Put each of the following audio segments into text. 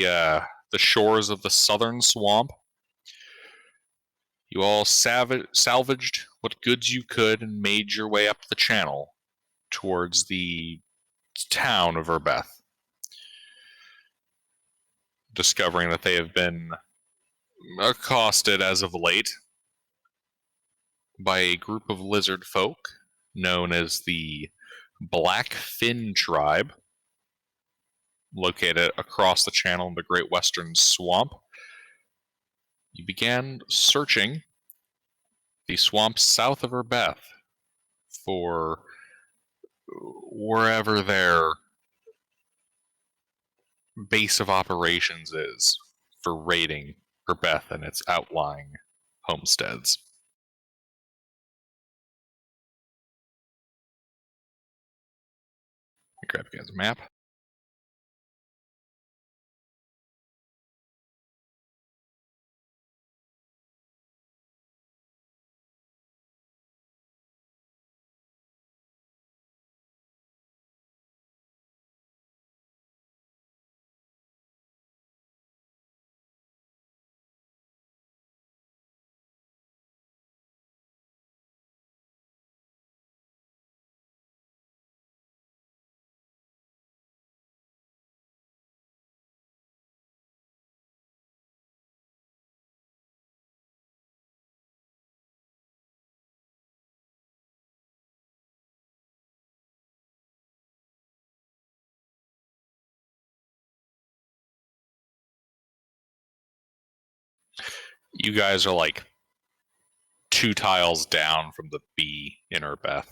the shores of the southern swamp. You all salvaged what goods you could and made your way up the channel towards the town of Urbeth, discovering that they have been accosted as of late by a group of lizard folk known as the Black Fin Tribe, located across the channel in the Great Western Swamp. You began searching the swamps south of Urbeth for wherever their base of operations is for raiding Urbeth and its outlying homesteads. Grab you guys a map. You guys are like 2 tiles down from the B in Urbeth.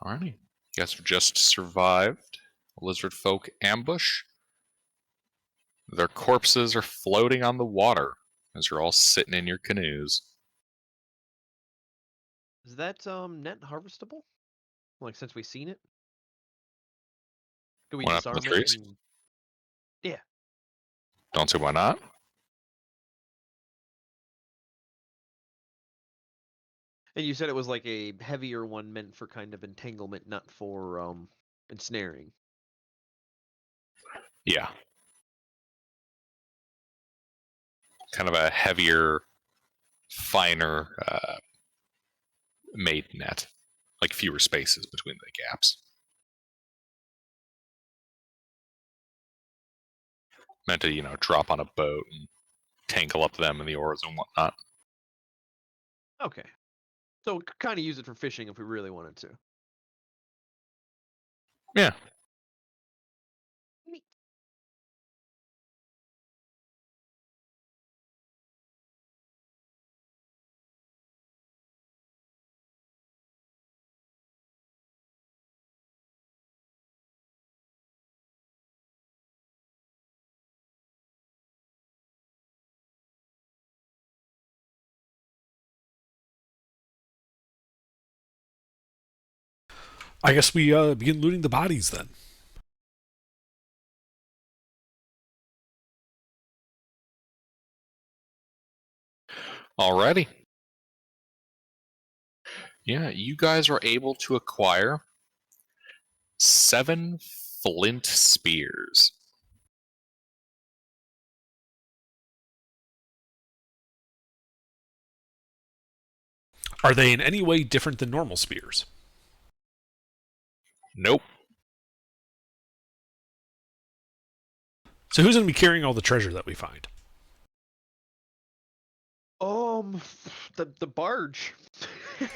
Alrighty. You guys have just survived a lizard folk ambush. Their corpses are floating on the water as you're all sitting in your canoes. Is that net harvestable? Like since we've seen it? Can we Went up in the disarm it? trees. Yeah. Don't see why not. And you said it was like a heavier one meant for kind of entanglement, not for ensnaring. Yeah. Kind of a heavier, finer made net. Like fewer spaces between the gaps. Meant to, drop on a boat and tangle up them in the oars and whatnot. Okay. So we could kind of use it for fishing if we really wanted to. Yeah. Neat. I guess we begin looting the bodies then. Alrighty. Yeah, you guys are able to acquire 7 flint spears. Are they in any way different than normal spears? Nope. So who's going to be carrying all the treasure that we find? The barge.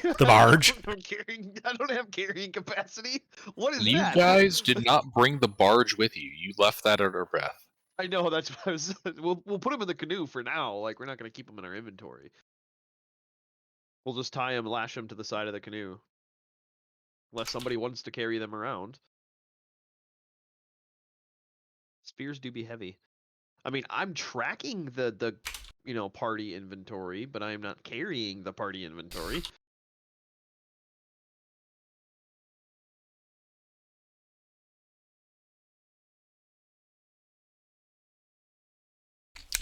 The barge? I don't have carrying capacity. What is You that? guys did not bring the barge with you. You left that at Urbeth. I know, that's what I was. We'll put them in the canoe for now. Like, we're not going to keep them in our inventory. We'll just tie them, lash them to the side of the canoe. Unless somebody wants to carry them around. Spears do be heavy. I mean, I'm tracking the party inventory, but I am not carrying the party inventory.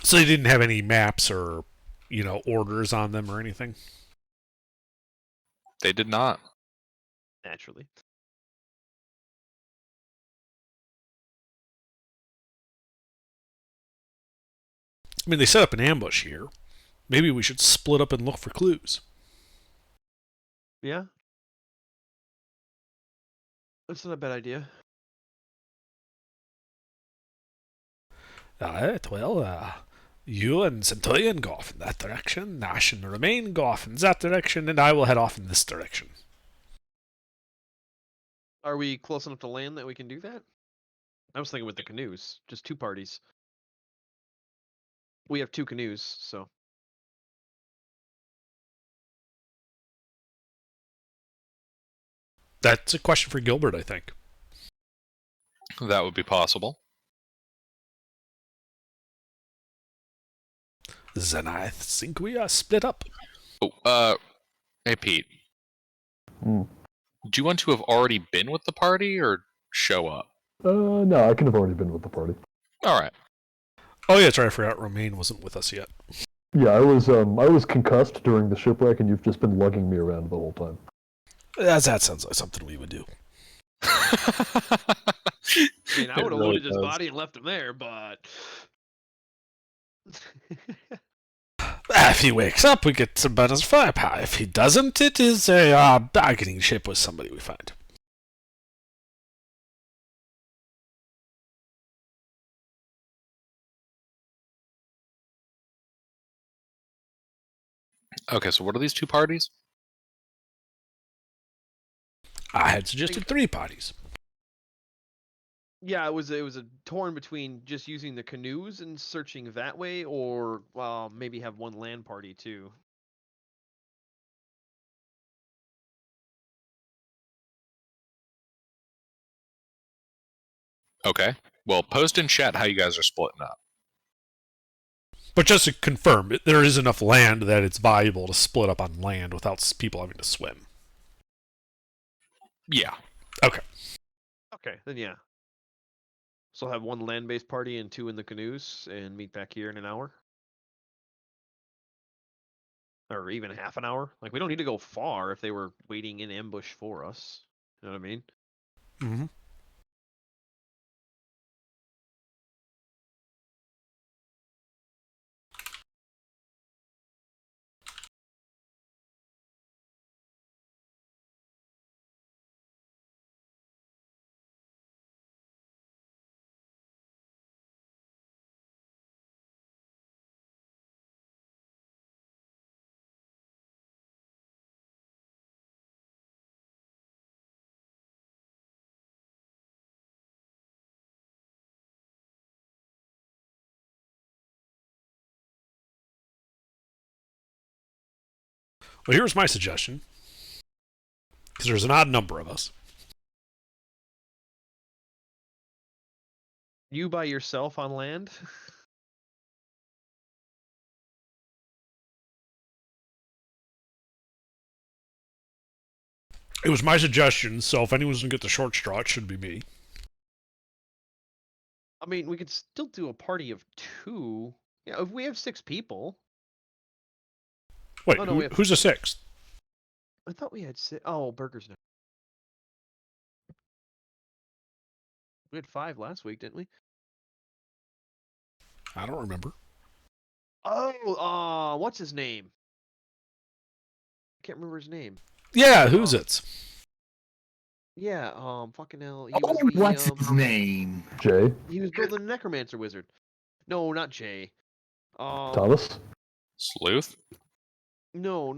So they didn't have any maps or, orders on them or anything? They did not. Naturally. I mean, they set up an ambush here. Maybe we should split up and look for clues. Yeah. That's not a bad idea. Alright, well, you and Centurion go off in that direction, Nash and Remain go off in that direction, and I will head off in this direction. Are we close enough to land that we can do that? I was thinking with the canoes, just 2 parties. We have 2 canoes, so. That's a question for Gilbert, I think. That would be possible. Then I think we are split up. Oh, hey Pete. Mm. Do you want to have already been with the party or show up? No, I could have already been with the party. All right. Oh yeah, sorry, I forgot Romaine wasn't with us yet. Yeah, I was concussed during the shipwreck, and you've just been lugging me around the whole time. That sounds like something we would do. I mean, I It would have really loaded his does. body and left him there, but. If he wakes up, we get some bonus firepower. If he doesn't, it is a bargaining chip with somebody we find. Okay, so what are these 2 parties? I had suggested 3 parties. Yeah, it was a torn between just using the canoes and searching that way, or maybe have 1 land party too. Okay. Well, post in chat how you guys are splitting up. But just to confirm, there is enough land that it's valuable to split up on land without people having to swim. Yeah. Okay. Okay, then yeah. So I'll have 1 land-based party and 2 in the canoes, and meet back here in an hour. Or even half an hour. Like, we don't need to go far if they were waiting in ambush for us. You know what I mean? Mm-hmm. Well, here's my suggestion. Because there's an odd number of us. You by yourself on land? It was my suggestion, so if anyone's going to get the short straw, it should be me. I mean, we could still do a party of 2. Yeah, if we have 6 people. Wait, Oh, no, we have- who's the 6th? I thought we had 6. Oh, Burger's now. We had 5 last week, didn't we? I don't remember. Oh, what's his name? I can't remember his name. Yeah, who's it? Yeah, fucking hell. He Oh, was the, what's his name? Jay? He was building a necromancer wizard. No, not Jay. Thomas? Sleuth? No.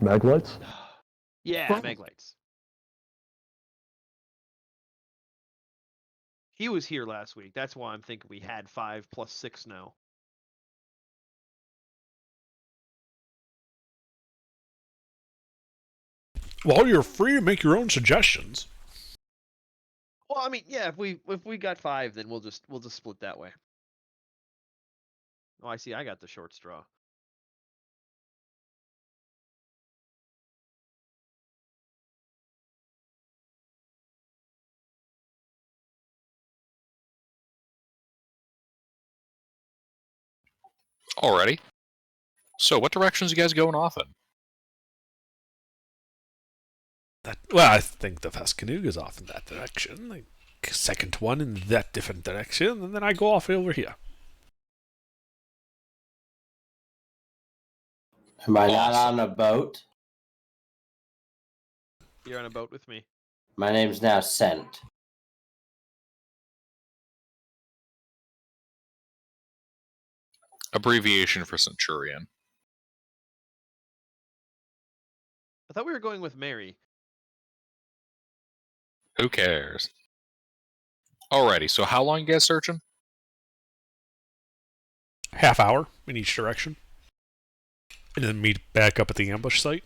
Maglites? Yeah, Well- Maglites. He was here last week. That's why I'm thinking we had 5 plus 6 now. Well, you're free to make your own suggestions. Well, I mean, yeah, if we got 5, then we'll just split that way. Oh, I see. I got the short straw. Alrighty. So, what directions you guys going off in? Well, I think the Fast Canoe goes off in that direction. take second one in that different direction, and then I go off over here. Am I not Awesome. on a boat? You're on a boat with me. My name's now Sent. Abbreviation for Centurion. I thought we were going with Mary. Who cares? Alrighty, so how long you guys searching? Half hour in each direction. And then meet back up at the ambush site.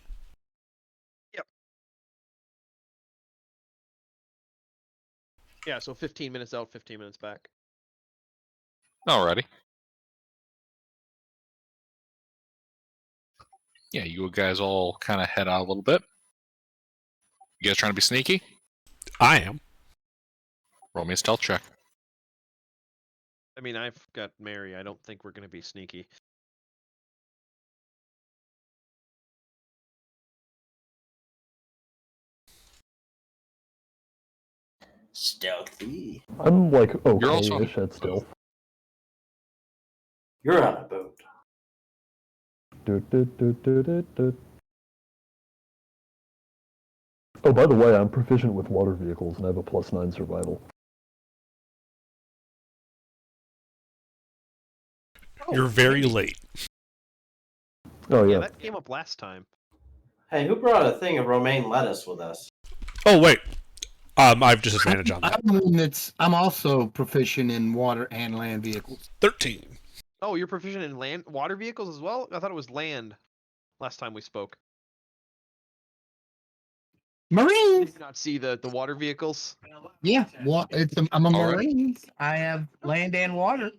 Yeah, so 15 minutes out, 15 minutes back. Alrighty. Yeah, you guys all kind of head out a little bit. You guys trying to be sneaky? I am. Roll me a stealth check. I mean, I've got Mary. I don't think we're going to be sneaky. Stealthy. I'm like You're also on okay-ish at stealth. You're on a boat. Oh, by the way, I'm proficient with water vehicles and I have a +9 survival. You're very late. Oh Yeah, yeah. that came up last time. Hey, who brought a thing of romaine lettuce with us? Oh, wait. I've disadvantage on that. I'm also proficient in water and land vehicles. 13. Oh, you're proficient in water vehicles as well? I thought it was land last time we spoke. Marines. Did you not see the water vehicles? Yeah, I'm a All right. Marine. I have land and water.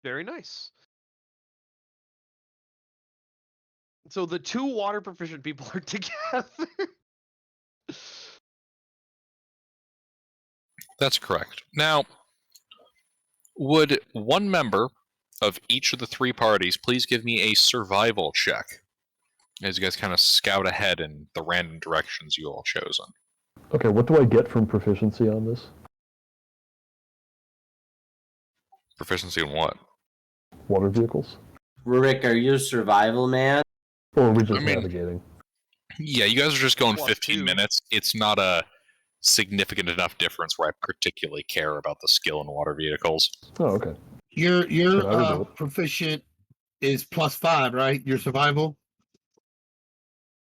Very nice. So the two water proficient people are together. That's correct. Now, would one member of each of the three parties please give me a survival check as you guys kind of scout ahead in the random directions you all chosen? Okay, what do I get from proficiency on this? Proficiency in what? Water vehicles? Rick, are you a survival man? Or are we just I mean- navigating? Yeah, you guys are just going Plus 15 two. minutes. It's not a significant enough difference where I particularly care about the skill in water vehicles. Oh, okay. Your Then I will do it. proficient is +5, right? Your survival.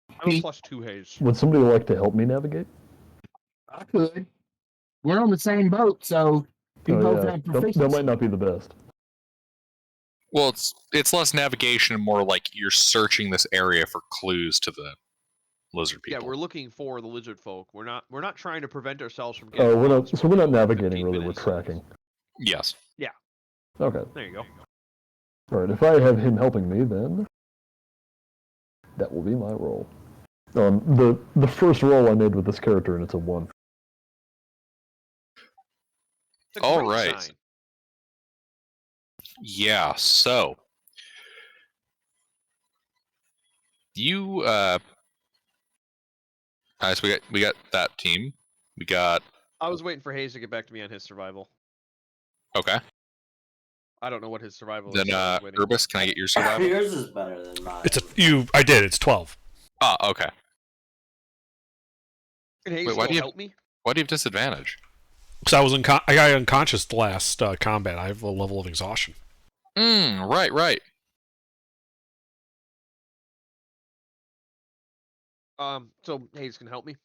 I'm a Pete? +2 haze. Would somebody like to help me navigate? I could. We're on the same boat, so we Oh both yeah, have that proficiency. might not be the best. Well, it's less navigation and more like you're searching this area for clues to the lizard people. Yeah, we're looking for the lizard folk. We're not trying to prevent ourselves from Oh, getting we're lost not. So for we're not 15 navigating really. We're minutes. tracking. Yes. Okay. There you go. All right. If I have him helping me, then that will be my roll. The first roll I made with this character, and it's a 1. It's a All great right. sign. Yeah, so you alright, so we got that team. We got I was waiting for Hayes to get back to me on his survival. okay. I don't know what his survival Then is. so I was waiting. Urbis, can I get your survival? Yours is better than mine. I did. It's 12. Ah, okay. Can Hayes Wait, why still do you- help me? Why do you have disadvantage? Because I got unconscious the last combat. I have a level of exhaustion. Right. So Hayes can help me,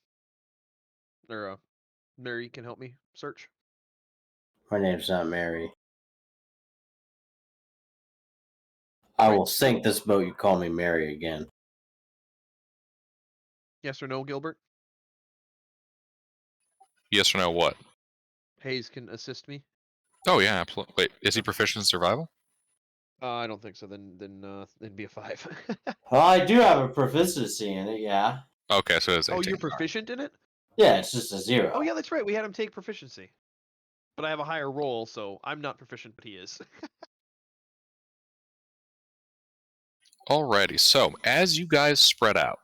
or Mary can help me search. My name's not Mary. I will sink this boat you call me Mary again. Yes or no, Gilbert? Yes or no? What? Hayes can assist me. Oh yeah, absolutely. Wait, is he proficient in survival? I don't think so. Then it'd be a 5. Well, I do have a proficiency in it, yeah. Okay, so it's 18. Oh, you're proficient in it? Yeah, it's just a 0. Oh yeah, that's right. We had him take proficiency. But I have a higher roll, so I'm not proficient, but he is. Alrighty, so as you guys spread out,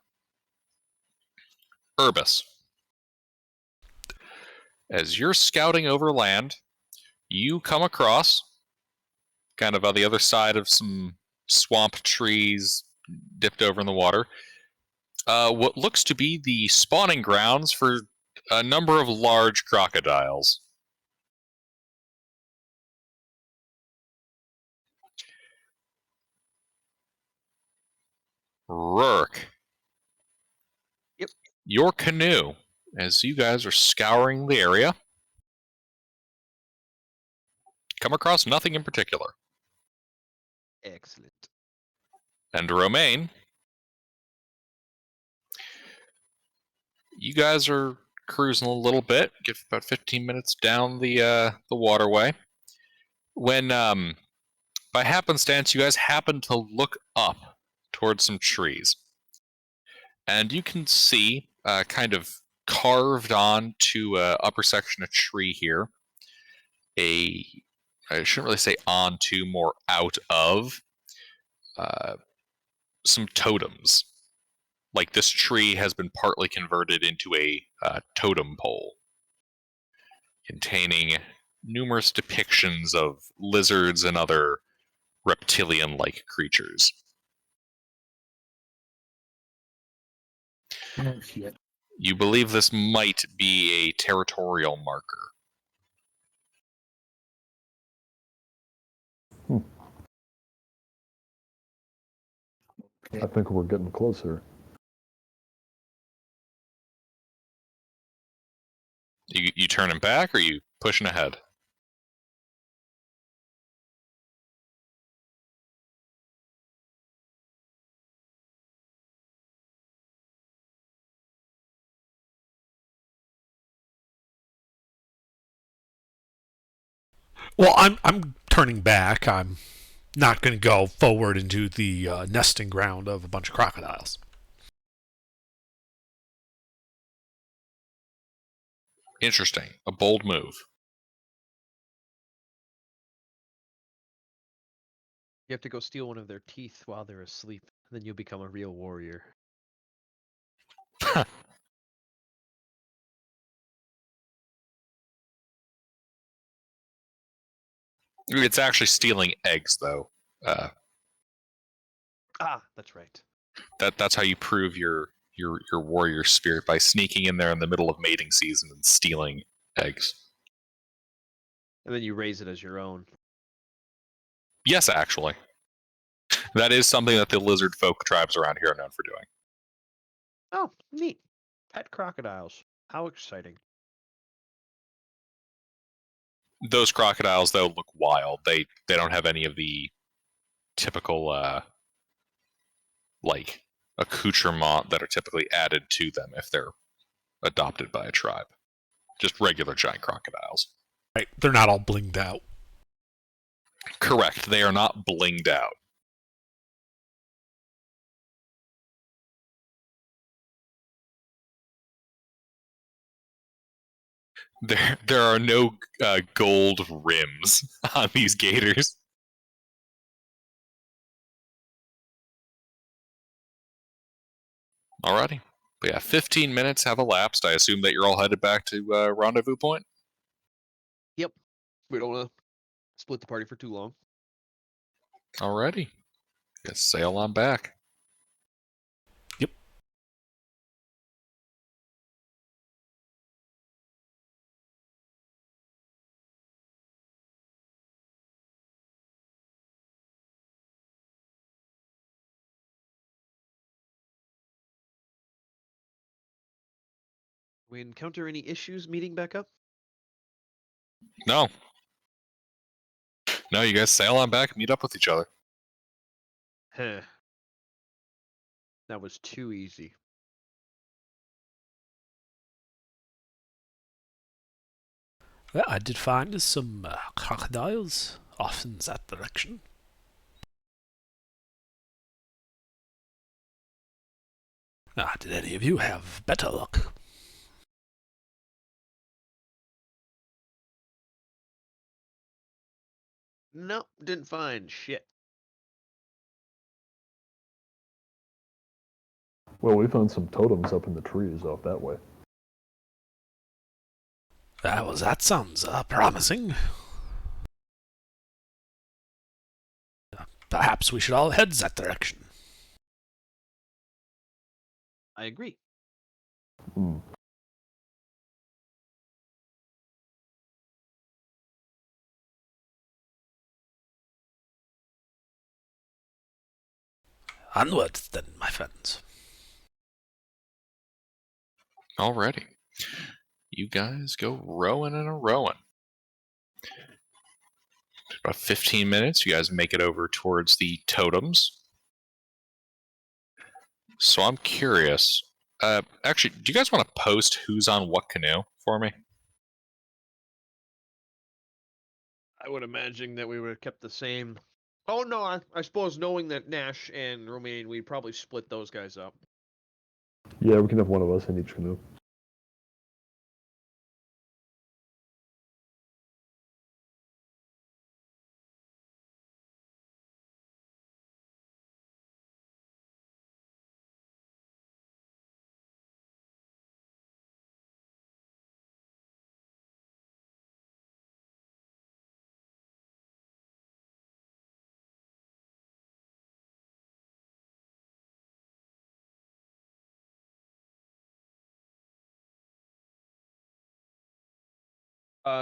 Urbis, As you're scouting over land, you come across, kind of on the other side of some swamp trees dipped over in the water, what looks to be the spawning grounds for a number of large crocodiles. Rurk. Yep. Your canoe, as you guys are scouring the area, come across nothing in particular. Excellent. And Romaine, you guys are cruising a little bit, get about 15 minutes down the waterway, when by happenstance you guys happen to look up towards some trees, and you can see kind of carved onto upper section of tree here, I shouldn't really say onto, more out of some totems. Like this tree has been partly converted into a totem pole containing numerous depictions of lizards and other reptilian-like creatures. Oh, shit. You believe this might be a territorial marker. I think we're getting closer. You turning back, or are you pushing ahead? Well, I'm turning back. I'm not going to go forward into the nesting ground of a bunch of crocodiles. Interesting. A bold move. You have to go steal one of their teeth while they're asleep. Then you'll become a real warrior. It's actually stealing eggs, though. That's right. That's how you prove your warrior spirit, by sneaking in there in the middle of mating season and stealing eggs. And then you raise it as your own. Yes, actually. That is something that the lizard folk tribes around here are known for doing. Oh, neat. Pet crocodiles. How exciting. Those crocodiles, though, look wild. They don't have any of the typical like accoutrement that are typically added to them if they're adopted by a tribe. Just regular giant crocodiles. Right? They're not all blinged out. Correct. They are not blinged out. There are no gold rims on these gators. Alrighty. But yeah, 15 minutes have elapsed. I assume that you're all headed back to Rendezvous Point? Yep. We don't want to split the party for too long. Alrighty. Guess sail on back. Yep. We encounter any issues meeting back up? No. No, you guys sail on back and meet up with each other. Heh. That was too easy. Well, I did find some crocodiles off in that direction. Did any of you have better luck? Nope, didn't find shit. Well, we found some totems up in the trees off that way. That sounds promising. Perhaps we should all head that direction. I agree. Hmm. Onwards, then, my friends. Alrighty. You guys go rowing and a rowing. About 15 minutes, you guys make it over towards the totems. So I'm curious. Actually, do you guys want to post who's on what canoe for me? I would imagine that we would have kept the same. Oh no, I suppose knowing that Nash and Romaine, we'd probably split those guys up. Yeah, we can have one of us in each canoe.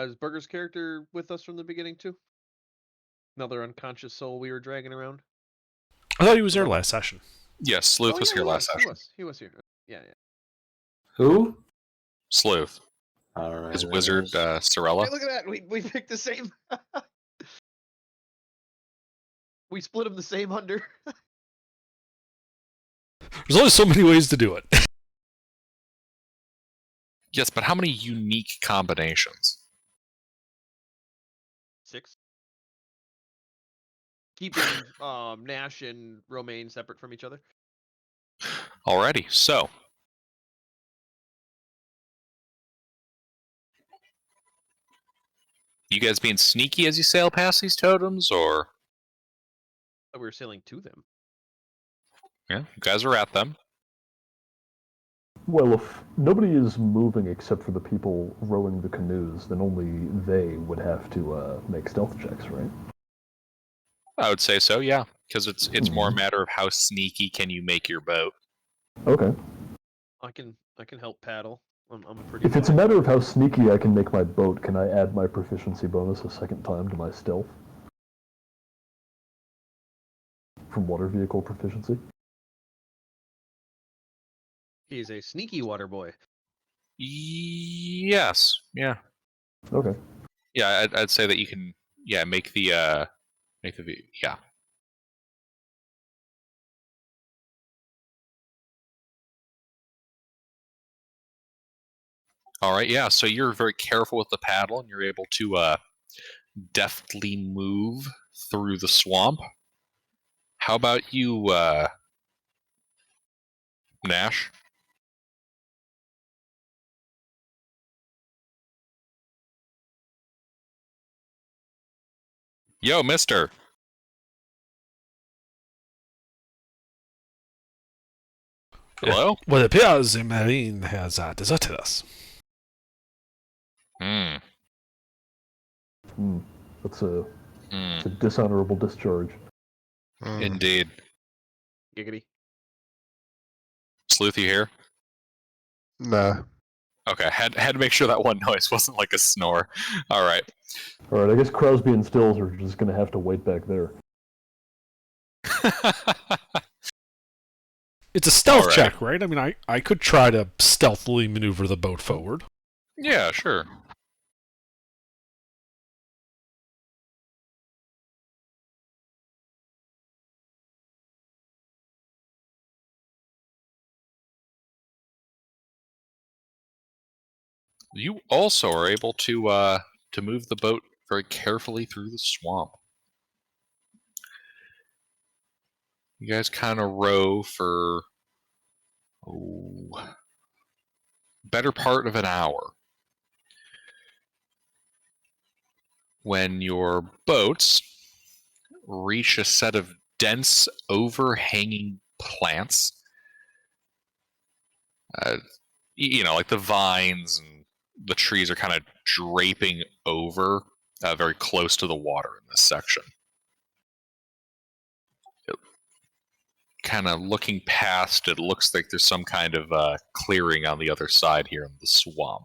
Is Burger's character with us from the beginning too? Another unconscious soul we were dragging around. I thought he was there last session. Yes, Sleuth Oh, was yeah, here he last session. He was here. Yeah, yeah. Who? Sleuth. I don't know. His who that wizard, is. Sorella. Hey, look at that. We picked the same. We split him the same under. There's only so many ways to do it. Yes, but how many unique combinations? 6. Keeping Nash and Romaine separate from each other. Alrighty, so. You guys being sneaky as you sail past these totems, or? We were sailing to them. Yeah, you guys are at them. Well, if nobody is moving except for the people rowing the canoes, then only they would have to make stealth checks, right? I would say so, yeah. Because it's more a matter of how sneaky can you make your boat. Okay. I can help paddle. I'm a pretty. If it's a matter of how sneaky I can make my boat, can I add my proficiency bonus a second time to my stealth? From water vehicle proficiency? He's a sneaky water boy. Yes, yeah. Okay. Yeah, I'd say that you can, yeah, make the, yeah. All right, yeah, so you're very careful with the paddle, and you're able to deftly move through the swamp. How about you, Nash? Yo, mister. Hello? Well, it appears the Marine has deserted us. Hmm. That's a dishonorable discharge. Indeed. Giggity. Sleuth, you here? Nah. Okay, had to make sure that one noise wasn't like a snore. All right. Alright, I guess Crosby and Stills are just gonna have to wait back there. It's a stealth Alright. check, right? I mean, I could try to stealthily maneuver the boat forward. Yeah, sure. You also are able to move the boat very carefully through the swamp. You guys kind of row for better part of an hour. When your boats reach a set of dense, overhanging plants, you know, like the vines and the trees are kind of draping over, very close to the water in this section. Kind of looking past, it looks like there's some kind of clearing on the other side here in the swamp.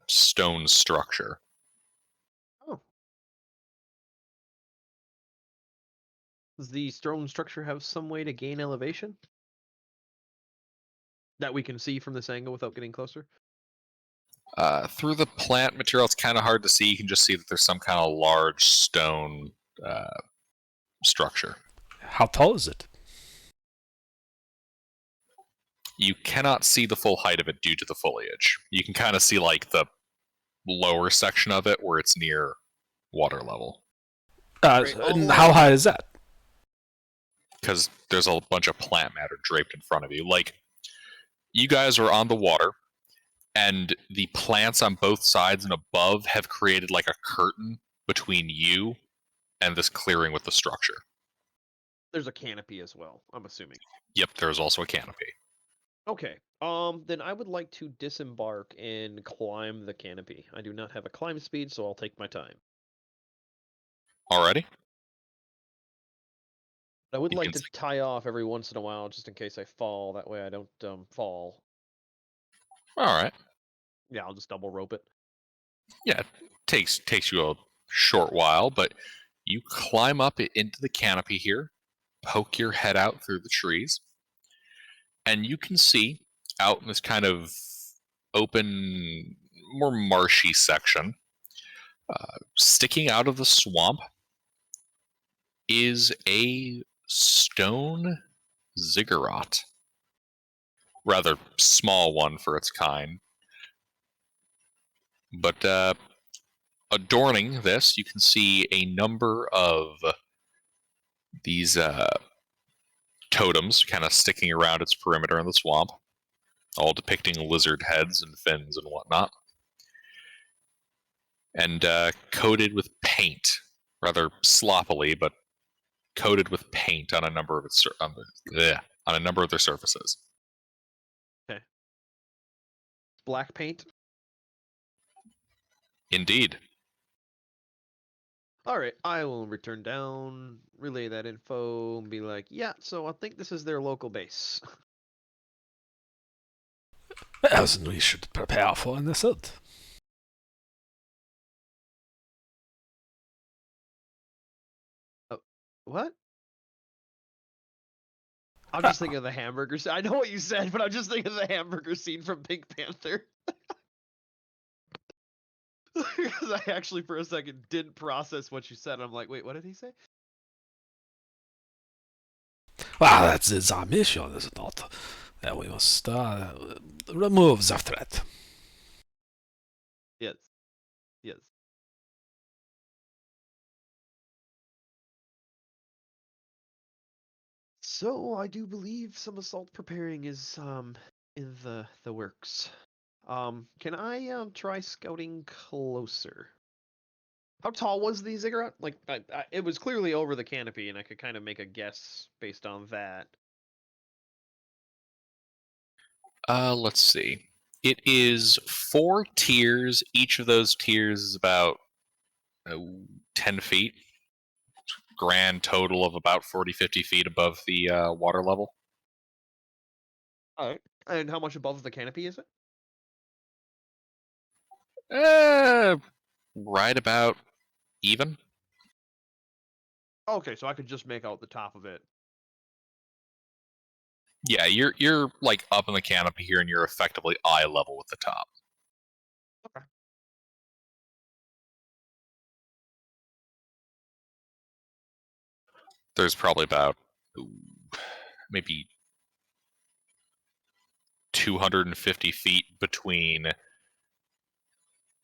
Stone structure. Oh. Does the stone structure have some way to gain elevation? That we can see from this angle without getting closer? Through the plant material, it's kind of hard to see. You can just see that there's some kind of large stone structure. How tall is it? You cannot see the full height of it due to the foliage. You can kind of see like the lower section of it where it's near water level. Great. And how high is that? Because there's a bunch of plant matter draped in front of you. Like, you guys are on the water, and the plants on both sides and above have created like a curtain between you and this clearing with the structure. There's a canopy as well, I'm assuming. Yep, there's also a canopy. Okay. Then I would like to disembark and climb the canopy. I do not have a climb speed, so I'll take my time. Alrighty? I would You like can to tie off every once in a while just in case I fall. That way I don't fall. Alright. Yeah, I'll just double rope it. Yeah, it takes you a short while, but you climb up into the canopy here, poke your head out through the trees, and you can see out in this kind of open, more marshy section, sticking out of the swamp is a stone ziggurat. Rather small one for its kind. But adorning this, you can see a number of these totems kind of sticking around its perimeter in the swamp, all depicting lizard heads and fins and whatnot. And coated with paint, rather sloppily, but coated with paint on a number of its on a number of their surfaces. Okay. Black paint. Indeed. All right, I will return down, relay that info, and be like, yeah, so I think this is their local base. Well, then we should prepare for an assault. What? I'm just thinking of the hamburger scene. I know what you said, but I'm just thinking of the hamburger scene from Pink Panther. Because I actually, for a second, didn't process what you said. I'm like, wait, what did he say? Well, that is our mission, is it not? We must remove the threat. Yes. Yes. So I do believe some assault preparing is in the works. Can I try scouting closer? How tall was the ziggurat? Like, it was clearly over the canopy, and I could kind of make a guess based on that. Let's see. It is 4 tiers. Each of those tiers is about 10 feet. Grand total of about 40, 50 feet above the water level. All right. And how much above the canopy is it? Right about even. Okay, so I could just make out the top of it. Yeah, you're like up in the canopy here, and you're effectively eye level with the top. Okay. There's probably about maybe 250 feet between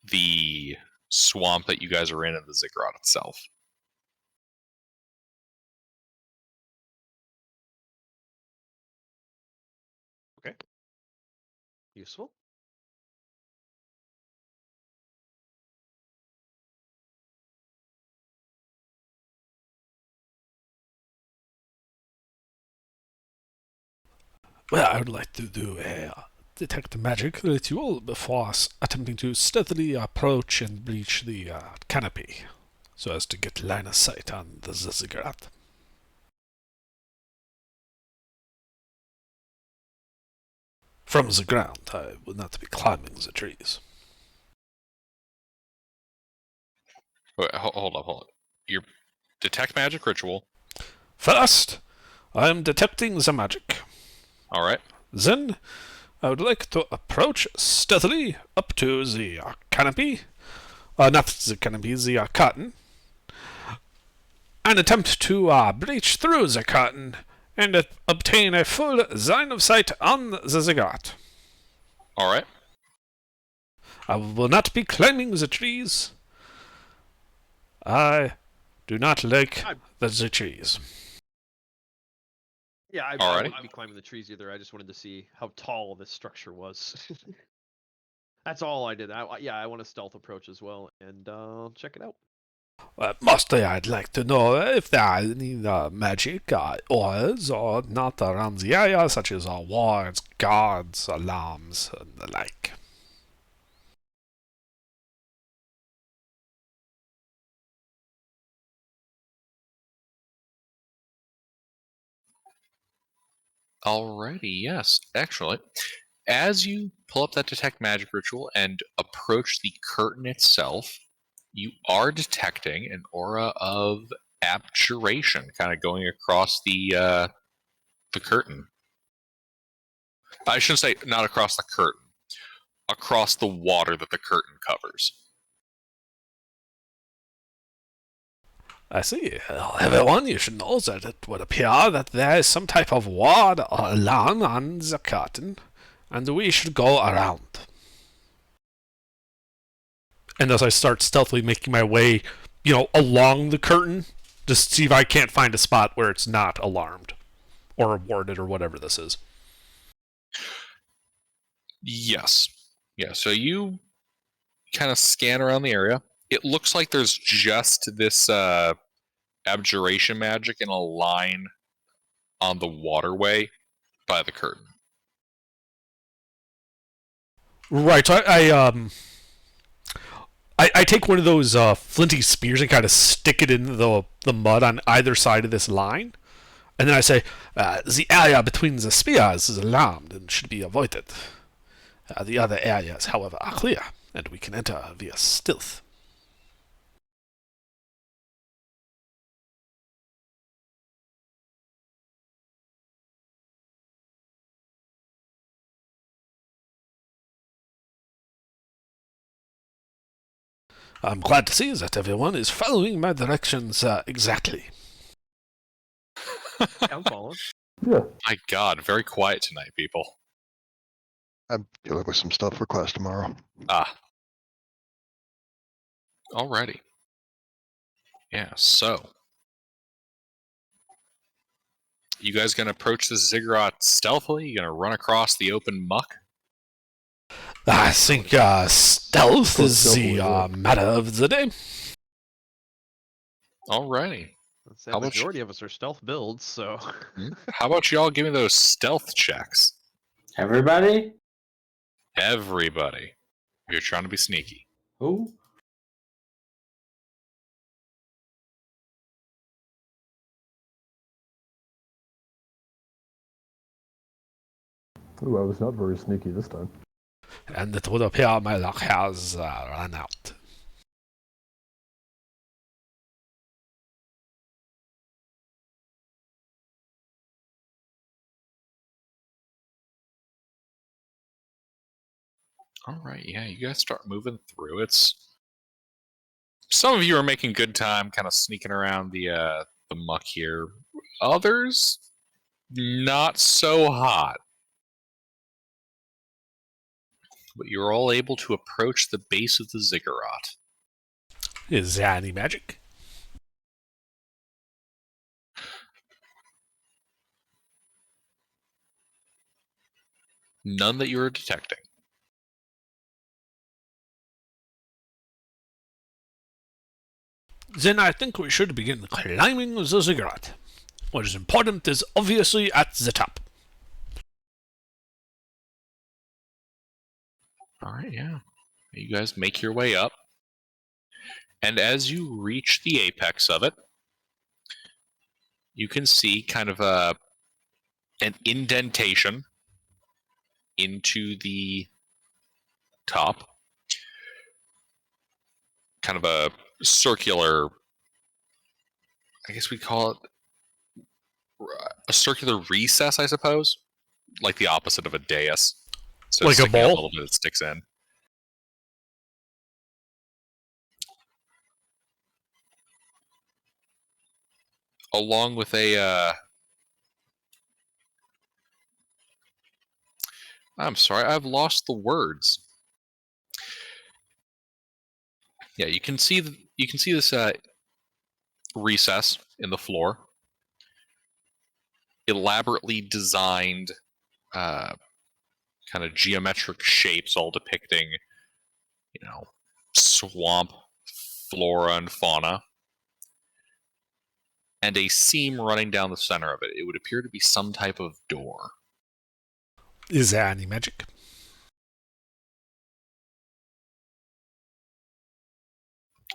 the swamp that you guys are in and the ziggurat itself. Okay. Useful. Well, I would like to do a detect magic ritual before attempting to stealthily approach and breach the canopy, so as to get line of sight on the ziggurat. From the ground, I will not be climbing the trees. Wait, hold up. Your detect magic ritual. First, I am detecting the magic. All right. Then, I would like to approach stealthily up to the canopy, not the canopy, the curtain, and attempt to breach through the curtain and obtain a full line of sight on the ziggurat. All right. I will not be climbing the trees. I do not like the trees. Yeah, I Alrighty. wouldn't be climbing the trees either. I just wanted to see how tall this structure was. That's all I did. I want a stealth approach as well, and check it out. Mostly, I'd like to know if there are any magic auras or not around the area, such as wards, guards, alarms, and the like. Alrighty, yes. Actually, as you pull up that detect magic ritual and approach the curtain itself, you are detecting an aura of abjuration kind of going across the curtain. I shouldn't say not across the curtain, across the water that the curtain covers. I see. Everyone, you should know that it would appear that there is some type of ward or alarm on the curtain, and we should go around. And as I start stealthily making my way, along the curtain, just see if I can't find a spot where it's not alarmed or warded or whatever this is. Yes. Yeah, so you kind of scan around the area. It looks like there's just this abjuration magic in a line on the waterway by the curtain. Right, so I take one of those flinty spears and kind of stick it in the mud on either side of this line. And then I say, the area between the spears is alarmed and should be avoided. The other areas, however, are clear, and we can enter via stealth. I'm glad to see that everyone is following my directions exactly. I'm following. Yeah. My God, very quiet tonight, people. I'm dealing with some stuff for class tomorrow. Alrighty. Yeah, so. You guys gonna approach the ziggurat stealthily? You gonna run across the open muck? I think stealth is the matter of the day. Alrighty. The majority of us are stealth builds, so. How about y'all give me those stealth checks? Everybody? Everybody. If you're trying to be sneaky. Who? Ooh, I was not very sneaky this time. And it would appear my luck has run out. Alright, yeah, you guys start moving through. Some of you are making good time, kind of sneaking around the muck here. Others, not so hot. But you're all able to approach the base of the ziggurat. Is there any magic? None that you are detecting. Then I think we should begin climbing the ziggurat. What is important is obviously at the top. All right, yeah. You guys make your way up. And as you reach the apex of it, you can see kind of an indentation into the top. Kind of a circular, I guess we'd call it a circular recess, I suppose. Like the opposite of a dais. So Like a sticking out bowl? a little bit, it sticks in. Along with a, I'm sorry, I've lost the words. Yeah, you can see this recess in the floor. Elaborately designed, kind of geometric shapes, all depicting, swamp flora and fauna. And a seam running down the center of it. It would appear to be some type of door. Is there any magic?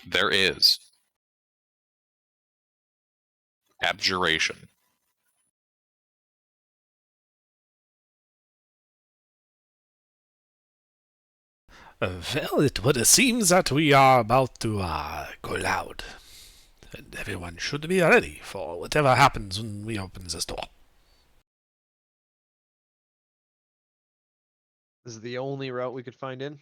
There is. Abjuration. Well, it would seem that we are about to go loud. And everyone should be ready for whatever happens when we open this door. This is the only route we could find in.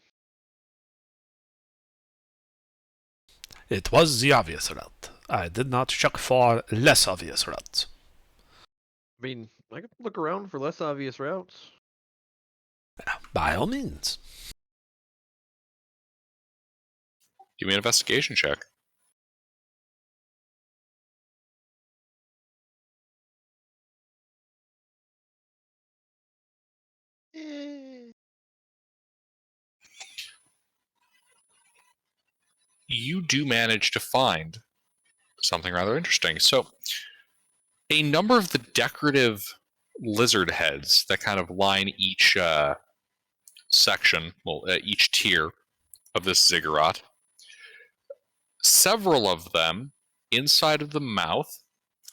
It was the obvious route. I did not check for less obvious routes. I mean, I could look around for less obvious routes. By all means. Give me an investigation check. You do manage to find something rather interesting. So, a number of the decorative lizard heads that kind of line each section, each tier of this ziggurat, several of them inside of the mouth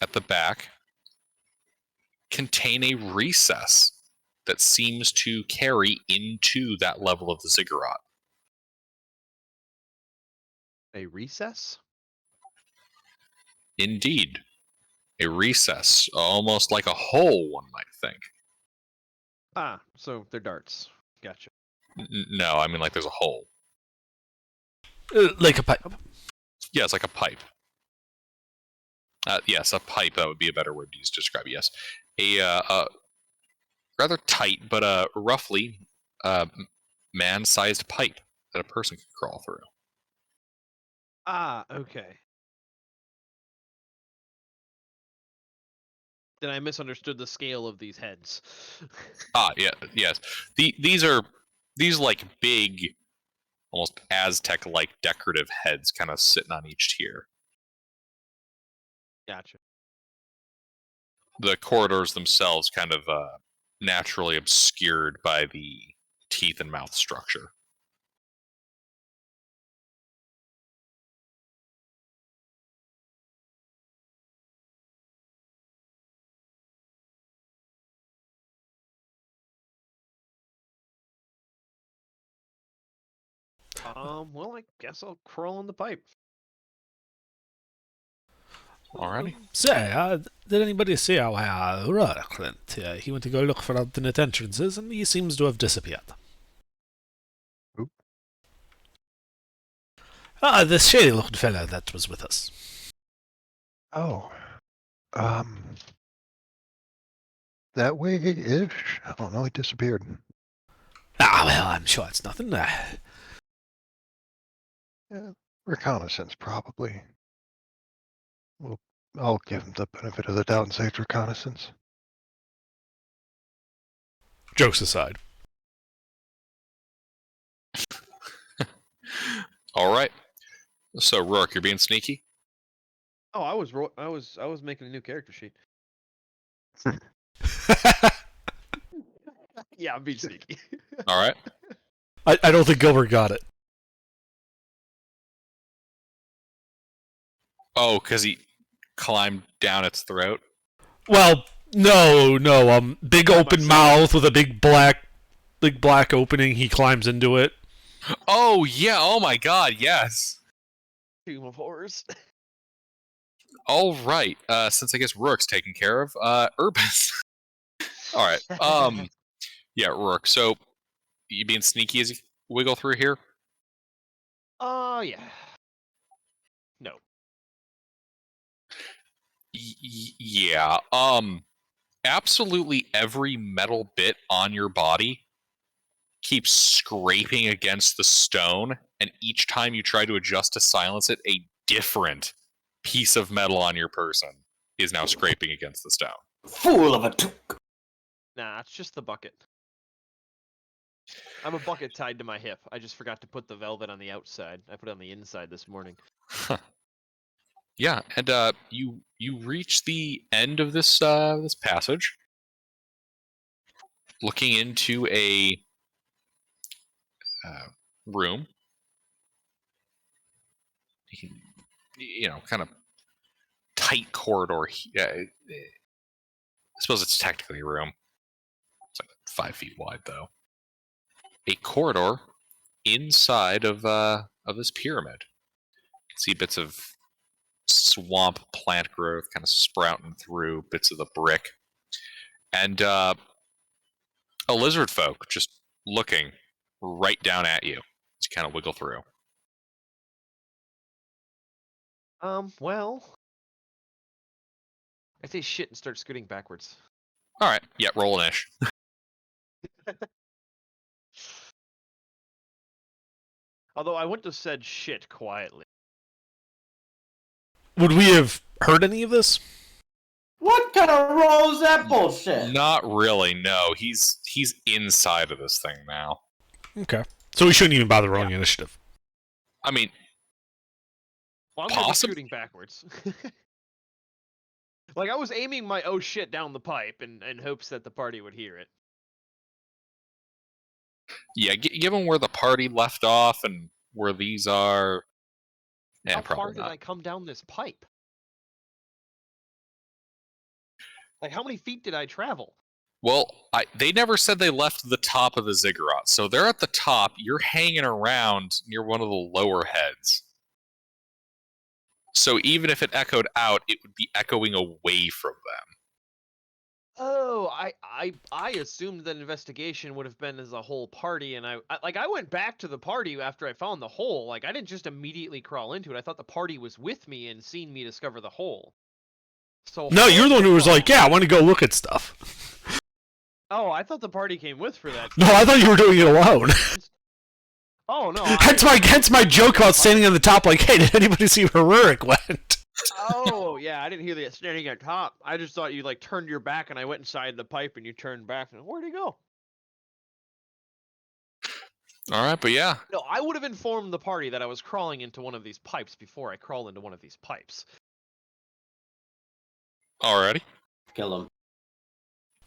at the back contain a recess that seems to carry into that level of the ziggurat. A recess? Indeed. A recess, almost like a hole, one might think. Ah, so they're darts. Gotcha. No, I mean like there's a hole. Like a pipe. Yeah, it's like a pipe. Yes, a pipe, that would be a better word to use to describe it, yes. A rather tight, but roughly man-sized pipe that a person could crawl through. Ah, okay. Then I misunderstood the scale of these heads. Yeah, yes. These like big, almost Aztec-like decorative heads kind of sitting on each tier. Gotcha. The corridors themselves kind of naturally obscured by the teeth and mouth structure. Well, I guess I'll crawl in the pipe. Alrighty. Say, did anybody see how Rurik went? He went to go look for alternate entrances, and he seems to have disappeared. Who? The shady-looking fellow that was with us. Oh. That way-ish? I don't know, he disappeared. Well, I'm sure it's nothing. Yeah, reconnaissance, probably. I'll give him the benefit of the doubt and say it's reconnaissance. Jokes aside. All right. So, Rourke, you're being sneaky? Oh, I was making a new character sheet. Yeah, I'm being sneaky. All right. I don't think Gilbert got it. Oh, because he climbed down its throat. Well, no. Big By open myself. mouth with a big black opening. He climbs into it. Oh yeah. Oh my God. Yes. Tomb of Horrors. All right. Since I guess Rourke's taken care of, Urbis. All right. Yeah, Rourke. So you being sneaky as you wiggle through here? Oh, yeah. No. Yeah. Absolutely every metal bit on your body keeps scraping against the stone, and each time you try to adjust to silence it, a different piece of metal on your person is now scraping against the stone. Fool of a took. Nah, it's just the bucket. I'm a bucket tied to my hip. I just forgot to put the velvet on the outside. I put it on the inside this morning. Yeah, and you reach the end of this this passage, looking into a room. Kind of tight corridor. I suppose it's technically a room. It's like 5 feet wide, though. A corridor inside of this pyramid. You can see bits of swamp plant growth kind of sprouting through bits of the brick, and a lizard folk just looking right down at you. Just kind of wiggle through. Well, I say shit and start scooting backwards. All right, yeah, roll an ish. Although I wouldn't have said shit quietly. Would we have heard any of this? What kind of roll is that bullshit? Not really. No, he's inside of this thing now. Okay. So we shouldn't even bother rolling initiative. I mean, Well, I'm gonna be Possum? scooting backwards. Like, I was aiming my oh shit down the pipe in hopes that the party would hear it. yeah, given where the party left off and where these are, yeah, How far probably did not. I come down this pipe? Like, how many feet did I travel? Well, they never said they left the top of the ziggurat, so they're at the top. You're hanging around near one of the lower heads. So even if it echoed out, it would be echoing away from them. Oh, I assumed that investigation would have been as a whole party, and I went back to the party after I found the hole. Like, I didn't just immediately crawl into it. I thought the party was with me and seen me discover the hole. So No, you're the one who was like, yeah. yeah, I want to go look at stuff. Oh, I thought the party came with for that. No, I thought you were doing it alone. Oh no. hence my joke about standing on the top like, hey, did anybody see where Rurik went? Oh yeah, I didn't hear the standing at top. I just thought you like turned your back and I went inside the pipe and you turned back and where'd he go? All right, but yeah. No, I would have informed the party that I was crawling into one of these pipes before I crawl into one of these pipes. Alrighty. Kill him.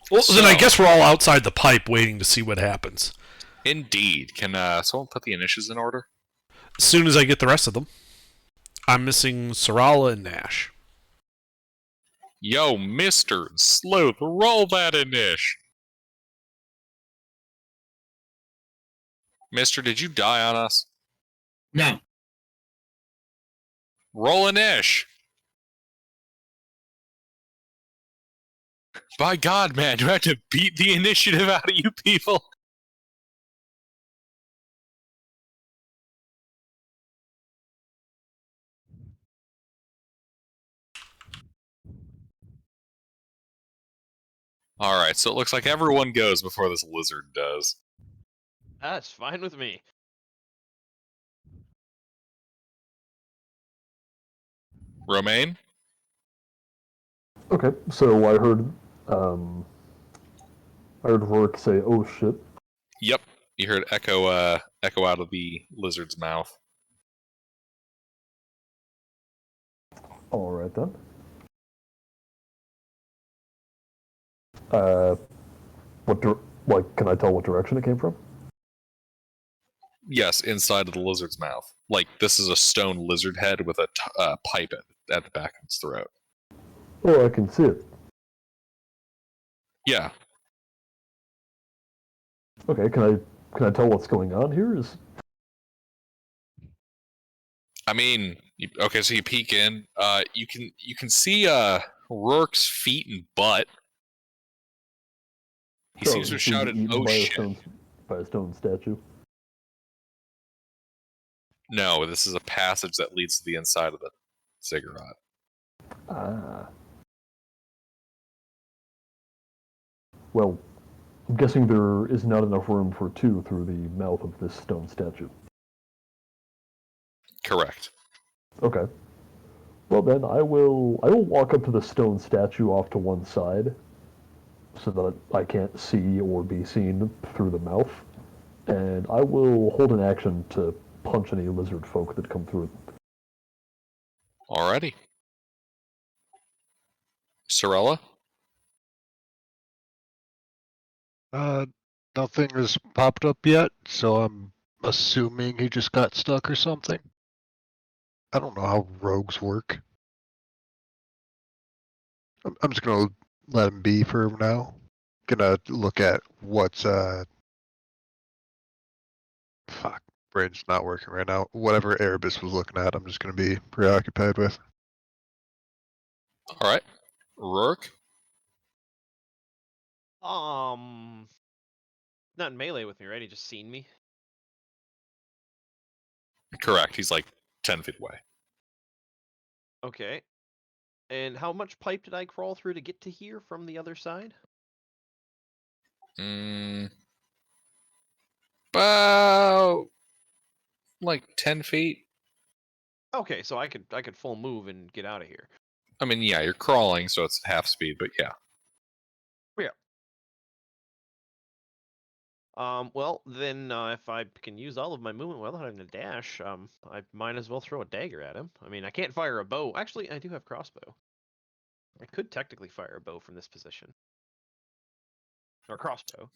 Well, then I So- guess we're all outside the pipe waiting to see what happens. Indeed. Can someone put the initiatives in order? As soon as I get the rest of them. I'm missing Sarala and Nash. Yo, Mr. Sleuth, roll that inish. Mister, did you die on us? No. Roll an ish. By God, man, do I have to beat the initiative out of you people? Alright, so it looks like everyone goes before this lizard does. That's fine with me. Romaine? Okay, so I heard Rourke say, "Oh shit." Yep. You heard echo out of the lizard's mouth. All right then. Can I tell what direction it came from? Yes, inside of the lizard's mouth. Like, this is a stone lizard head with a pipe at the back of its throat. Oh, I can see it. Yeah. Okay, can I tell what's going on here? I mean, okay, so you peek in. You can see Rourke's feet and butt. He seems to have is he shouted, eaten "Oh by shit!" a stone statue. No, this is a passage that leads to the inside of the ziggurat. Ah. Well, I'm guessing there is not enough room for two through the mouth of this stone statue. Correct. Okay. Well then, I will walk up to the stone statue off to one side, so that I can't see or be seen through the mouth, and I will hold an action to punch any lizard folk that come through it. Alrighty. Sorella? Nothing has popped up yet, so I'm assuming he just got stuck or something. I don't know how rogues work. I'm just gonna let him be for now. Gonna look at what's fuck, brain's not working right now. Whatever Erebus was looking at, I'm just gonna be preoccupied with. Alright. Rourke? Not in melee with me, right? He just seen me. Correct. He's like 10 feet away. Okay. And how much pipe did I crawl through to get to here from the other side? About like 10 feet. Okay, so I could full move and get out of here. I mean, yeah, you're crawling, so it's half speed, but yeah. Well, then, if I can use all of my movement without having to dash, I might as well throw a dagger at him. I mean, I can't fire a bow. Actually, I do have crossbow. I could technically fire a bow from this position. Or crossbow.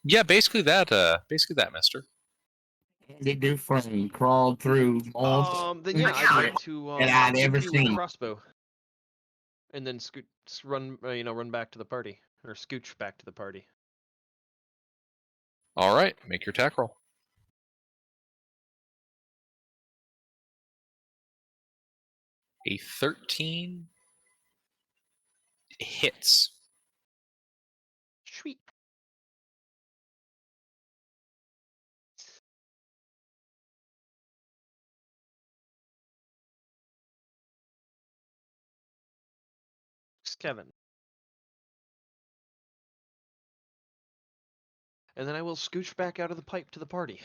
Yeah, basically that, mister. They do from crawl through mold. Then yeah, I'd like to that I'd shoot ever you with a seen. crossbow. And then run back to the party. Or scooch back to the party. Alright, make your attack roll. A 13 hits. Sweet. Kevin. And then I will scooch back out of the pipe to the party.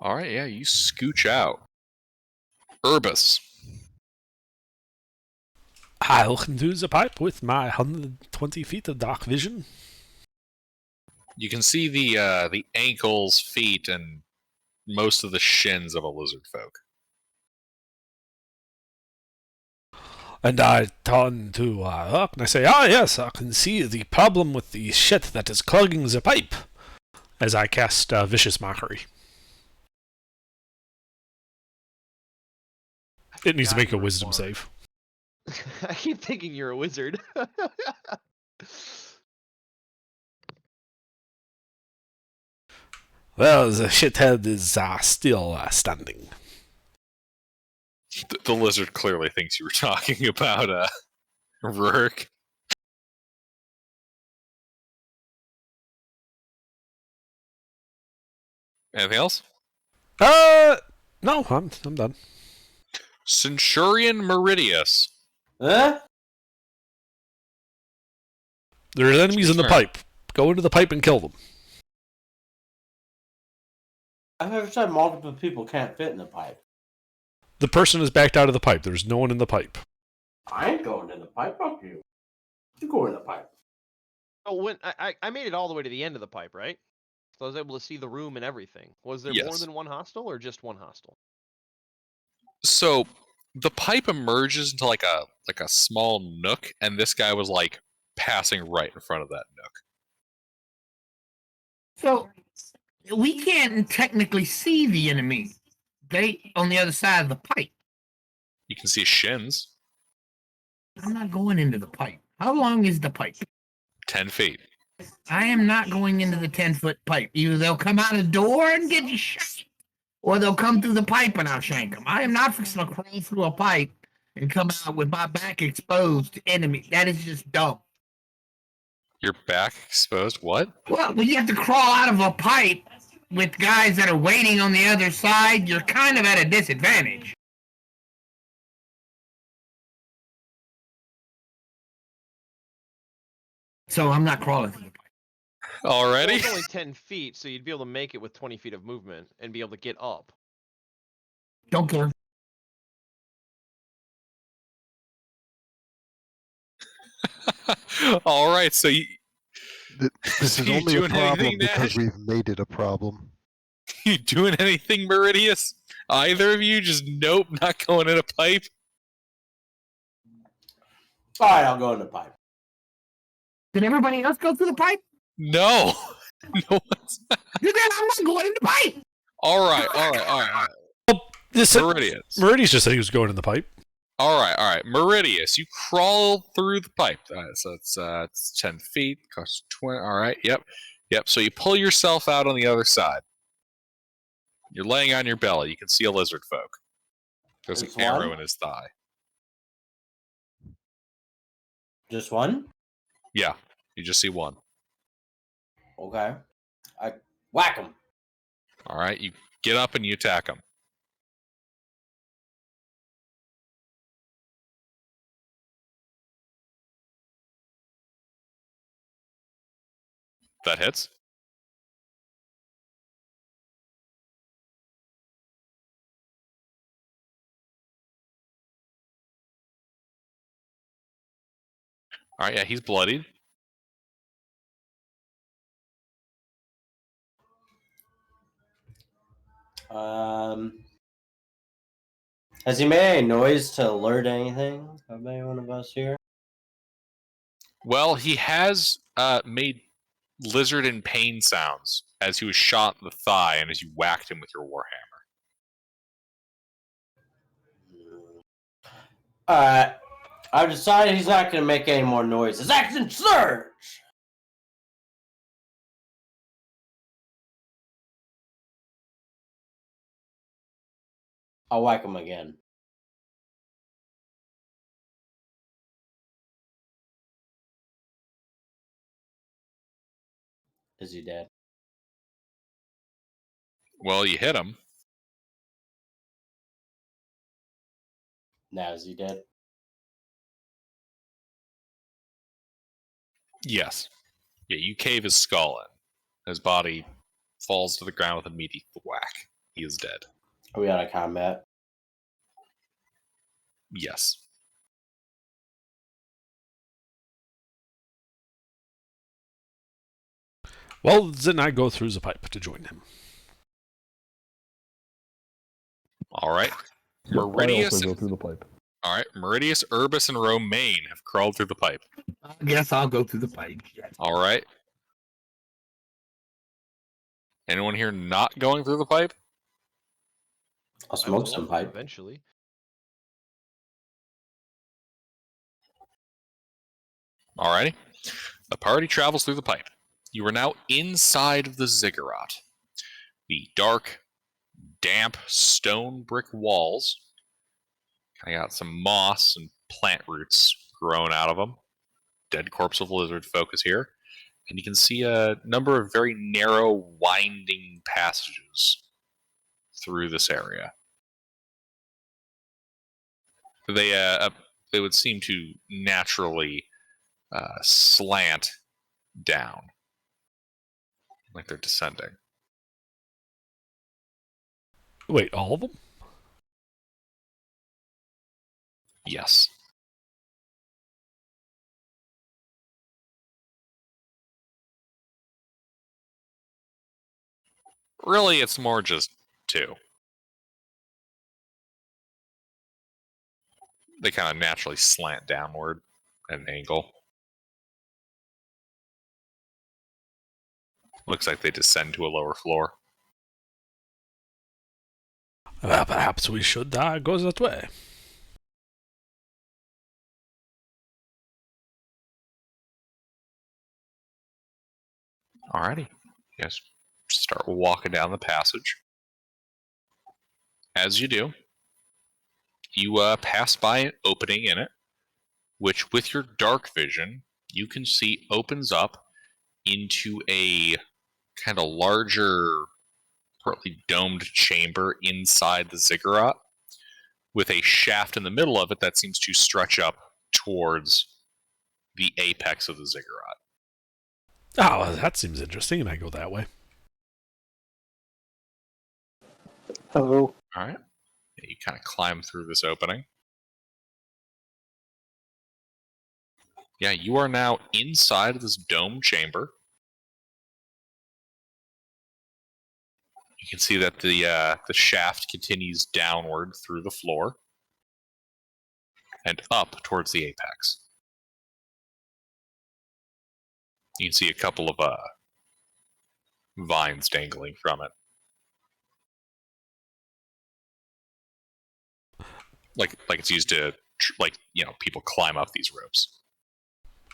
Alright, yeah, you scooch out. Urbis. I look into the pipe with my 120 feet of dark vision. You can see the ankles, feet, and most of the shins of a lizard folk. And I turn to Rock and I say, yes, I can see the problem with the shit that is clogging the pipe. As I cast Vicious Mockery. It needs to make a wisdom save. I keep thinking you're a wizard. Well, the shithead is still standing. The lizard clearly thinks you were talking about Rourke. Anything else? No, I'm done. Centurion Meridius. Huh? There's enemies in the pipe. Go into the pipe and kill them. I've never said multiple people can't fit in the pipe. The person is backed out of the pipe. There's no one in the pipe. I ain't going in the pipe. Fuck you. You go in the pipe. Oh, when I made it all the way to the end of the pipe, right? So I was able to see the room and everything. Was there more Yes. than one hostile or just one hostile? So the pipe emerges into like a small nook, and this guy was like passing right in front of that nook. So we can't technically see the enemy. They on the other side of the pipe. You can see shins. I'm not going into the pipe. How long is the pipe? 10 feet. I am not going into the 10-foot pipe. Either they'll come out a door and get you shot, or they'll come through the pipe and I'll shank them. I am not fixing to crawl through a pipe and come out with my back exposed to enemy. That is just dumb. Your back exposed? What? Well, when you have to crawl out of a pipe with guys that are waiting on the other side, you're kind of at a disadvantage. So I'm not crawling through the pipe. Well, Already? it's only 10 feet, so you'd be able to make it with 20 feet of movement and be able to get up. Don't care. All right, so This is you only a doing problem anything, because Nash? we've made it a problem. you doing anything, Meridius? Either of you? Just nope, not going in a pipe? All right, I'll go in the pipe. Did everybody else go through the pipe? No. No one's... Then I'm not going in the pipe. All right. This Meridius. Meridius just said he was going in the pipe. All right. Meridius, you crawl through the pipe. So it's 10 feet, costs 20. All right, yep. So you pull yourself out on the other side. You're laying on your belly. You can see a lizard folk. There's an Just arrow one? in his thigh. Just one? Yeah, you just see one. Okay. I whack him. All right, you get up and you attack him. That hits. All right, yeah, he's bloodied. Has he made any noise to alert anything of anyone of us here? Well, he has made lizard in pain sounds as he was shot in the thigh and as you whacked him with your warhammer. Alright. I've decided he's not going to make any more noises. Action surge! I'll whack him again. Is he dead? Well, you hit him. Now is he dead? Yes. Yeah, you cave his skull in. His body falls to the ground with a meaty whack. He is dead. Are we out of combat? Yes. Well, then I go through the pipe to join him. All right. Yep, I Meridius. also go through the pipe. All right. Meridius, Urbis, and Romaine have crawled through the pipe. I guess I'll go through the pipe. Yes. All right. Anyone here not going through the pipe? I'll I smoke will, some pipe. eventually. Alrighty. The party travels through the pipe. You are now inside of the ziggurat. The dark, damp stone brick walls kind of got some moss and plant roots growing out of them. Dead corpse of lizard folk is here. And you can see a number of very narrow, winding passages through this area. They would seem to naturally slant down, like they're descending. Wait, all of them? Yes. Really, it's more just two. They kind of naturally slant downward at an angle. Looks like they descend to a lower floor. Well, perhaps we should go that way. Alrighty. You guys start walking down the passage. As you do, you pass by an opening in it, which with your dark vision, you can see opens up into a kind of larger, partly domed chamber inside the ziggurat, with a shaft in the middle of it that seems to stretch up towards the apex of the ziggurat. Oh, well, that seems interesting, and I go that way. Hello. Alright. You kind of climb through this opening. Yeah, you are now inside this dome chamber. You can see that the shaft continues downward through the floor and up towards the apex. You can see a couple of vines dangling from it. Like it's used to, people climb up these ropes.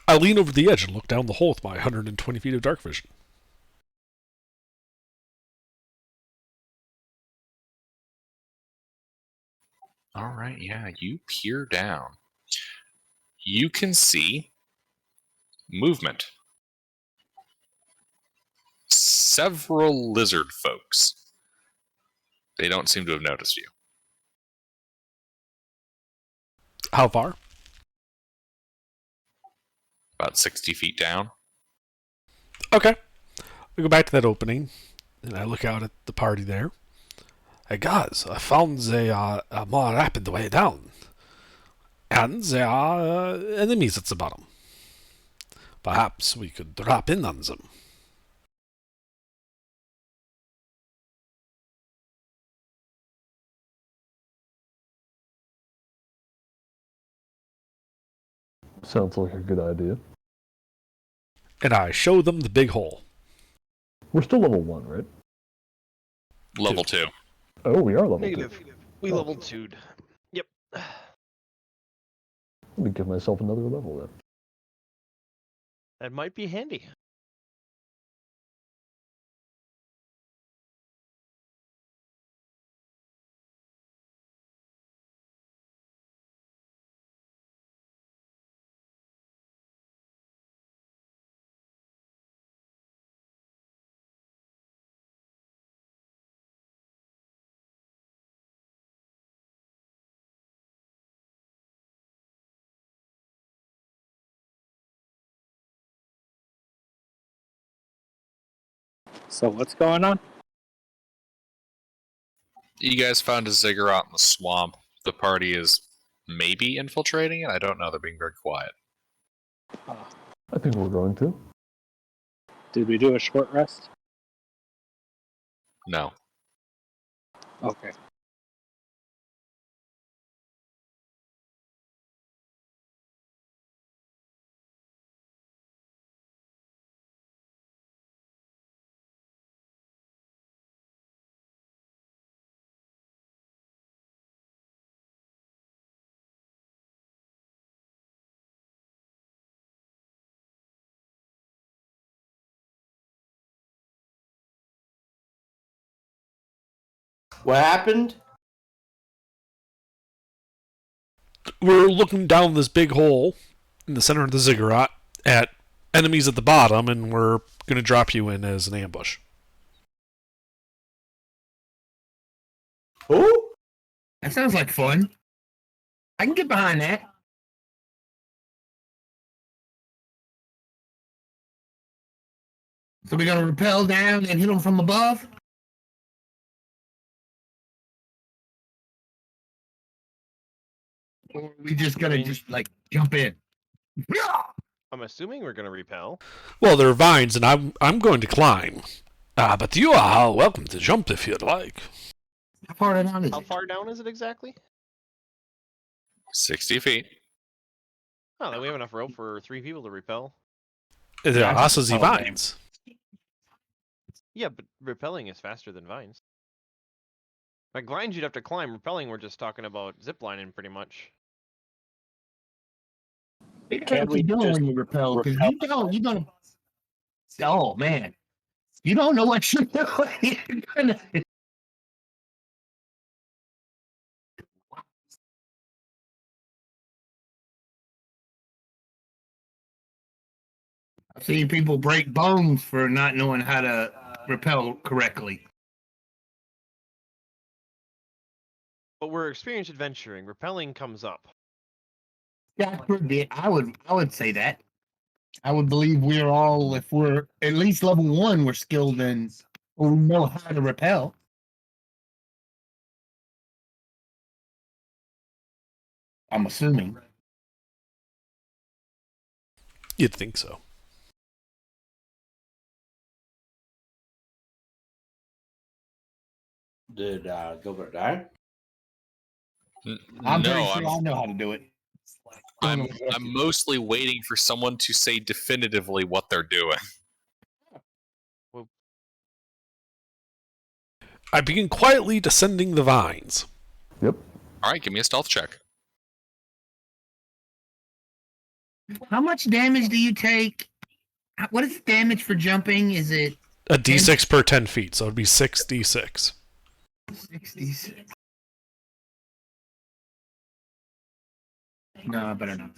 I lean over the edge and look down the hole with my 120 feet of dark vision. Alright, yeah, you peer down. You can see movement. Several lizard folks. They don't seem to have noticed you. How far? About 60 feet down. Okay. I go back to that opening, and I look out at the party there. Hey guys, I found a more rapid way down. And there are enemies at the bottom. Perhaps we could drop in on them. Sounds like a good idea. And I show them the big hole. We're still level 1, right? Level 2. Oh, we are level 2. Negative. We Oh. level 2'd. Yep. Let me give myself another level then. That might be handy. So what's going on? You guys found a ziggurat in the swamp. The party is maybe infiltrating it. I don't know. They're being very quiet. I think we're going to. Did we do a short rest? No. Okay. What happened? We're looking down this big hole in the center of the ziggurat at enemies at the bottom, and we're going to drop you in as an ambush. Who? That sounds like fun. I can get behind that. So we're gonna rappel down and hit them from above? Or are we just gonna jump in? I'm assuming we're gonna repel. Well, there are vines, and I'm going to climb. But you are welcome to jump if you'd like. How far down is How it? far down is it exactly? 60 feet. Oh, then we have enough rope for 3 people to repel. There are Yeah, also the okay. vines. Yeah, but repelling is faster than vines. Like vines, you'd have to climb. Repelling, we're just talking about ziplining, pretty much. Be Can careful we doing just when you repel, because repel you're gonna. Oh man, you don't know what you're doing. You're gonna. I've seen people break bones for not knowing how to repel correctly. But we're experienced adventuring. Repelling comes up. Jasper did. I would say that. I would believe we're all, if we're at least level 1, we're skilled in, or we know how to repel. I'm assuming. You'd think so. Did Gilbert die? I'm pretty No, sure I know how to do it. I'm mostly waiting for someone to say definitively what they're doing. I begin quietly descending the vines. Yep. All right, give me a stealth check. How much damage do you take? What is the damage for jumping? Is it A d6 per 10 feet, so it'd be 6d6. 66? No, I better not.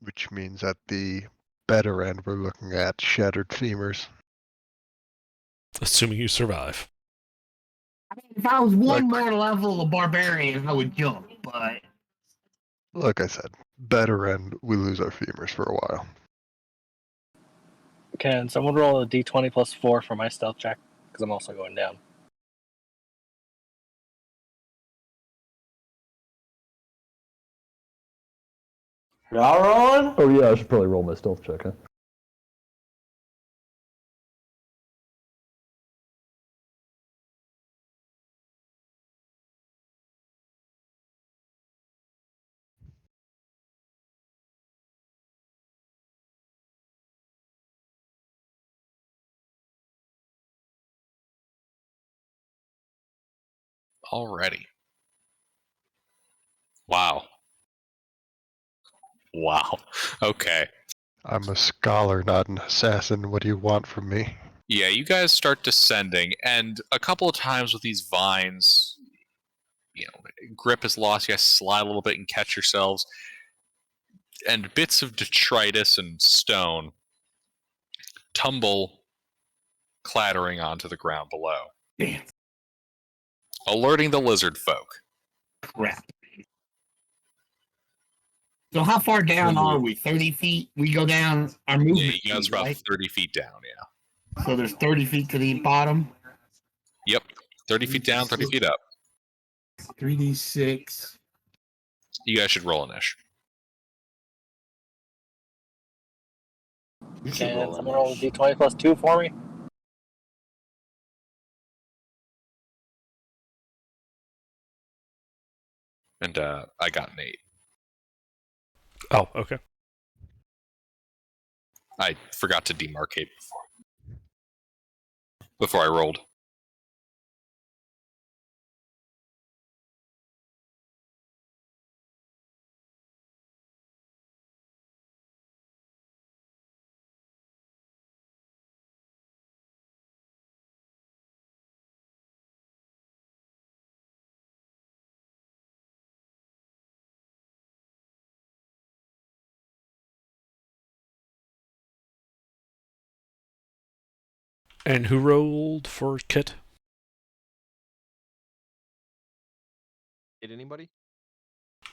Which means at the better end, we're looking at shattered femurs. Assuming you survive. If I was one Like- more level of barbarian, I would jump, but Like I said, better end, we lose our femurs for a while. Can someone roll a d20 plus 4 for my stealth check? Because I'm also going down. Y'all rolling? Oh yeah, I should probably roll my stealth check, huh? Already. Wow. Wow. Okay. I'm a scholar, not an assassin. What do you want from me? Yeah, you guys start descending, and a couple of times with these vines, grip is lost. You guys slide a little bit and catch yourselves, and bits of detritus and stone tumble, clattering onto the ground below, damn alerting the lizard folk. crap. So how far down are we? 30 feet? We go down our Yeah, movement you guys speed, are about right? 30 feet down, yeah. So there's 30 feet to the bottom. Yep. 30 feet down, 30 feet up. 3d6. You guys should roll an ish. You should Can roll someone roll a an d20 plus 2 for me? And I got an 8. Oh, okay. I forgot to demarcate before I rolled. And who rolled for Kit? Did anybody?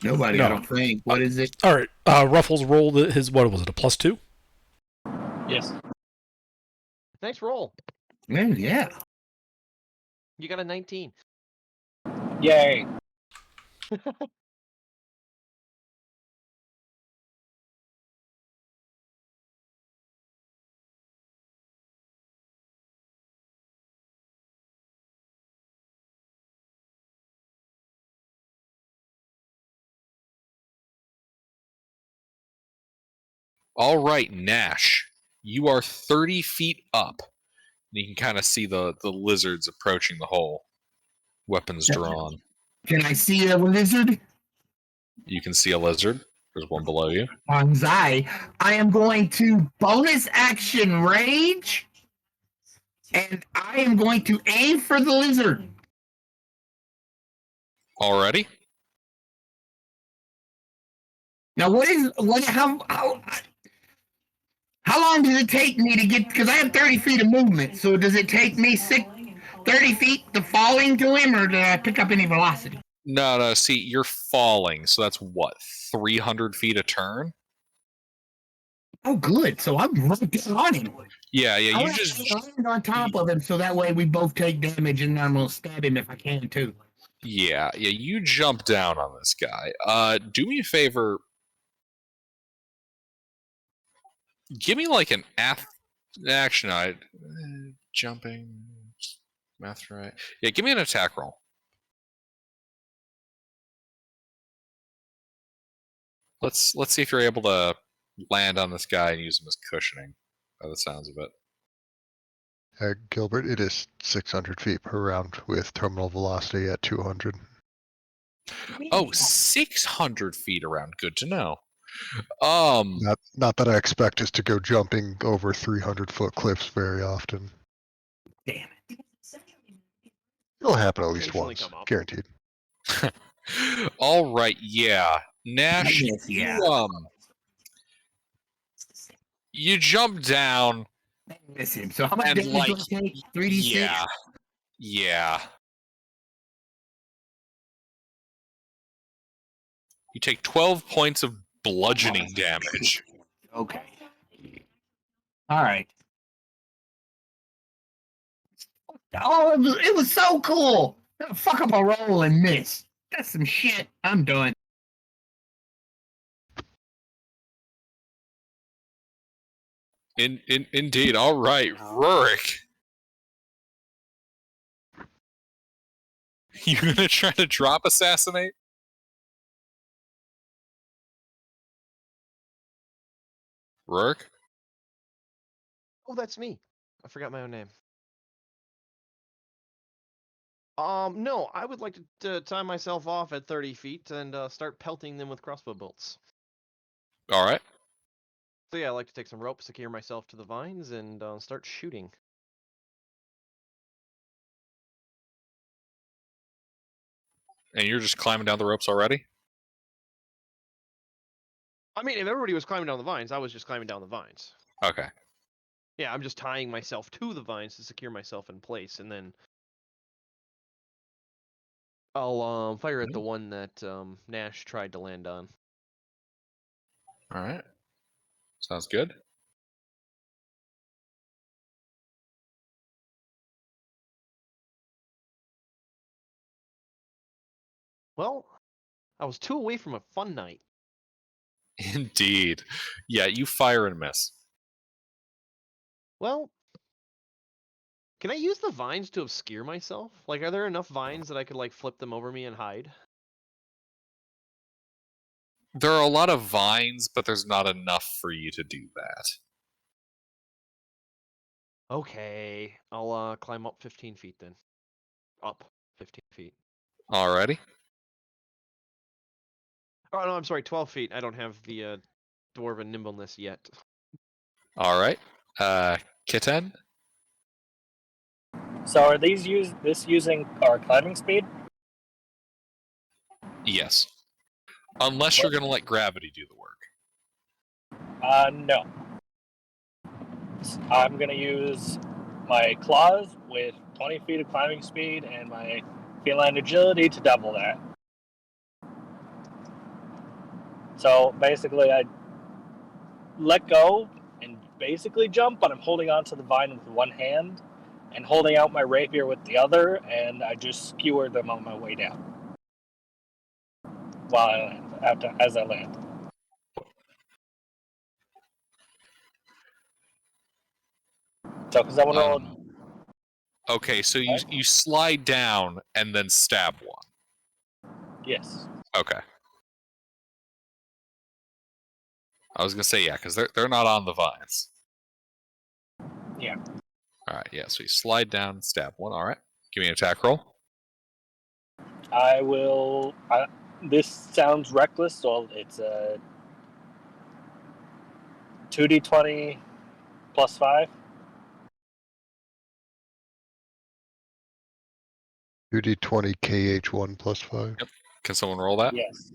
Nobody, No. I don't think. What is it? All right. Ruffles rolled his, what was it, a +2? Yes. Nice roll. Yeah. You got a 19. Yay. All right, Nash. You are 30 feet up. You can kind of see the lizards approaching the hole, weapons drawn. Can I see a lizard? You can see a lizard. There's one below you. I am going to bonus action rage, and I am going to aim for the lizard. Already? Now, how long does it take me to get? Because I have 30 feet of movement. So does it take me 30 feet to falling to him, or did I pick up any velocity? No. See, you're falling, so that's what 300 feet a turn. Oh, good. So I'm right on him. Yeah. I You wanna just land on top of him, so that way we both take damage, and I'm gonna stab him if I can too. yeah. You jump down on this guy. Do me a favor. Give me like an action. Jumping. Math right. Yeah. Give me an attack roll. Let's see if you're able to land on this guy and use him as cushioning. By the sounds of it. Gilbert, it is 600 feet per round with terminal velocity at 200. Oh, 600 feet around. Good to know. Not that I expect us to go jumping over 300-foot cliffs very often. Damn it. It'll happen at least Occasionally once, come up. guaranteed. All right. Yeah. Nash, Yeah. you jump down. Miss him. So how much And, damage like, do I take? 3d6? Yeah. You take 12 points of bludgeoning damage. Okay. All right. Oh, it was so cool. Fuck up a roll and miss. That's some shit. I'm done. Indeed. All right, Rurik. You gonna try to drop assassinate? Rurik? Oh, that's me. I forgot my own name. No, I would like to tie myself off at 30 feet and start pelting them with crossbow bolts. All right. So yeah, I like to take some rope, secure myself to the vines, and start shooting. And you're just climbing down the ropes already? I mean, if everybody was climbing down the vines, I was just climbing down the vines. Okay. Yeah, I'm just tying myself to the vines to secure myself in place, and then I'll fire at the one that Nash tried to land on. All right. Sounds good. Well, I was 2 away from a fun night. Indeed. Yeah, you fire and miss. Well, can I use the vines to obscure myself? Like, are there enough vines that I could, like, flip them over me and hide? There are a lot of vines, but there's not enough for you to do that. Okay, I'll climb up 15 feet then. Up 15 feet. Alrighty. Oh, no, I'm sorry, 12 feet. I don't have the dwarven nimbleness yet. All right. Kitten? So are these using our climbing speed? Yes. Unless you're going to let gravity do the work. No. I'm gonna use my claws with 20 feet of climbing speed and my feline agility to double that. So basically, I let go and basically jump, but I'm holding onto the vine with one hand and holding out my rapier with the other, and I just skewer them on my way down while I land, as I land. So, because I want to roll. Okay, so you slide down and then stab one. Yes. Okay. I was gonna say yeah, because they're not on the vines. Yeah. Alright, yeah, so you slide down and stab one. Alright. Give me an attack roll. I will. This sounds reckless, so it's a 2d20 plus 5. 2d20 KH1 plus 5. Can someone roll that? Yes.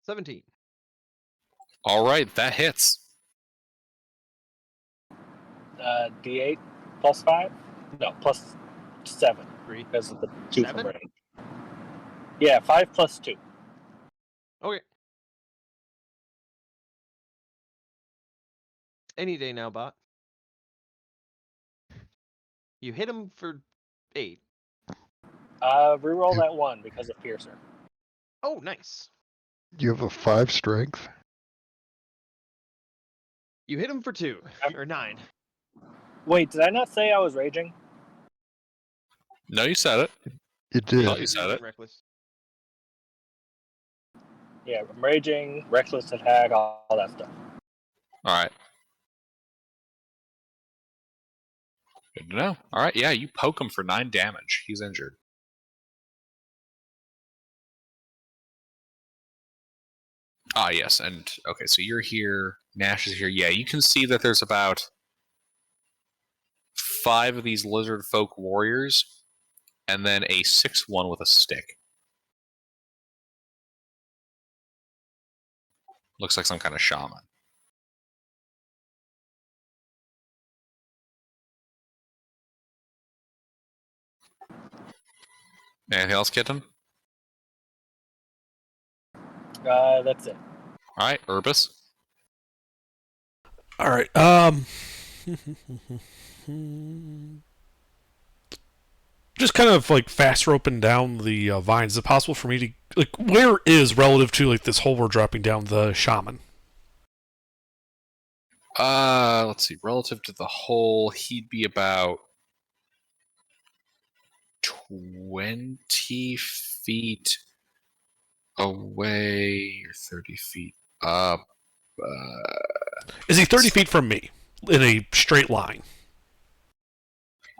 $17. Alright, that hits. D8 plus 5? No, plus 7. 3. Because of the 2 7? from range. Yeah, 5 plus 2. Okay. Any day now, bot. You hit him for 8. Reroll that 1 because of Piercer. Oh, nice. You have a 5 strength. You hit him for 2 or 9. Wait, did I not say I was raging? No, you said it. You did. Oh, you said it. Reckless. Yeah, I'm raging, reckless attack, all that stuff. Alright. Good to know. Alright, yeah, you poke him for 9 damage. He's injured. Ah, yes, and okay, so you're here. Nash is here. Yeah, you can see that there's about 5 of these lizard folk warriors, and then a 6-1 with a stick. Looks like some kind of shaman. Anything else, kitten? That's it. Alright, Urbis. All right. Just kind of like fast roping down the vines. Is it possible for me to like where is relative to like this hole we're dropping down the shaman? Let's see. Relative to the hole, he'd be about 20 feet away, or 30 feet up. Is he 30 feet from me in a straight line?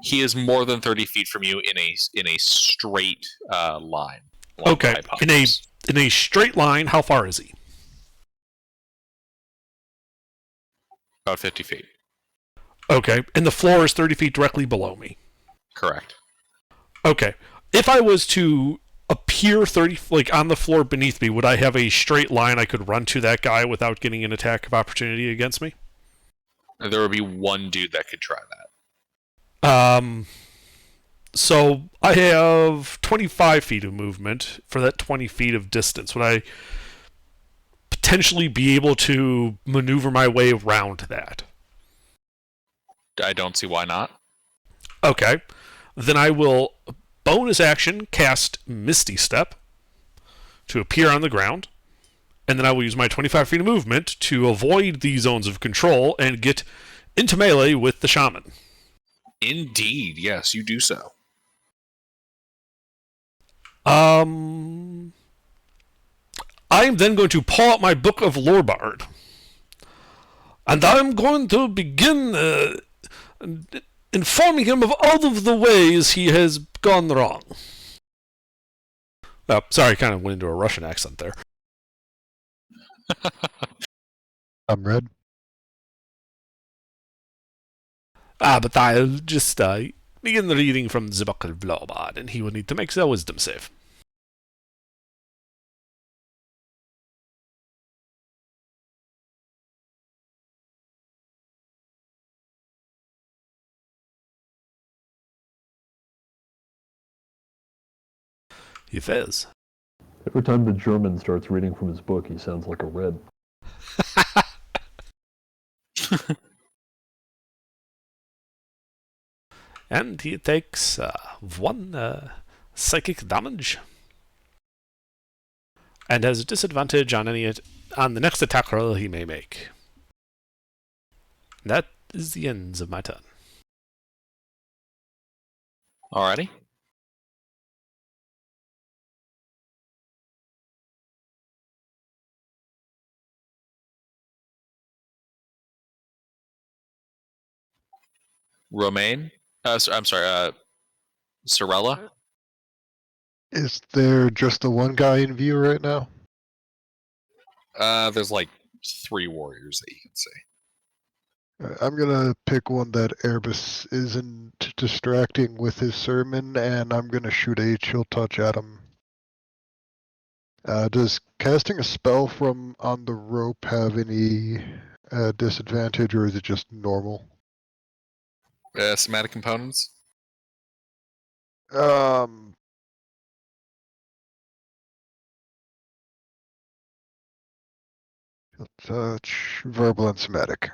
He is more than 30 feet from you in a straight line. Okay. In a straight line, how far is he? About 50 feet. Okay. And the floor is 30 feet directly below me. Correct. Okay. If I was to appear 30 like on the floor beneath me, would I have a straight line I could run to that guy without getting an attack of opportunity against me? There would be one dude that could try that. So I have 25 feet of movement for that 20 feet of distance. Would I potentially be able to maneuver my way around that? I don't see why not. Okay. Then I will bonus action cast Misty Step to appear on the ground. And then I will use my 25 feet of movement to avoid the zones of control and get into melee with the shaman. Indeed, yes, you do so. I am then going to pull out my book of Lorebard. And I'm going to begin informing him of all of the ways he has gone wrong. Oh, sorry, kind of went into a Russian accent there. I'm red. But I'll just begin the reading from the book of Lorebard, and he will need to make the wisdom save. He fails. Every time the German starts reading from his book, he sounds like a red. And he takes 1 psychic damage. And has a disadvantage on the next attack roll he may make. That is the ends of my turn. Alrighty. Romaine? I'm sorry, Sorella? Is there just the one guy in view right now? There's like 3 warriors that you can see. I'm gonna pick one that Erebus isn't distracting with his sermon, and I'm gonna shoot a chill touch at him. Does casting a spell from on the rope have any disadvantage, or is it just normal? Somatic components? Um, touch, verbal and somatic.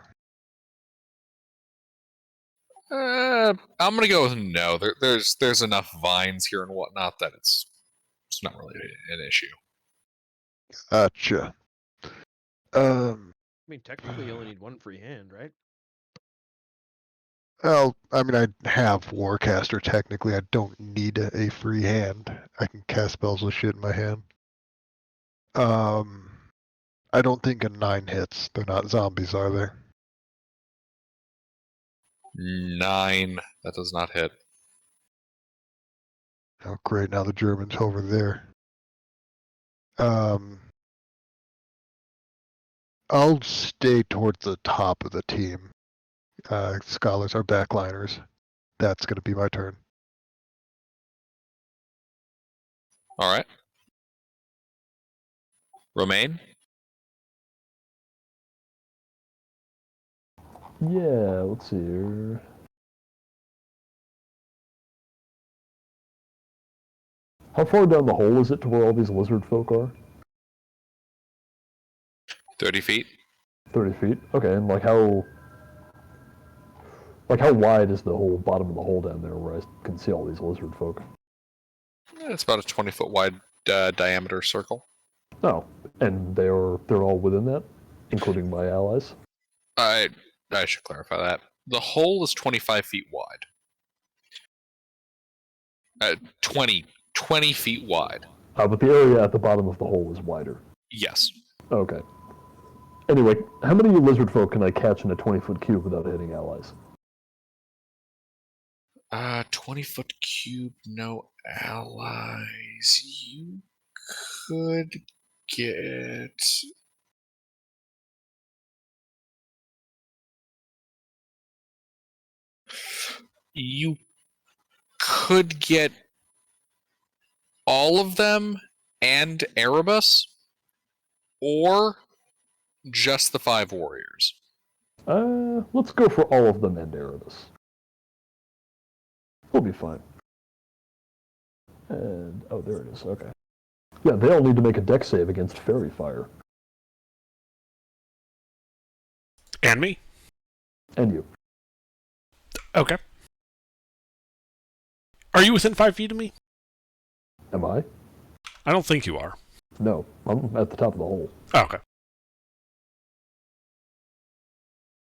I'm gonna go with no. There's enough vines here and whatnot that it's not really an issue. Gotcha. I mean, technically, you only need 1 free hand, right? Well, I mean, I have Warcaster. Technically, I don't need a free hand. I can cast spells with shit in my hand. I don't think a 9 hits. They're not zombies, are they? 9. That does not hit. Oh, great! Now the German's over there. I'll stay towards the top of the team. Scholars are backliners. That's gonna be my turn. Alright. Romaine? Yeah, let's see here. How far down the hole is it to where all these lizard folk are? 30 feet. 30 feet? Okay, and like how wide is the whole bottom of the hole down there where I can see all these lizard folk? It's about a 20-foot wide diameter circle. Oh, and they're all within that, including my allies? I should clarify that. The hole is 25 feet wide. 20 feet wide. But the area at the bottom of the hole is wider. Yes. Okay. Anyway, how many lizard folk can I catch in a 20-foot cube without hitting allies? 20-foot cube, no allies. You could get... You could get all of them and Erebus, or just the 5 warriors. Let's go for all of them and Erebus. We'll be fine. And, oh, there it is, okay. Yeah, they all need to make a dex save against fairy fire. And me? And you. Okay. Are you within 5 feet of me? Am I? I don't think you are. No, I'm at the top of the hole. Oh, okay.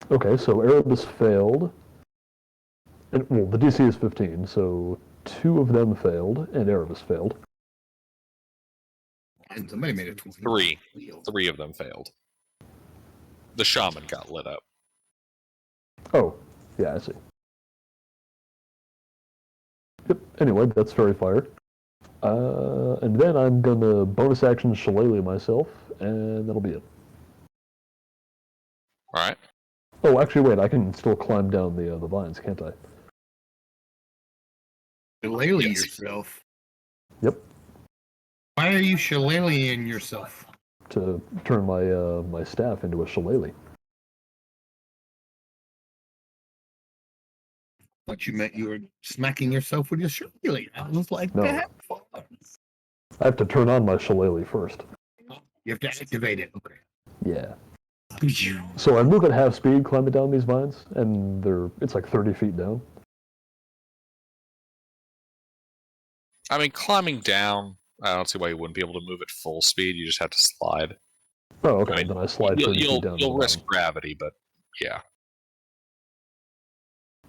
Okay, so Erebus failed. And, well, the DC is 15, so 2 of them failed, and Erebus failed. And somebody made a 20. 3. 3 of them failed. The shaman got lit up. Oh, yeah, I see. Yep, anyway, that's fairy fire. And then I'm gonna bonus action shillelagh myself, and that'll be it. Alright. Oh, actually, wait, I can still climb down the vines, can't I? Shillelagh Yes. yourself. Yep, Why are you shillelaghing yourself? to turn my my staff into a shillelagh. But you meant you were smacking yourself with your shillelagh. I was like, No. that. I have to turn on my shillelagh first. You have to activate it. Okay. Yeah. So I move at half speed, climbing down these vines, and it's like 30 feet down. I mean, climbing down, I don't see why you wouldn't be able to move at full speed. You just have to slide. Oh, okay, I mean, then I slide 30 feet down. to You'll the risk bottom. gravity, but yeah.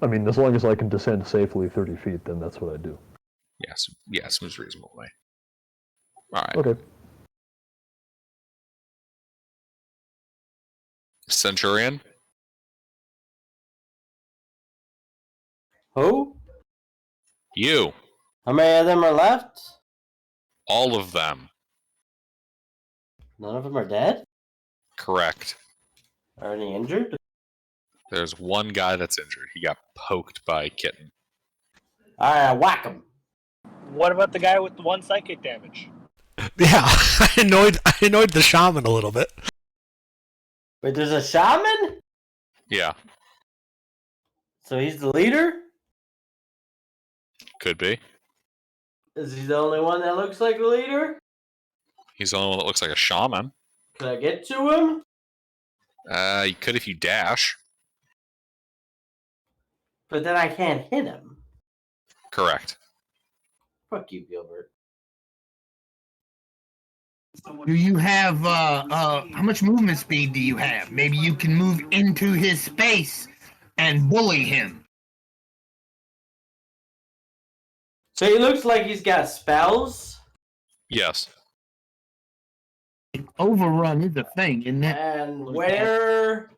I mean, as long as I can descend safely 30 feet, then that's what I do. Yeah, seems reasonable to me. All right. Okay. Centurion? Who? You. How many of them are left? All of them. None of them are dead? Correct. Are any injured? There's one guy that's injured. He got poked by a kitten. Alright, whack him. What about the guy with the 1 psychic damage? Yeah, I annoyed the shaman a little bit. Wait, there's a shaman? Yeah, So he's the leader? could be. Is he the only one that looks like a leader? He's the only one that looks like a shaman. Can I get to him? You could if you dash. But then I can't hit him. Correct. Fuck you, Gilbert. Do you have how much movement speed do you have? Maybe you can move into his space and bully him. So he looks like he's got spells? Yes. Overrun is a thing, isn't it? And where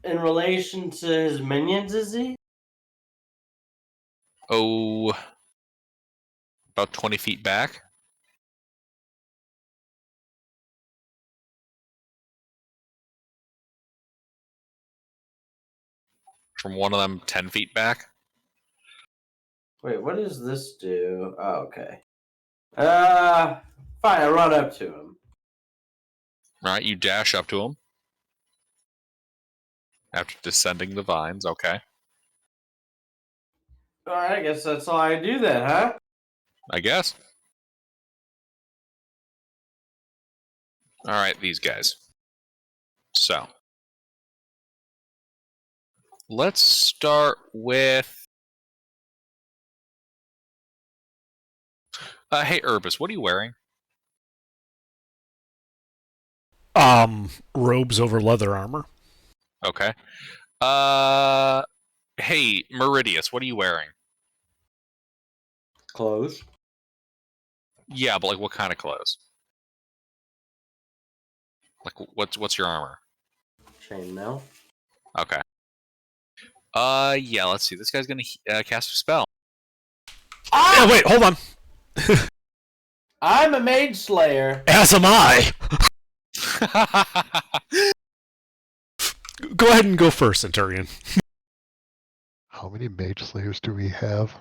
in relation to his minions is he? Oh, about 20 feet back. From one of them 10 feet back. Wait, what does this do? Oh, okay. Fine, I run up to him. Right, you dash up to him. After descending the vines, okay. Alright, I guess that's all I do then, huh? I guess. Alright, these guys. So. Let's start with... hey, Urbis, what are you wearing? Robes over leather armor. Okay. Hey, Meridius, what are you wearing? Clothes. Yeah, but like what kind of clothes? Like what's your armor? Chainmail. Okay. Yeah, let's see. This guy's gonna cast a spell. Ah! Yeah, wait, hold on. I'm a mage slayer. As am I. Go ahead and go first, Centurion. How many mage slayers do we have?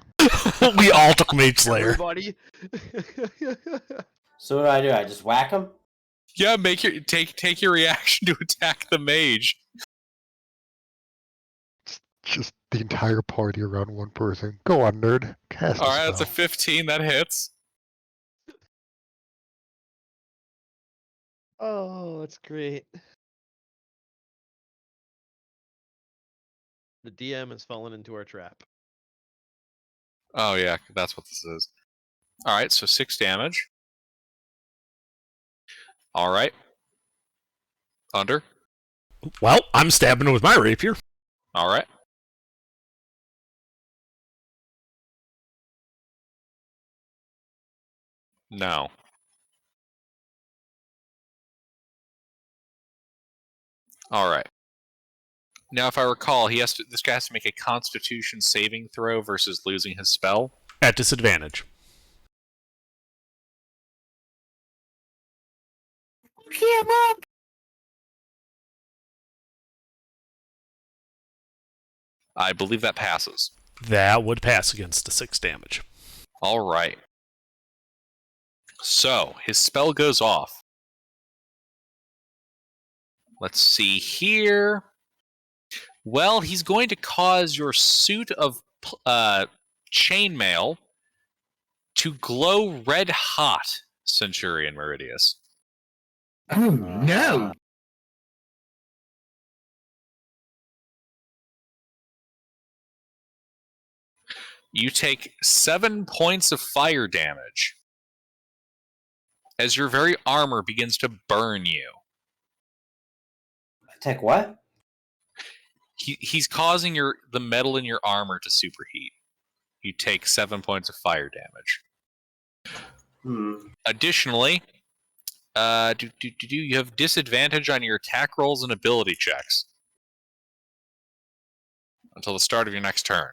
We all took Mage Slayer. Everybody. So what do? I just whack him? Yeah, take your reaction to attack the mage. Just the entire party around one person. Go on, nerd. Cast All right, that's a spell. 15. That hits. Oh, that's great. The DM has fallen into our trap. Oh yeah, that's what this is. All right, so 6 damage. All right. Under. Well, I'm stabbing with my rapier. All right. No. All right. Now, if I recall, this guy has to make a Constitution saving throw versus losing his spell. At disadvantage. Him up. I believe that passes. That would pass against the 6 damage. All right. So his spell goes off. Let's see here. Well, he's going to cause your suit of chainmail to glow red hot, Centurion Meridius. Oh no. You take 7 points of fire damage as your very armor begins to burn you. I take what? He's causing the metal in your armor to superheat. You take 7 points of fire damage. Additionally, you have disadvantage on your attack rolls and ability checks until the start of your next turn.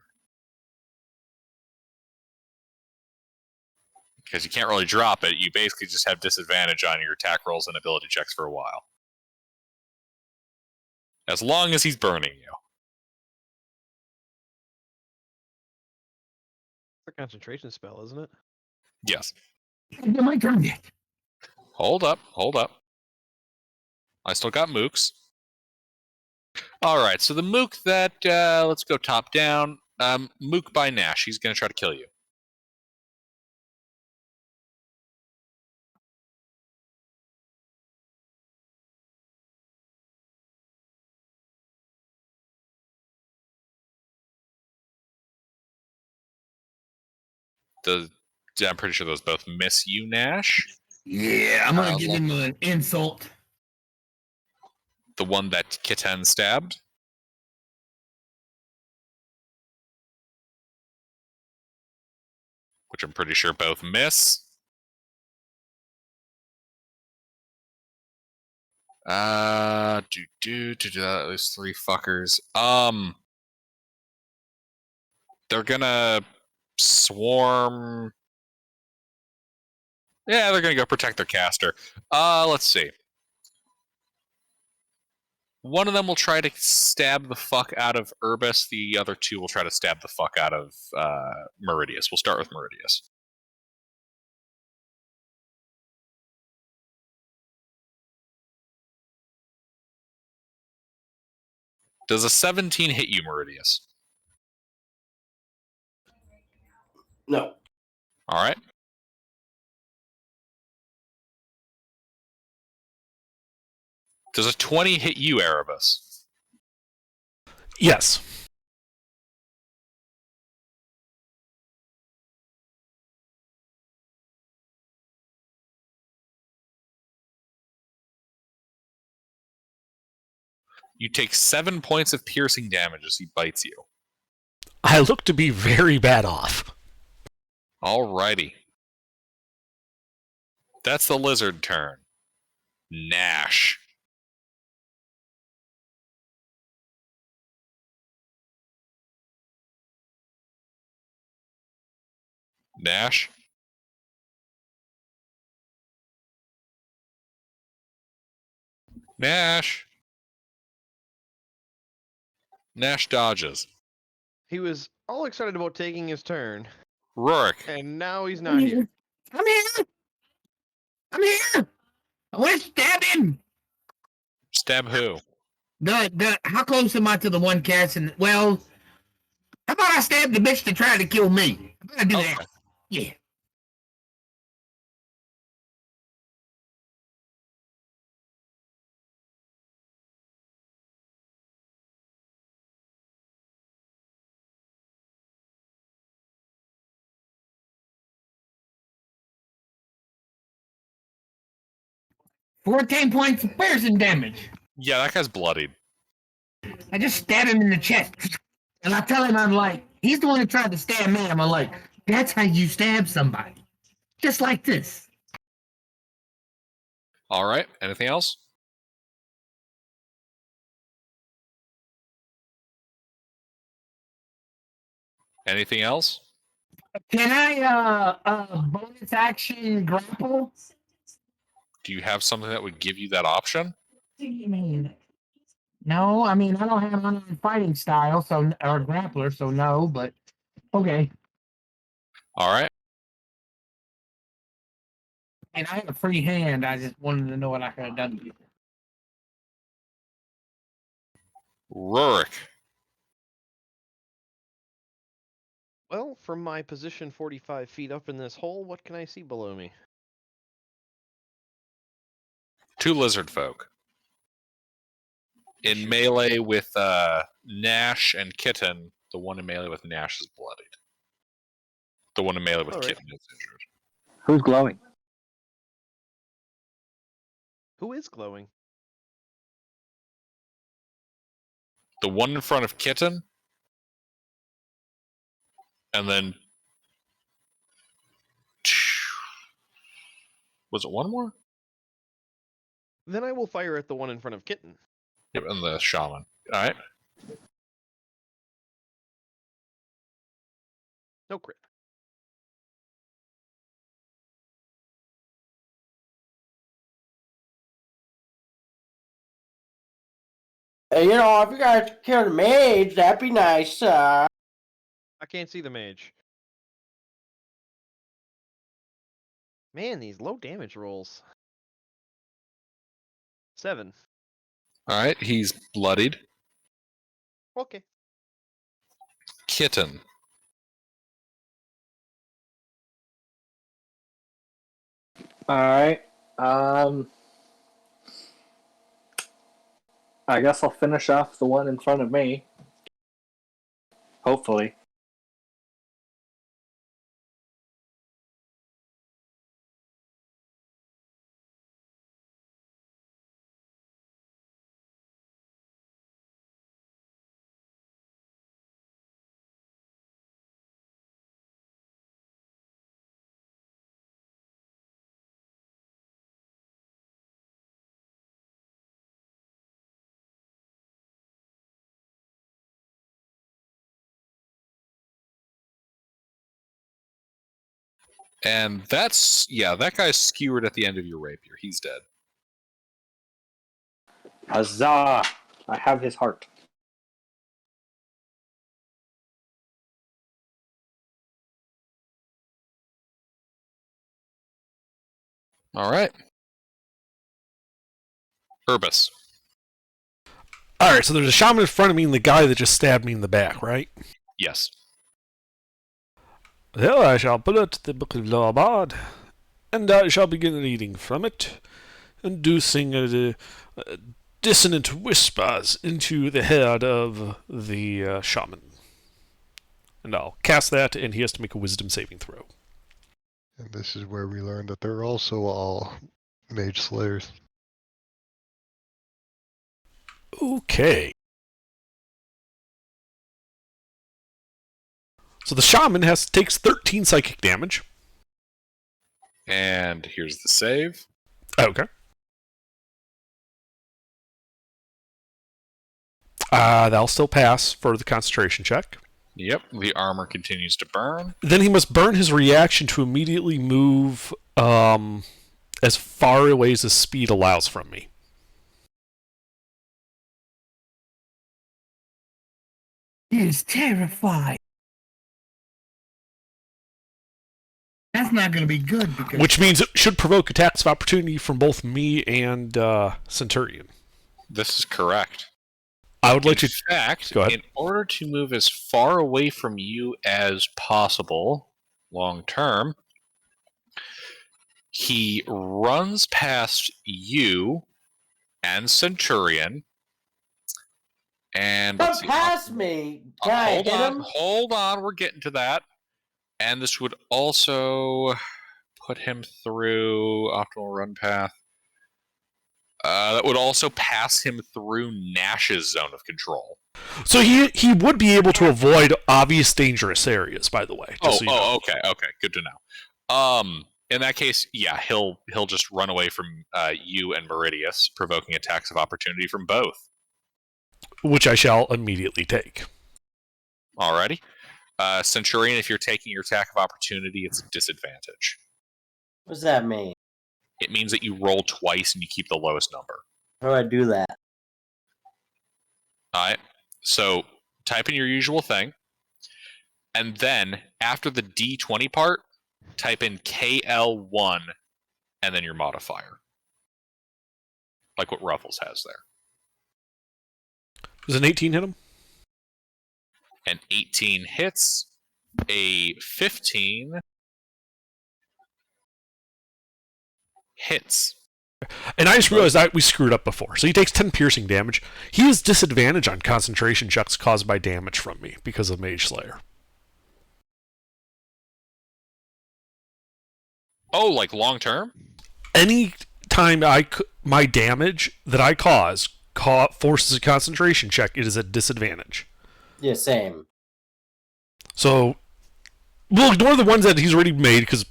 Because you can't really drop it, you basically just have disadvantage on your attack rolls and ability checks for a while. As long as he's burning you. It's a concentration spell, isn't it? Yes. My turn yet. Hold up. I still got mooks. Alright, so the mook that, let's go top down. Mook by Nash, he's gonna try to kill you. I'm pretty sure those both miss you, Nash. Yeah, I'm gonna give him an insult. The one that Kitten stabbed. Which I'm pretty sure both miss. There's 3 fuckers. They're gonna swarm. Yeah, they're gonna go protect their caster. Let's see. One of them will try to stab the fuck out of Urbis. The other 2 will try to stab the fuck out of Meridius. We'll start with Meridius. Does a 17 hit you, Meridius? No. Alright. Does a 20 hit you, Erebus? Yes. You take 7 points of piercing damage as he bites you. I look to be very bad off. Alrighty. That's the lizard turn. Nash. Nash. Nash. Nash dodges. He was all excited about taking his turn, Rourke. and now he's not here. I'm here. I'm here. I want to stab him. Stab who? How close am I to the one cast? And well, how about I stab the bitch that tried to kill me? How about I do that? Yeah. $14 points of piercing damage. Yeah, that guy's bloodied. I just stab him in the chest. And I tell him, I'm like, he's the one that tried to stab me. I'm like, that's how you stab somebody. Just like this. Alright, anything else? Anything else? Can I bonus action grapple? Do you have something that would give you that option? What do you mean? No, I mean I don't have unarmed fighting style, so or grappler, so no. But okay, Alright. and I had a free hand. I just wanted to know what I could have done. Rurik. Well, from my position 45 feet up in this hole, what can I see below me? 2 lizard folk. In melee with Nash and Kitten, the one in melee with Nash is bloodied. The one in melee with Alright. Kitten is injured. Who's glowing? Who is glowing? the one in front of Kitten, and then was it one more? Then I will fire at the one in front of Kitten. Yep, and the shaman. All right. No crit. Hey, you know, if you guys could kill the mage, that'd be nice. I can't see the mage. Man, these low damage rolls. 7. All right. He's bloodied. Okay. Kitten. Alright. I guess I'll finish off the one in front of me. Hopefully. And that's, yeah, that guy's skewered at the end of your rapier. He's dead. Huzzah! I have his heart. All right. Urbis. Alright, so there's a shaman in front of me and the guy that just stabbed me in the back, right? Yes. Well, I shall pull out the Book of Lawbard, and I shall begin reading from it, inducing dissonant whispers into the head of the shaman. And I'll cast that, and he has to make a wisdom saving throw. And this is where we learn that they're also all mage slayers. Okay. So the shaman takes 13 psychic damage. And here's the save. Okay. That'll still pass for the concentration check. Yep, the armor continues to burn. Then he must burn his reaction to immediately move as far away as his speed allows from me. He is terrified. That's not going to be good because Which means it should provoke attacks of opportunity from both me and Centurion. This is correct. I would like In to... fact, Go ahead. in order to move as far away from you as possible, long term, he runs past you and Centurion. And Don't let's see, pass me. Can I hit him? hold on, we're getting to that. And this would also put him through optimal run path. That would also pass him through Nash's zone of control. So he would be able to avoid obvious dangerous areas, by the way. Just so you know. Okay, good to know. In that case, yeah, he'll just run away from you and Meridius, provoking attacks of opportunity from both. Which I shall immediately take. Alrighty. Centurion, if you're taking your attack of opportunity, it's a disadvantage. What does that mean? It means that you roll twice and you keep the lowest number. How do I do that? Alright. So type in your usual thing. And then, after the D20 part, type in KL1 and then your modifier. Like what Ruffles has there. Does an 18 hit him? An 18 hits. A 15 hits. And I just realized that we screwed up before. So he takes 10 piercing damage. He has disadvantage on concentration checks caused by damage from me because of Mage Slayer. Oh, like long term? Any time my damage that I cause forces a concentration check, it is at disadvantage. Yeah, same. So we'll ignore the ones that he's already made because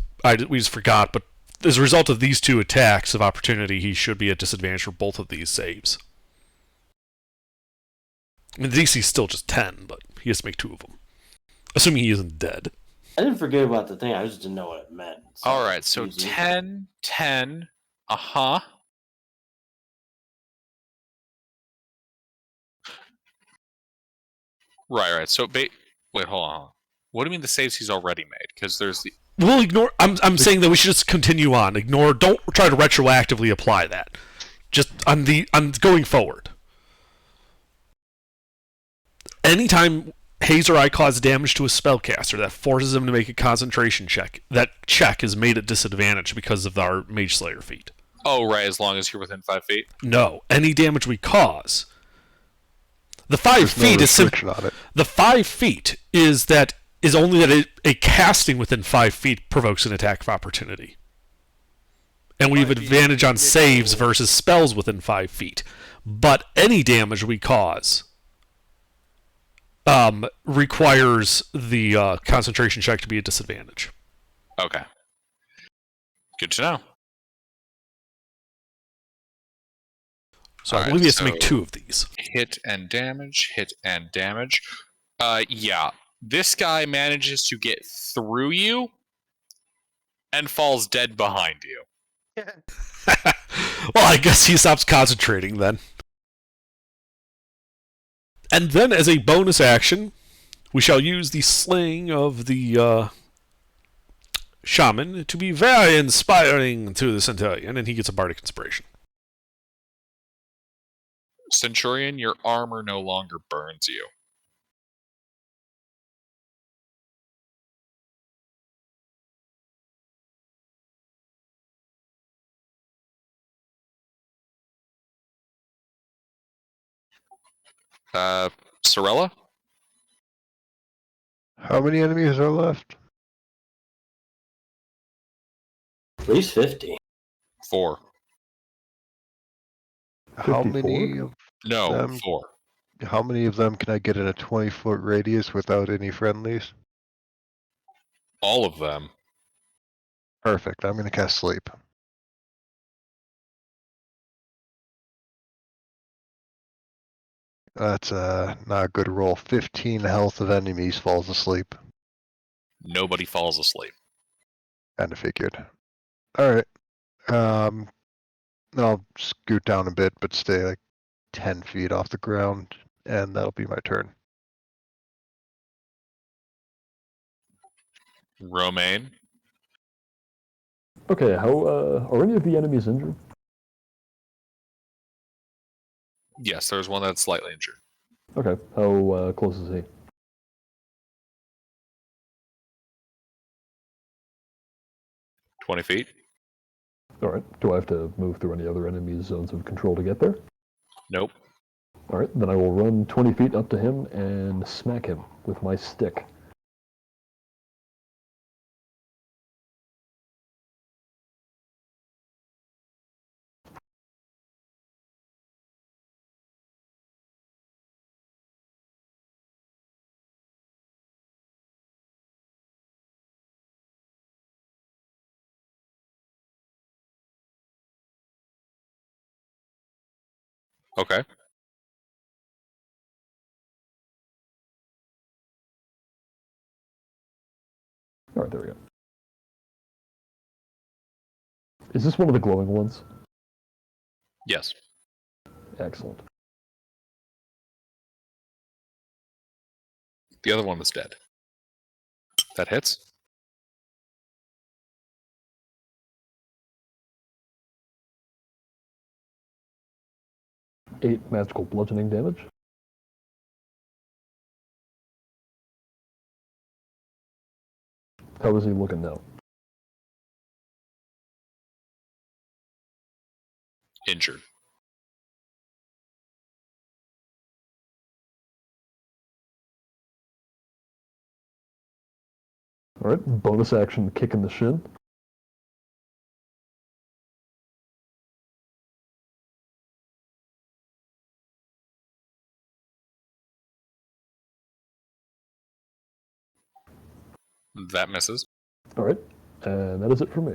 we just forgot. But as a result of these 2 attacks of opportunity, he should be at disadvantage for both of these saves. I mean, the DC is still just 10, but he has to make 2 of them, assuming he isn't dead. I didn't forget about the thing. I just didn't know what it meant. All right, so easy. 10, 10, uh-huh. Right. So, wait, hold on. What do you mean the saves he's already made? Because there's the... We'll ignore... I'm saying that we should just continue on. Ignore... Don't try to retroactively apply that. Just on going forward. Anytime Hayes or I cause damage to a spellcaster that forces him to make a concentration check, that check is made at disadvantage because of our Mage Slayer feat. Oh, right, as long as you're within 5 feet? No. Any damage we cause... The 5 There's feet no is simply... restriction on it. The 5 feet is only that a casting within 5 feet provokes an attack of opportunity. And we have 5 feet advantage on is saves equal. versus spells within 5 feet. But any damage we cause requires the concentration check to be a disadvantage. Okay. Good to know. So All I right, believe he has to make so 2 of these. Hit and damage, hit and damage. Yeah. This guy manages to get through you and falls dead behind you. Well, I guess he stops concentrating then. And then, as a bonus action, we shall use the slaying of the shaman to be very inspiring to the Centurion, and he gets a bardic inspiration. Centurion, your armor no longer burns you. Sorella? How many enemies are left? At least 50. 4. How 54? many of No, 4. how many of them can I get in a 20-foot radius without any friendlies? All of them. Perfect. I'm gonna cast sleep. That's not a good roll. 15 health of enemies falls asleep. Nobody falls asleep. Kinda figured. Alright. I'll scoot down a bit, but stay like 10 feet off the ground, and that'll be my turn. Romaine? Okay, how are any of the enemies injured? Yes, there's one that's slightly injured. Okay, how close is he? $20 feet? Alright, do I have to move through any other enemies' zones of control to get there? Nope. Alright, then I will run 20 feet up to him and smack him with my stick. Okay. Alright, there we go. Is this one of the glowing ones? Yes. Excellent. The other one was dead. That hits? Eight magical bludgeoning damage. How is he looking now? Injured. Alright, bonus action kick in the shin. That misses. All right, and that is it for me.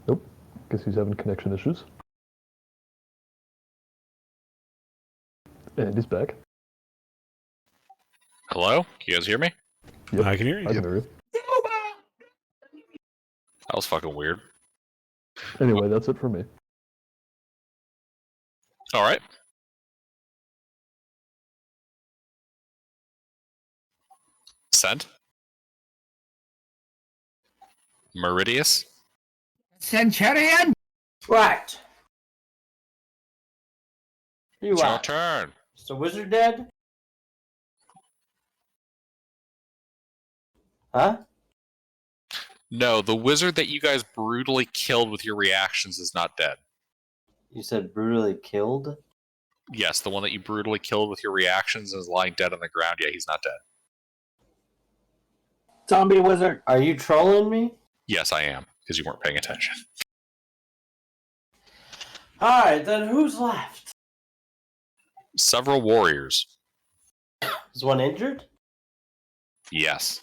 Nope. Guess he's having connection issues. And he's back. Hello? Can you guys hear me? Yep. I can hear you. I can hear you. That was fucking weird. Anyway, that's it for me. All right. Sent. Meridius. Centurion? Right. You It's your what? turn. Is the wizard dead? Huh? No, the wizard that you guys brutally killed with your reactions is not dead. You said brutally killed? Yes, the one that you brutally killed with your reactions is lying dead on the ground. Yeah, he's not dead. Zombie wizard. Are you trolling me? Yes, I am, because you weren't paying attention. Alright, then who's left? Several warriors. Is one injured? Yes.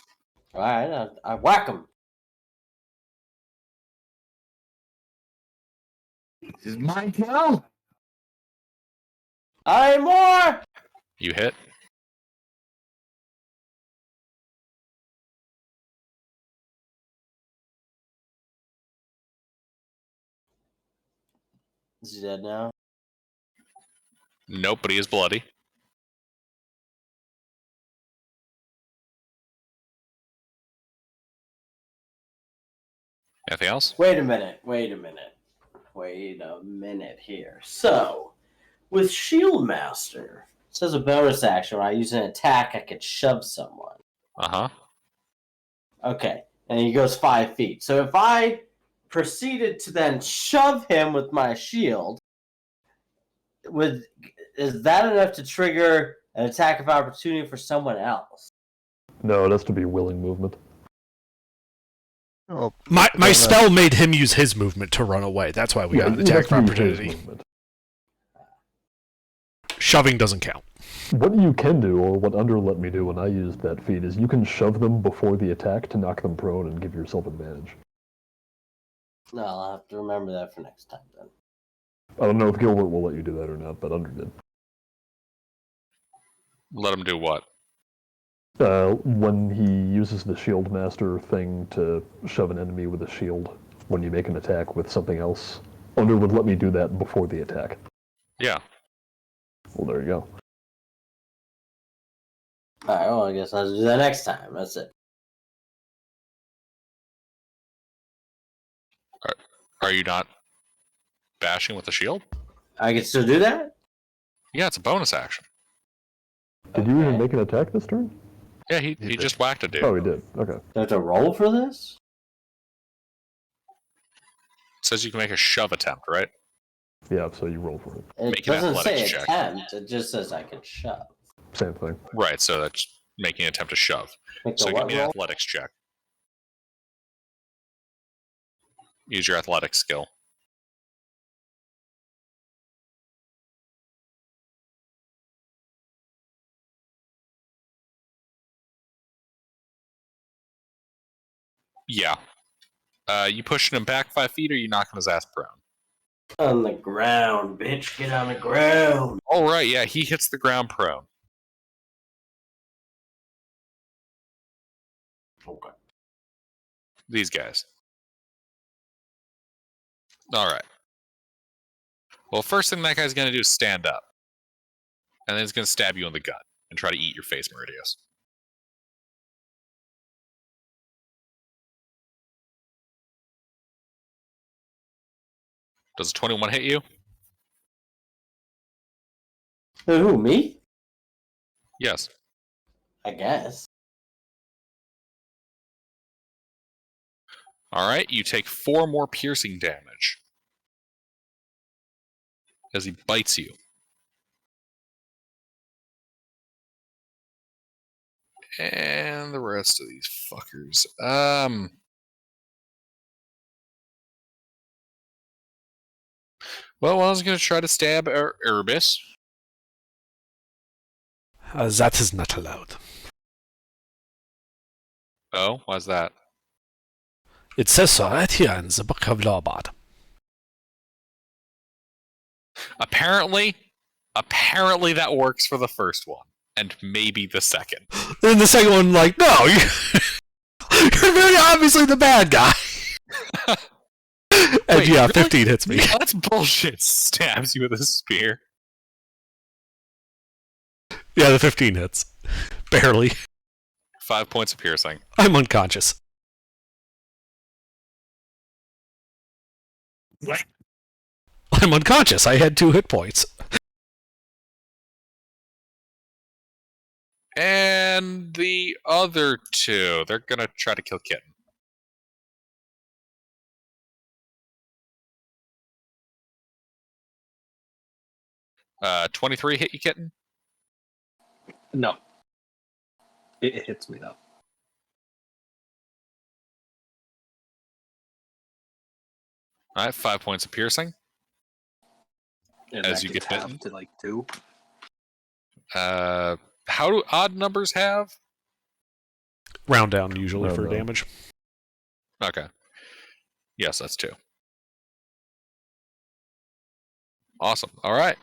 Alright, I whack him. This is my kill. Alright, more! You hit. Is he dead now? Nope, but he is bloody. Anything else? Wait a minute here. So, with Shield Master, it says a bonus action when I use an attack, I could shove someone. Uh-huh. Okay, and he goes 5 feet. So if I proceeded to then shove him with my shield, is that enough to trigger an attack of opportunity for someone else? No, it has to be willing movement. Oh, My spell made him use his movement to run away. That's why we got an it has attack to of be his opportunity. movement. Shoving doesn't count. What you can do, or what Under let me do when I used that feat, is you can shove them before the attack to knock them prone and give yourself advantage. No, I'll have to remember that for next time then. I don't know if Gilbert will let you do that or not, but Under did. Let him do what? When he uses the Shield Master thing to shove an enemy with a shield, when you make an attack with something else, Under would let me do that before the attack. Yeah. Well, there you go. Alright, well, I guess I'll do that next time. That's it. Are you not bashing with the shield? I can still do that? Yeah, it's a bonus action. Did you even Okay. make an attack this turn? Yeah, he did. just whacked a dude. Oh, he did. Okay. Do I have to roll for this? It says you can make a shove attempt, right? Yeah, so you roll for it. It Make an doesn't say athletics check. attempt, it just says I can shove. Same thing. Right, so that's making an attempt to shove. Make So the give what me an roll? athletics check. Use your athletics skill. Yeah. You pushing him back 5 feet, or you knocking his ass prone? On the ground, bitch. Get on the ground. All right, yeah, he hits the ground prone. Okay. These guys. All right. Well, first thing that guy's going to do is stand up. And then he's going to stab you in the gut and try to eat your face, Meridius. Does a 21 hit you? Who, me? Yes. I guess. All right, you take 4 more piercing damage as he bites you. And the rest of these fuckers. Well, I was going to try to stab Erebus. That is not allowed. Oh, why's that? It says so right here in the Book of Law Board. Apparently that works for the first one, and maybe the second. Then the second one, like, no, you're very obviously the bad guy. And Wait, yeah, really? 15 hits me. Yeah, that's bullshit. Stabs you with a spear. Yeah, the 15 hits. Barely. 5 points of piercing. I'm unconscious. What? I'm unconscious. I had 2 hit points. And the other 2, they're gonna try to kill Kitten. Uh, 23 hit you, Kitten? No. It hits me, though. Alright, 5 points of piercing. And As that you gets get halved bitten. to like 2. How do odd numbers have? Round down usually Round for down. damage. Okay. Yes, that's 2. Awesome. Alright.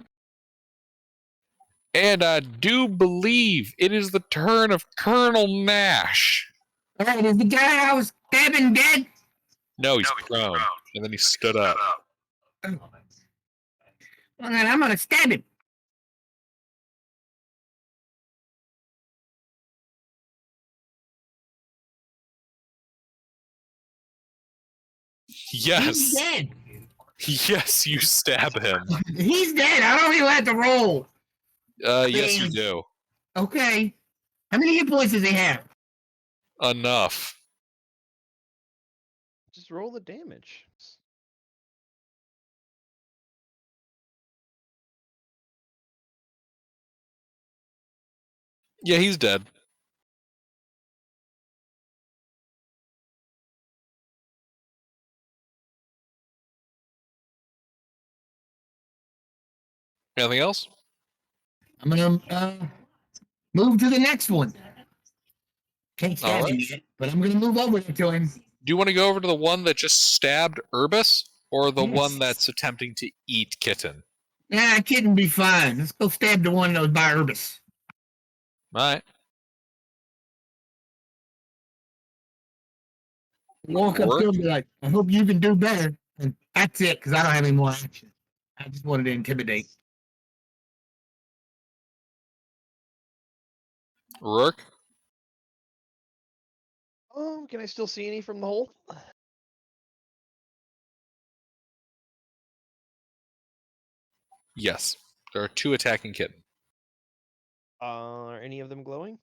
And I do believe it is the turn of Colonel Nash. All right, is the guy I was stabbing dead? No, he's prone. And then he stood up. Well, then I'm gonna stab him. He's Yes. dead. Yes, you stab him. He's dead. I don't even have to roll. Yes, you do. Okay. How many hit points does he have? Enough. Just roll the damage. Yeah, he's dead. Anything else? I'm gonna move to the next one. Can't stab him Alright. yet, but I'm gonna move over to him. Do you want to go over to the one that just stabbed Urbis? Or the Yes. one that's attempting to eat Kitten? Nah, Kitten be fine. Let's go stab the one that was by Urbis. Alright. Walk up to him and be like, I hope you can do better. And that's it, because I don't have any more action. I just wanted to intimidate. Rourke? Can I still see any from the hole? Yes. There are 2 attacking Kitten. Are any of them glowing?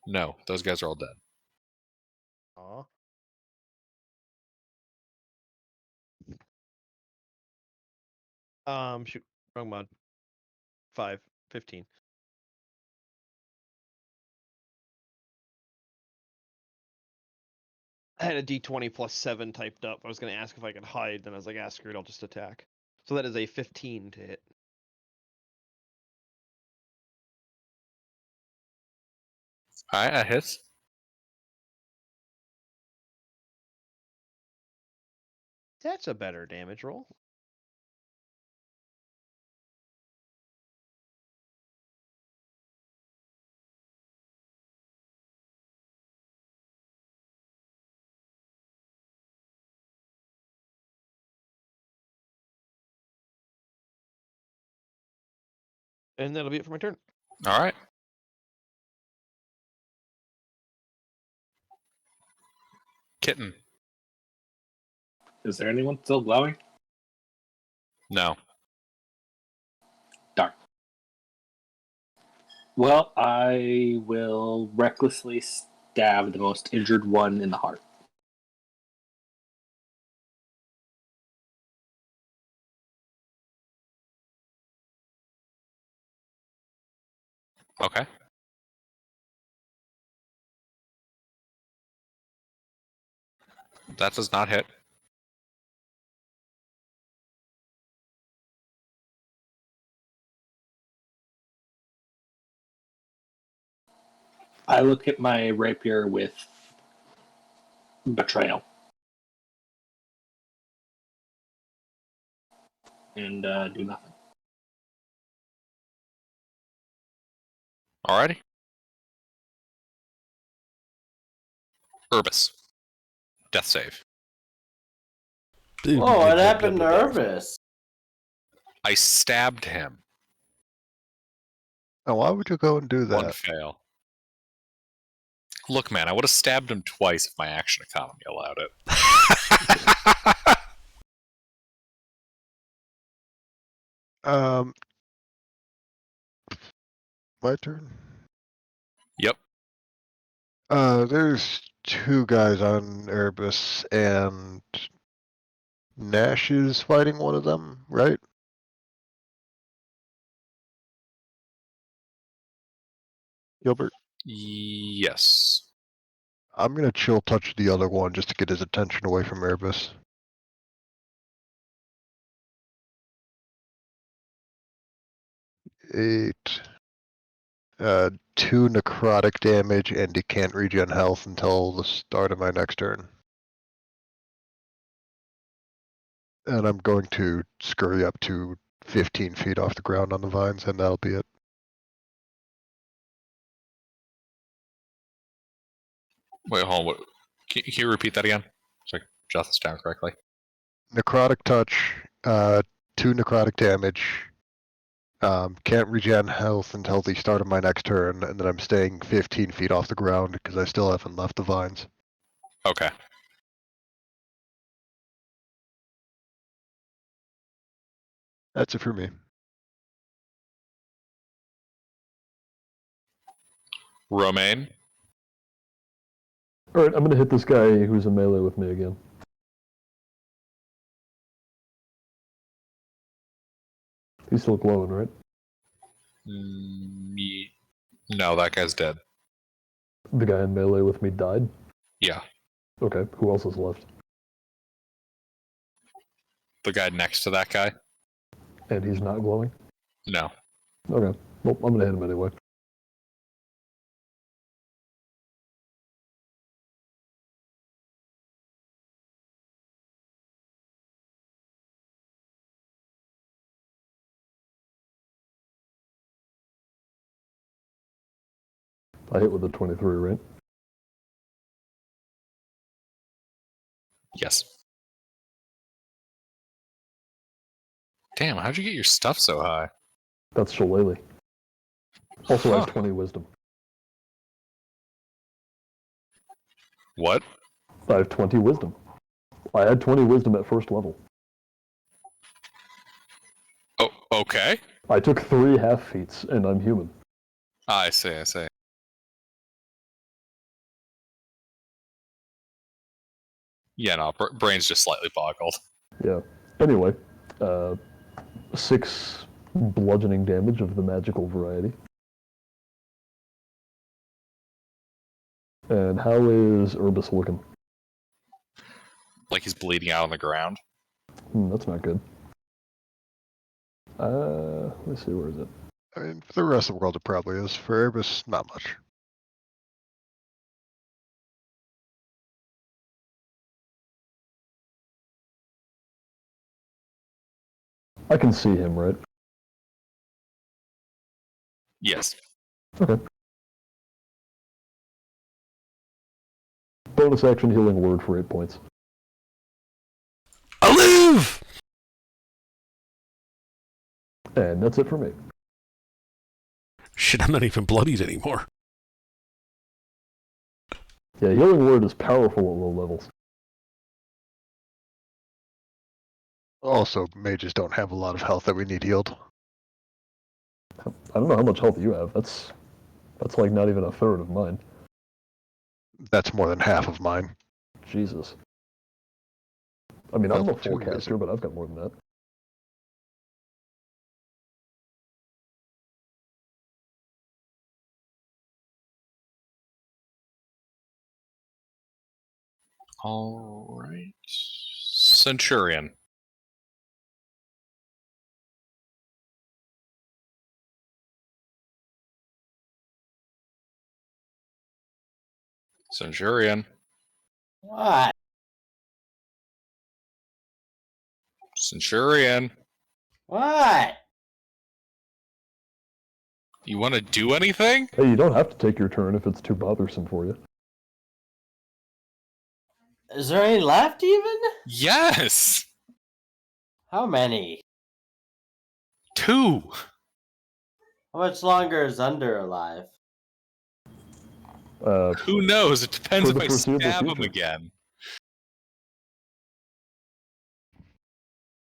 No, those guys are all dead. Aw. Shoot, wrong mod. 5, 15. I had a d20 plus 7 typed up. I was going to ask if I could hide, then I was like, ah, screw it, I'll just attack. So that is a 15 to hit. Alright, that hits. That's a better damage roll. And that'll be it for my turn. Alright. Kitten. Is there anyone still glowing? No. Darn. Well, I will recklessly stab the most injured one in the heart. Okay. That does not hit. I look at my rapier with betrayal. And do nothing. Alrighty. Urbis. Death save. Whoa, what happened to Urbis? I stabbed him. Now, why would you go and do One that? fail. Look, man, I would have stabbed him twice if my action economy allowed it. My turn. Yep. There's two guys on Erebus, and Nash is fighting one of them, right? Gilbert? Yes. I'm gonna chill touch the other one just to get his attention away from Erebus. Eight. 2 necrotic damage, and he can't regen health until the start of my next turn. And I'm going to scurry up to 15 feet off the ground on the vines, and that'll be it. Wait, hold on. What? Can you repeat that again? So I can jot this down correctly. Necrotic touch, 2 necrotic damage. Can't regen health until the start of my next turn, and then I'm staying 15 feet off the ground because I still haven't left the vines. Okay. That's it for me. Romaine. Alright, I'm gonna hit this guy who's in melee with me again. He's still glowing, right? No, that guy's dead. The guy in melee with me died? Yeah. Okay, who else is left? The guy next to that guy? And he's not glowing? No. Okay, well, I'm gonna hit him anyway. I hit with a 23, right? Yes. Damn, how'd you get your stuff so high? That's Shillelagh. Also has Huh. 20 wisdom. What? I have 20 wisdom. I had 20 wisdom at first level. Oh, okay. I took 3 half feats, and I'm human. I see, I see. Yeah, no, brain's just slightly boggled. Yeah. Anyway, 6 bludgeoning damage of the magical variety. And how is Urbis looking? Like he's bleeding out on the ground. That's not good. Let's see, where is it? I mean, for the rest of the world it probably is. For Erebus, not much. I can see him, right? Yes. Okay. Bonus action healing word for 8 points. I live! And that's it for me. Shit, I'm not even bloodied anymore. Yeah, healing word is powerful at low levels. Also, mages don't have a lot of health that we need healed. I don't know how much health you have. That's like not even a third of mine. That's more than half of mine. Jesus. I mean, I'm a Level full 2 caster, wizard. but I've got more than that. All right. Centurion. Centurion. What? Centurion. What? You want to do anything? Hey, you don't have to take your turn if it's too bothersome for you. Is there any left even? Yes! How many? 2. How much longer is Under alive? Who knows? It depends For if the I foreseeable stab him future. again.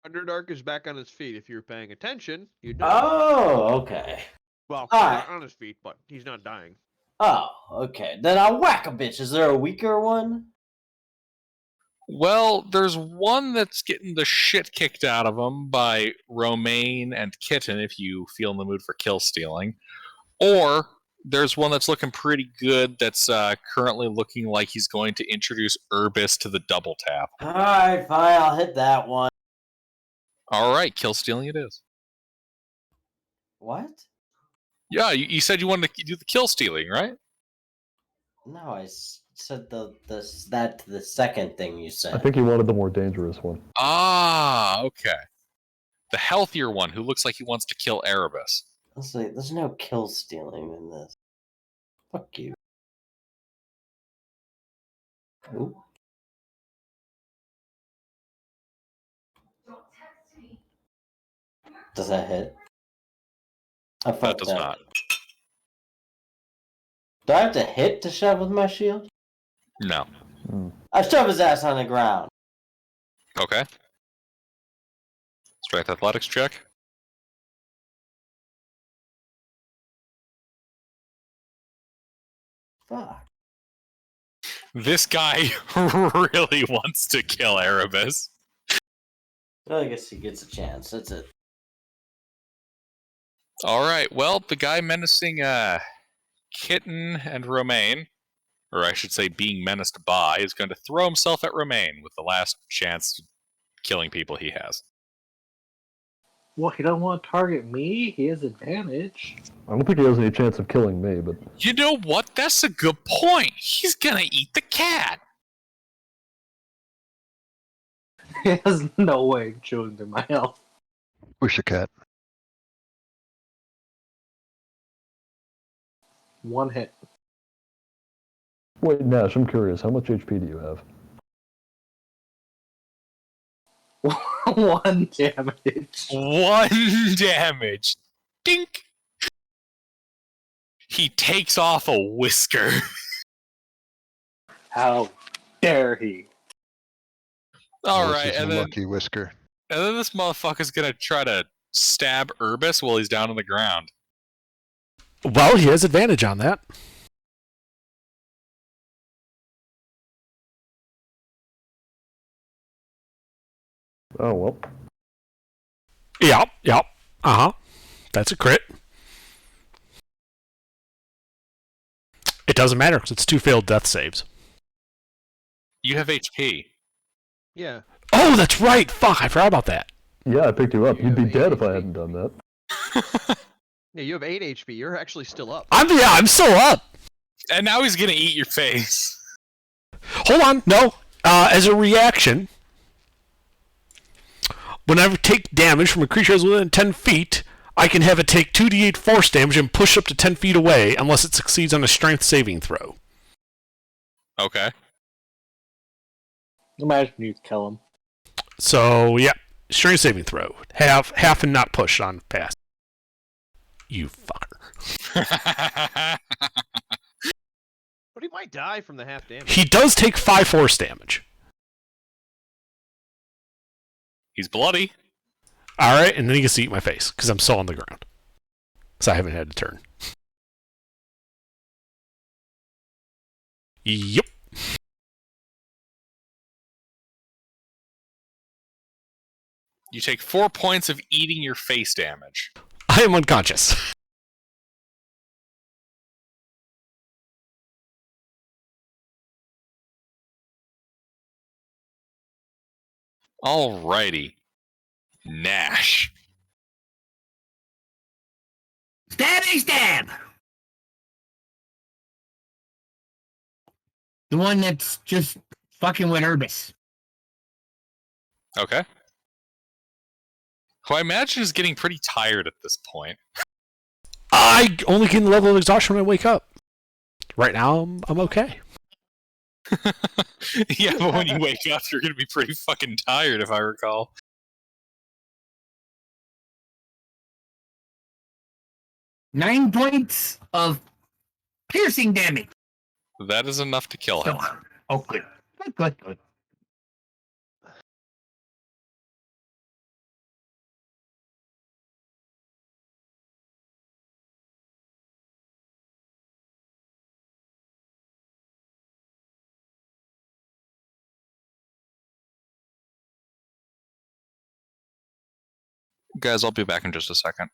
Underdark is back on his feet. If you're paying attention, you'd know. Oh, okay. Well, Alright. not on his feet, but he's not dying. Oh, okay. Then I'll whack a bitch. Is there a weaker one? Well, there's one that's getting the shit kicked out of him by Romaine and Kitten if you feel in the mood for kill stealing. Or there's one that's looking pretty good that's currently looking like he's going to introduce Urbis to the double tap. Alright, fine. I'll hit that one. Alright, kill stealing it is. What? Yeah, you said you wanted to do the kill stealing, right? No, I said the second thing you said. I think he wanted the more dangerous one. Ah, okay. The healthier one who looks like he wants to kill Erebus. Honestly, there's no kill stealing in this. Fuck you. Ooh. Does that hit? I That fucked does up. not. Do I have to hit to shove with my shield? No. I shove his ass on the ground. Okay. Strength athletics check. Fuck. This guy really wants to kill Erebus. Well, I guess he gets a chance. That's it. Alright, well, the guy menacing Kitten and Romaine, or I should say being menaced by, is going to throw himself at Romaine with the last chance killing people he has. Well, he don't want to target me. He has advantage. I don't think he has any chance of killing me, but You know what? That's a good point. He's gonna eat the cat. He has no way of chewing through my health. Wish a cat. One hit. wait, Nash, I'm curious. How much HP do you have? 1 damage. 1 damage. Dink. He takes off a whisker. How dare he? Alright, This is and a then lucky whisker. this motherfucker's gonna try to stab Urbis while he's down on the ground. Well, he has advantage on that. Oh, well. Yep. Uh-huh. That's a crit. It doesn't matter because it's 2 failed death saves. You have HP. Yeah. Oh, that's right! Fuck, I forgot about that. Yeah, I picked you up. You You'd be have dead if I 8 hadn't done that. Yeah, you have 8 HP. You're actually still up. I'm still up! And now he's gonna eat your face. Hold on, no. As a reaction, whenever I take damage from a creature that's within 10 feet, I can have it take 2d8 force damage and push up to 10 feet away unless it succeeds on a strength saving throw. Okay. Imagine you kill him. So, yeah. Strength saving throw. Half and not push on pass. You fucker. But he might die from the half damage. He does take 5 force damage. He's bloody. Alright, and then he gets to eat my face, because I'm still on the ground. So I haven't had a turn. Yep. You take 4 points of eating your face damage. I am unconscious. Alrighty. Nash. Stabby stab! The one that's just fucking with Urbis. Okay. Who I imagine is getting pretty tired at this point. I only gain the level of exhaustion when I wake up. Right now, I'm okay. Yeah, but when you wake up, you're going to be pretty fucking tired, if I recall. Nine points of piercing damage. That is enough to kill him. Oh, good. Good. Guys, I'll be back in just a second.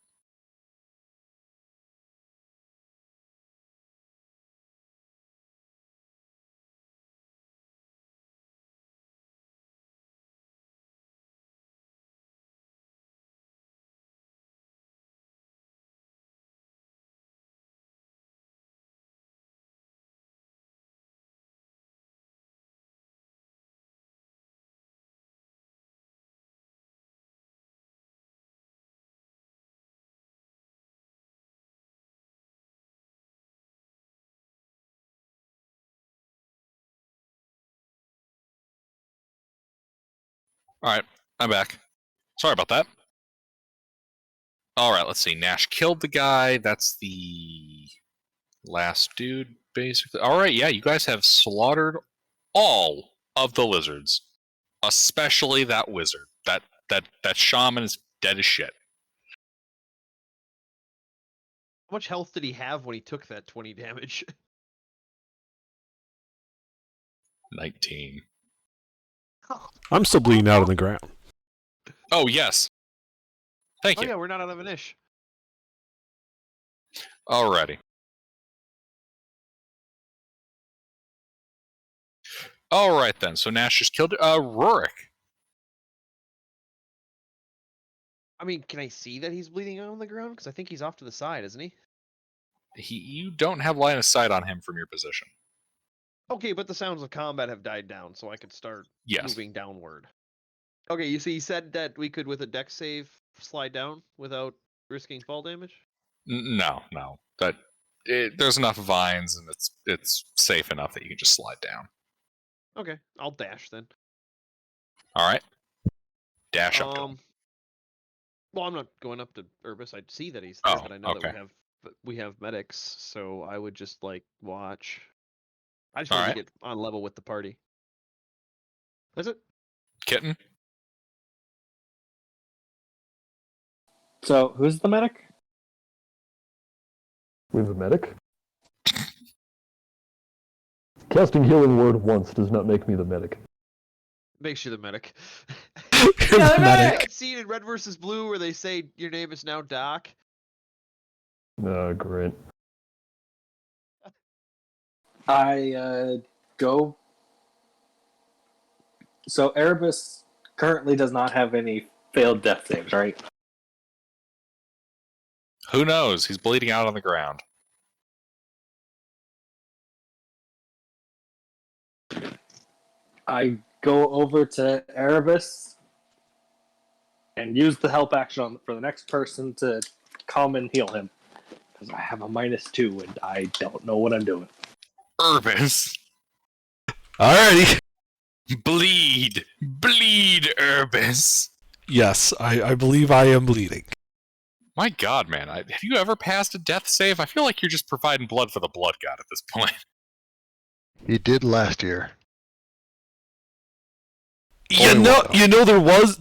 Alright, I'm back. Sorry about that. Alright, let's see. Nash killed the guy. That's the last dude, basically. Alright, yeah, you guys have slaughtered all of the lizards. Especially that wizard. That shaman is dead as shit. How much health did he have when he took that 20 damage? 19. I'm still bleeding out on the ground. Oh, yes. Thank Oh you. yeah, we're not out of an ish. Alrighty. Alright then, so Nash just killed Rurik. I mean, can I see that he's bleeding out on the ground? Because I think he's off to the side, isn't he? You don't have line of sight on him from your position. Okay, but the sounds of combat have died down, so I could start Yes. moving downward. Okay, you see, he said that we could, with a dex save, slide down without risking fall damage? No. There's enough vines and it's safe enough that you can just slide down. Okay, I'll dash then. Alright. Dash up to him. Well, I'm not going up to Urbis. I'd see that he's there, Oh, but I know okay. that we have medics, so I would just like watch. I just want Alright. to get on level with the party. Is it? Kitten? So, who's the medic? We have a medic. Casting Healing Word once does not make me the medic. Makes you the medic. You're the medic. That scene in Red vs. Blue where they say your name is now Doc. Great. I go. So Erebus currently does not have any failed death saves, right? Who knows? He's bleeding out on the ground. I go over to Erebus and use the help action for the next person to come and heal him. Because I have a -2 and I don't know what I'm doing. Urbis. Alrighty. Bleed. Bleed, Urbis. Yes, I believe I am bleeding. My god, man. Have you ever passed a death save? I feel like you're just providing blood for the blood god at this point. He did last year. You know, there was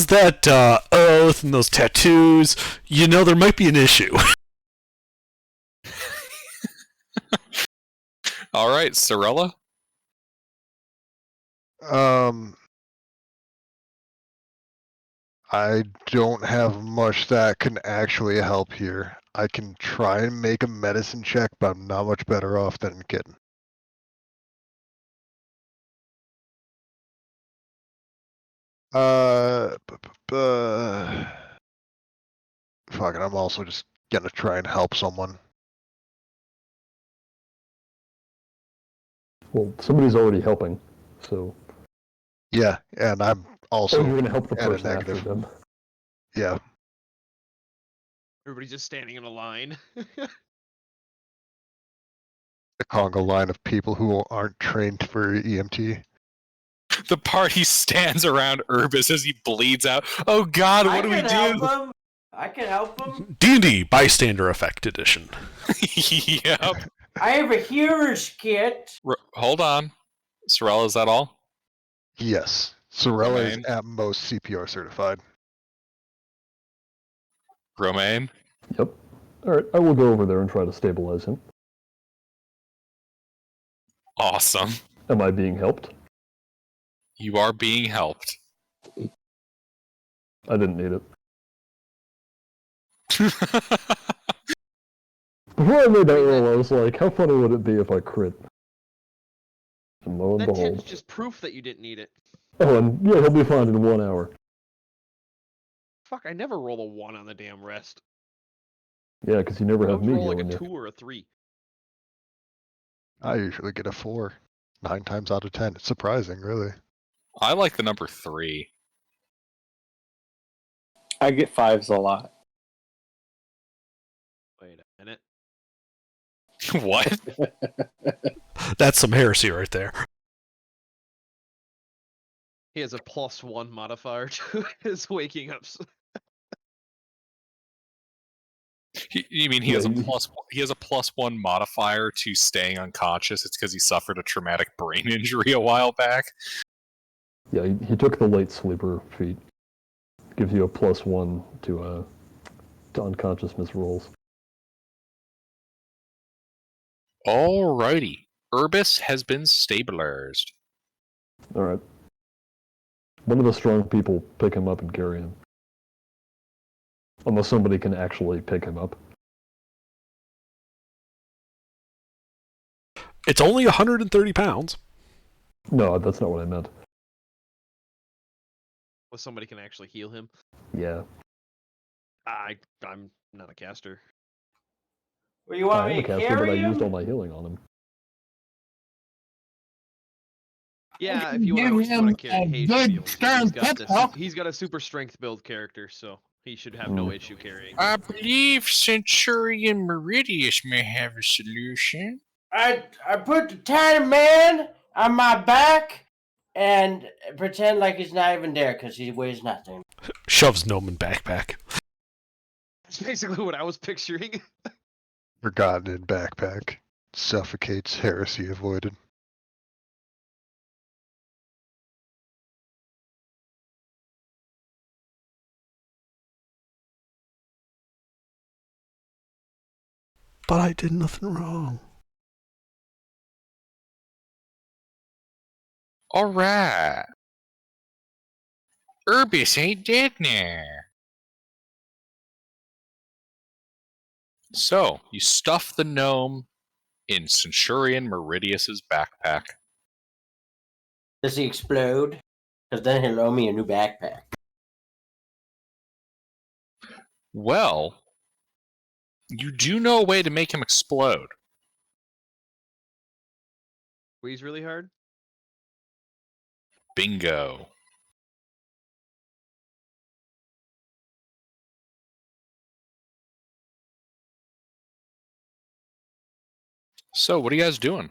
that oath and those tattoos. You know, there might be an issue. Alright, Sorella? I don't have much that can actually help here. I can try and make a medicine check, but I'm not much better off than Kitten. Fuck it, I'm also just gonna try and help someone. Well, somebody's already helping, so. Yeah, and I'm also Oh, you're gonna help the at a person after negative. them. Yeah, Everybody's just standing in a line. a conga line of people who aren't trained for EMT. The party stands around Urbis as he bleeds out. Oh God, I what do we can help do? him. I can help him. D&D Bystander Effect Edition. Yep. I have a healer's kit. Hold on, Sorella, is that all? Yes, Sorella is Romaine? at most CPR certified. Romaine? Yep. Alright, I will go over there and try to stabilize him. Awesome. Am I being helped? You are being helped. I didn't need it. Before I made that roll, I was like, how funny would it be if I crit? And lo and That 10's behold. just proof that you didn't need it. Oh, and yeah, he'll be fine in 1 hour. Fuck, I never roll a 1 on the damn rest. Yeah, because you never I have always me roll like a healing 2 you. or a 3. I usually get a 4, 9 times out of 10. It's surprising, really. I like the number 3. I get 5s a lot. Wait a minute. What? That's some heresy right there. He has a +1 modifier to his waking up. You mean he Yeah, has a he- +1 modifier to staying unconscious? It's because he suffered a traumatic brain injury a while back. Yeah, he took the late sleeper feat. Gives you a +1 to unconsciousness rolls. Alrighty. Urbis has been stabilized. Alright. One of the strong people pick him up and carry him. Unless somebody can actually pick him up. It's only 130 pounds. No, that's not what I meant. Well, somebody can actually heal him. Yeah. I'm not a caster. Well, you I want am me a to caster, but I carry used all him? my healing on him. Yeah, can if you give want him to carry a Hayes good heals, stern he's got a super strength build character, so he should have no issue carrying. I believe Centurion Meridius may have a solution. I put the tiny man on my back and pretend like he's not even there because he weighs nothing. Shoves gnome in backpack. That's basically what I was picturing. Forgotten in backpack. Suffocates, heresy avoided. But I did nothing wrong. Alright. Urbis ain't dead now. So, you stuff the gnome in Centurion Meridius's backpack. Does he explode? Because then he'll owe me a new backpack. Well, you do know a way to make him explode. Squeeze really hard. Bingo. So, what are you guys doing?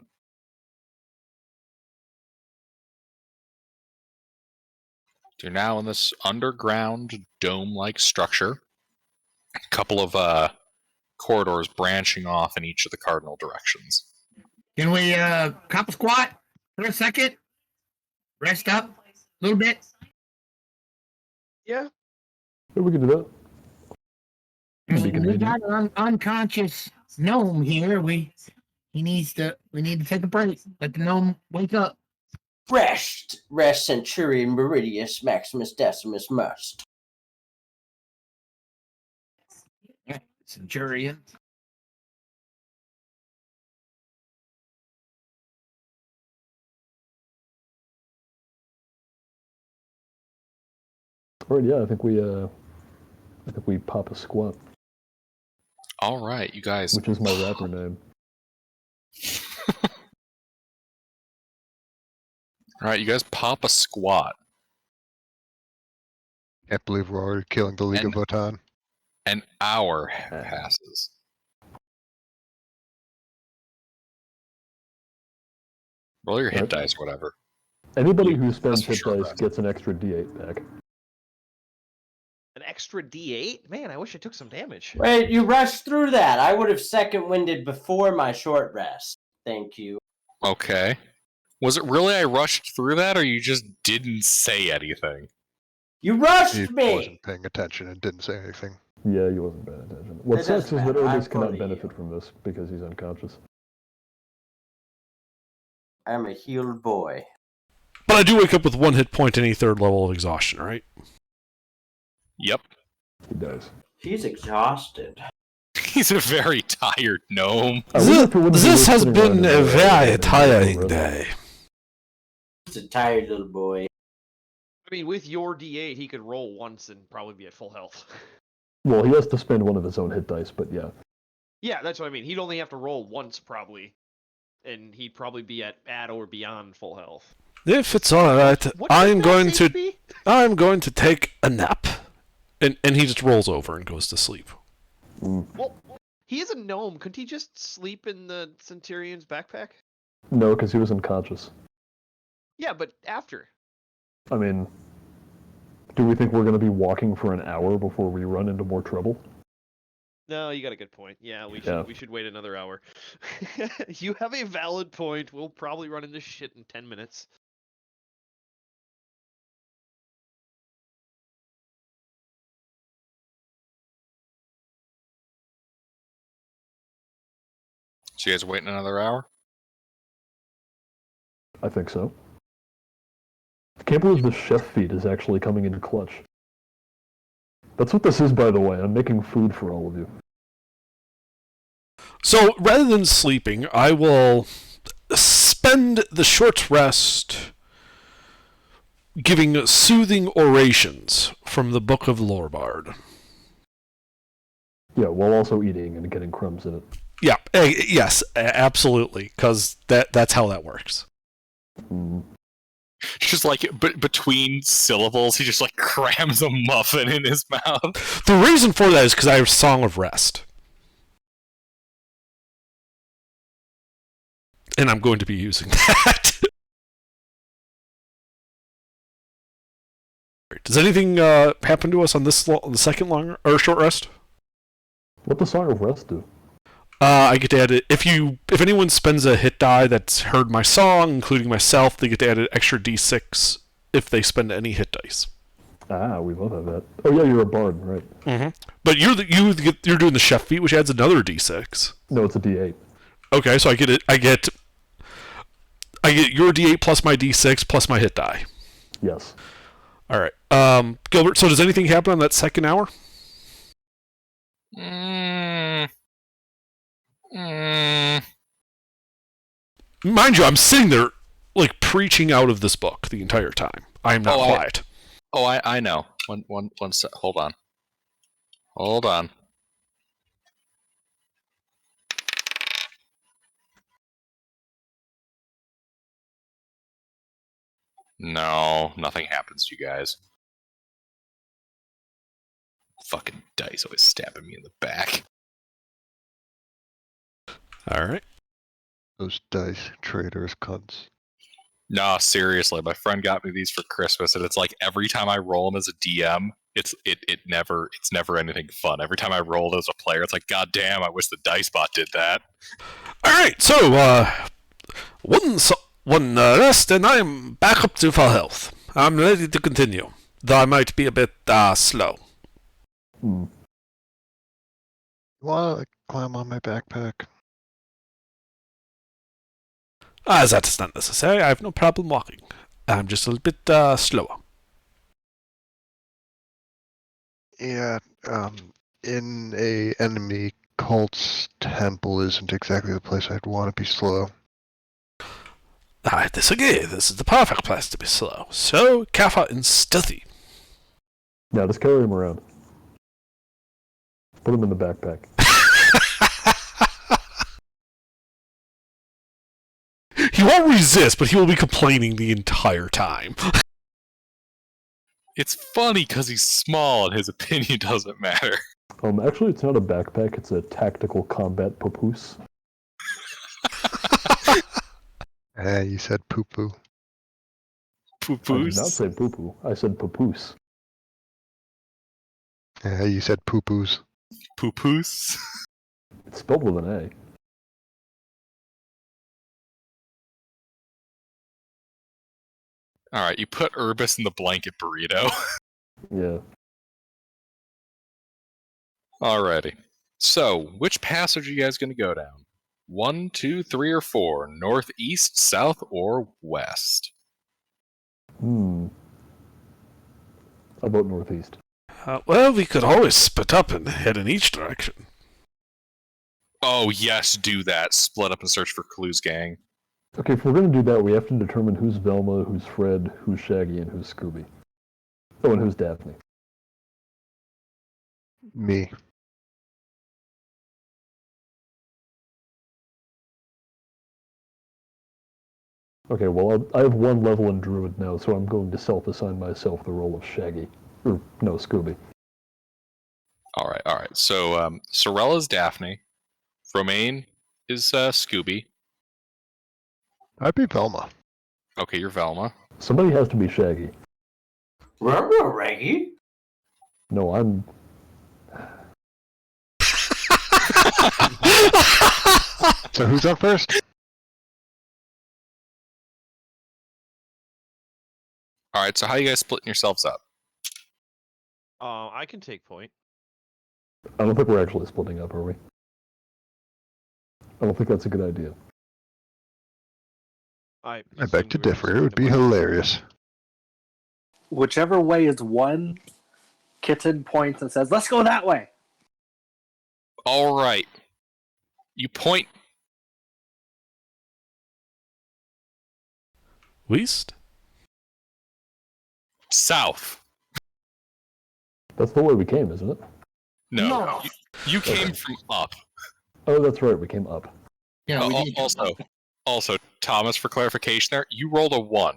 You're now in this underground dome-like structure. A couple of corridors branching off in each of the cardinal directions. Can we cop squat for a second? Rest up a little bit. Yeah. Yeah, we can do that. That'd be We convenient. got an unconscious gnome here. We need to take a break. Let the gnome wake up. Rest, Centurion Meridius Maximus Decimus must. Centurion. Alright, yeah, I think we pop a squat, All right, you guys. which is my rapper name. All right, you guys pop a squat. Can't believe we're already killing the League of Votan. An hour passes. Roll your hit Right. dice, whatever. Anybody who spends That's for hit sure, dice right. gets an extra D8 back. An extra D8? Man, I wish I took some damage. Wait, you rushed through that. I would have second winded before my short rest. Thank you. Okay. Was it really I rushed through that, or you just didn't say anything? You rushed He me! wasn't paying attention and didn't say anything. Yeah, he wasn't paying attention. What It sucks is doesn't that matter, I'm Otis cannot fully benefit healed. from this because he's unconscious. I'm a healed boy. But I do wake up with 1 hit point and a 3rd level of exhaustion, right? Yep. He does. He's exhausted. He's a very tired gnome. I wonder if it wouldn't be This worth has sitting around been and a doing very anything tiring for the rest. day. He's a tired little boy. I mean, with your D8, he could roll once and probably be at full health. Well, he has to spend one of his own hit dice, but yeah. Yeah, that's what I mean. He'd only have to roll once, probably. And he'd probably be at or beyond full health. If it's alright, What's I'm his going max to HP? take a nap. And he just rolls over and goes to sleep. Well, he is a gnome. Couldn't he just sleep in the Centurion's backpack? No, because he was unconscious. Yeah, but after. I mean, do we think we're going to be walking for an hour before we run into more trouble? No, you got a good point. Yeah, Yeah. we should wait another hour. You have a valid point. We'll probably run into shit in 10 minutes. So you guys waiting another hour? I think so. I can't believe the chef feed is actually coming into clutch. That's what this is, by the way. I'm making food for all of you. So, rather than sleeping, I will spend the short rest giving soothing orations from the Book of Lorbard. Yeah, while also eating and getting crumbs in it. Yeah, yes, absolutely, because that's how that works. Mm. Just like between syllables, he just like crams a muffin in his mouth. The reason for that is because I have Song of Rest. And I'm going to be using that. Does anything happen to us on this the second long or short rest? What does Song of Rest do? I get to add it if anyone spends a hit die that's heard my song, including myself, they get to add an extra d6 if they spend any hit dice. Ah, we both have that. Oh yeah, you're a bard, right? Mm-hmm. But you're doing the chef feat, which adds another d6. No, it's a D8. Okay, so I get your d8 plus my d6 plus my hit die. Yes. All right, Gilbert. So does anything happen on that second hour? Mind you, I'm sitting there like preaching out of this book the entire time. I am not quiet. I know. One sec. Hold on. No, nothing happens to you guys. Fucking dice always stabbing me in the back. All right. Those dice traitors cunts. No, seriously, my friend got me these for Christmas, and it's like every time I roll them as a DM, it's never anything fun. Every time I roll as a player, it's like, God damn, I wish the dice bot did that. All right. So one rest, and I'm back up to full health. I'm ready to continue, though I might be a bit slow. Hmm. You wanna climb on my backpack? That is not necessary. I have no problem walking. I'm just a little bit slower. Yeah, in a enemy cult's temple isn't exactly the place I'd want to be slow. I disagree. This is the perfect place to be slow. So careful and stealthy. Yeah, just carry him around. Put him in the backpack. He won't resist, but he will be complaining the entire time. It's funny because he's small and his opinion doesn't matter. Actually, it's not a backpack. It's a tactical combat papoose. You said poo-poo. I did not Poo-poos? say poo-poo. I said papoose. You said poo-poos. Poo-poos? It's spelled with an A. Alright, you put Urbis in the blanket burrito. Yeah. Alrighty. So, which passage are you guys going to go down? 1, 2, 3, or 4? North, east, south, or west? How about northeast? Well, we could always split up and head in each direction. Oh, yes, do that. Split up and search for clues, gang. Okay, if we're going to do that, we have to determine who's Velma, who's Fred, who's Shaggy, and who's Scooby. Oh, and who's Daphne. Me. Okay, well, I have one level in Druid now, so I'm going to self-assign myself the role of Shaggy. Or, no, Scooby. Alright. So, Sorella's Daphne. Romaine is Scooby. I'd be Velma. Okay, you're Velma. Somebody has to be Shaggy. Remember Reggie? No, I'm... So who's up first? Alright, so how you guys splitting yourselves up? I can take point. I don't think we're actually splitting up, are we? I don't think that's a good idea. I beg to assumed we were differ. It would be splitting them up. hilarious. Whichever way is one, Kitten points and says, "Let's go that way." Alright. You point. West? South. That's the way we came, isn't it? No. You came from up. Oh, that's right, we came up. Yeah, we did. Also, Thomas, for clarification there, you rolled a 1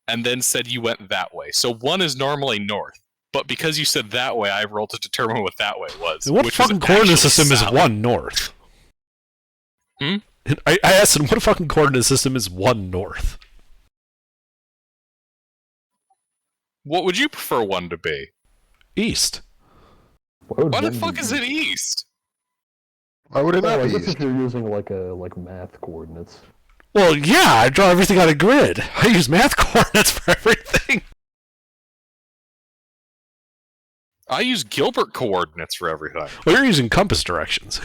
and then said you went that way. So 1 is normally north. But because you said that way, I rolled to determine what that way was. What which was fucking coordinate actually system is south. 1 north? Hmm? I asked him, what fucking coordinate system is 1 north? What would you prefer 1 to be? East. Why the fuck is it east? Why would it not Oh, I be guess if east? you're using like math coordinates. Well, yeah, I draw everything on a grid. I use math coordinates for everything. I use Gilbert coordinates for everything. Well, you're using compass directions,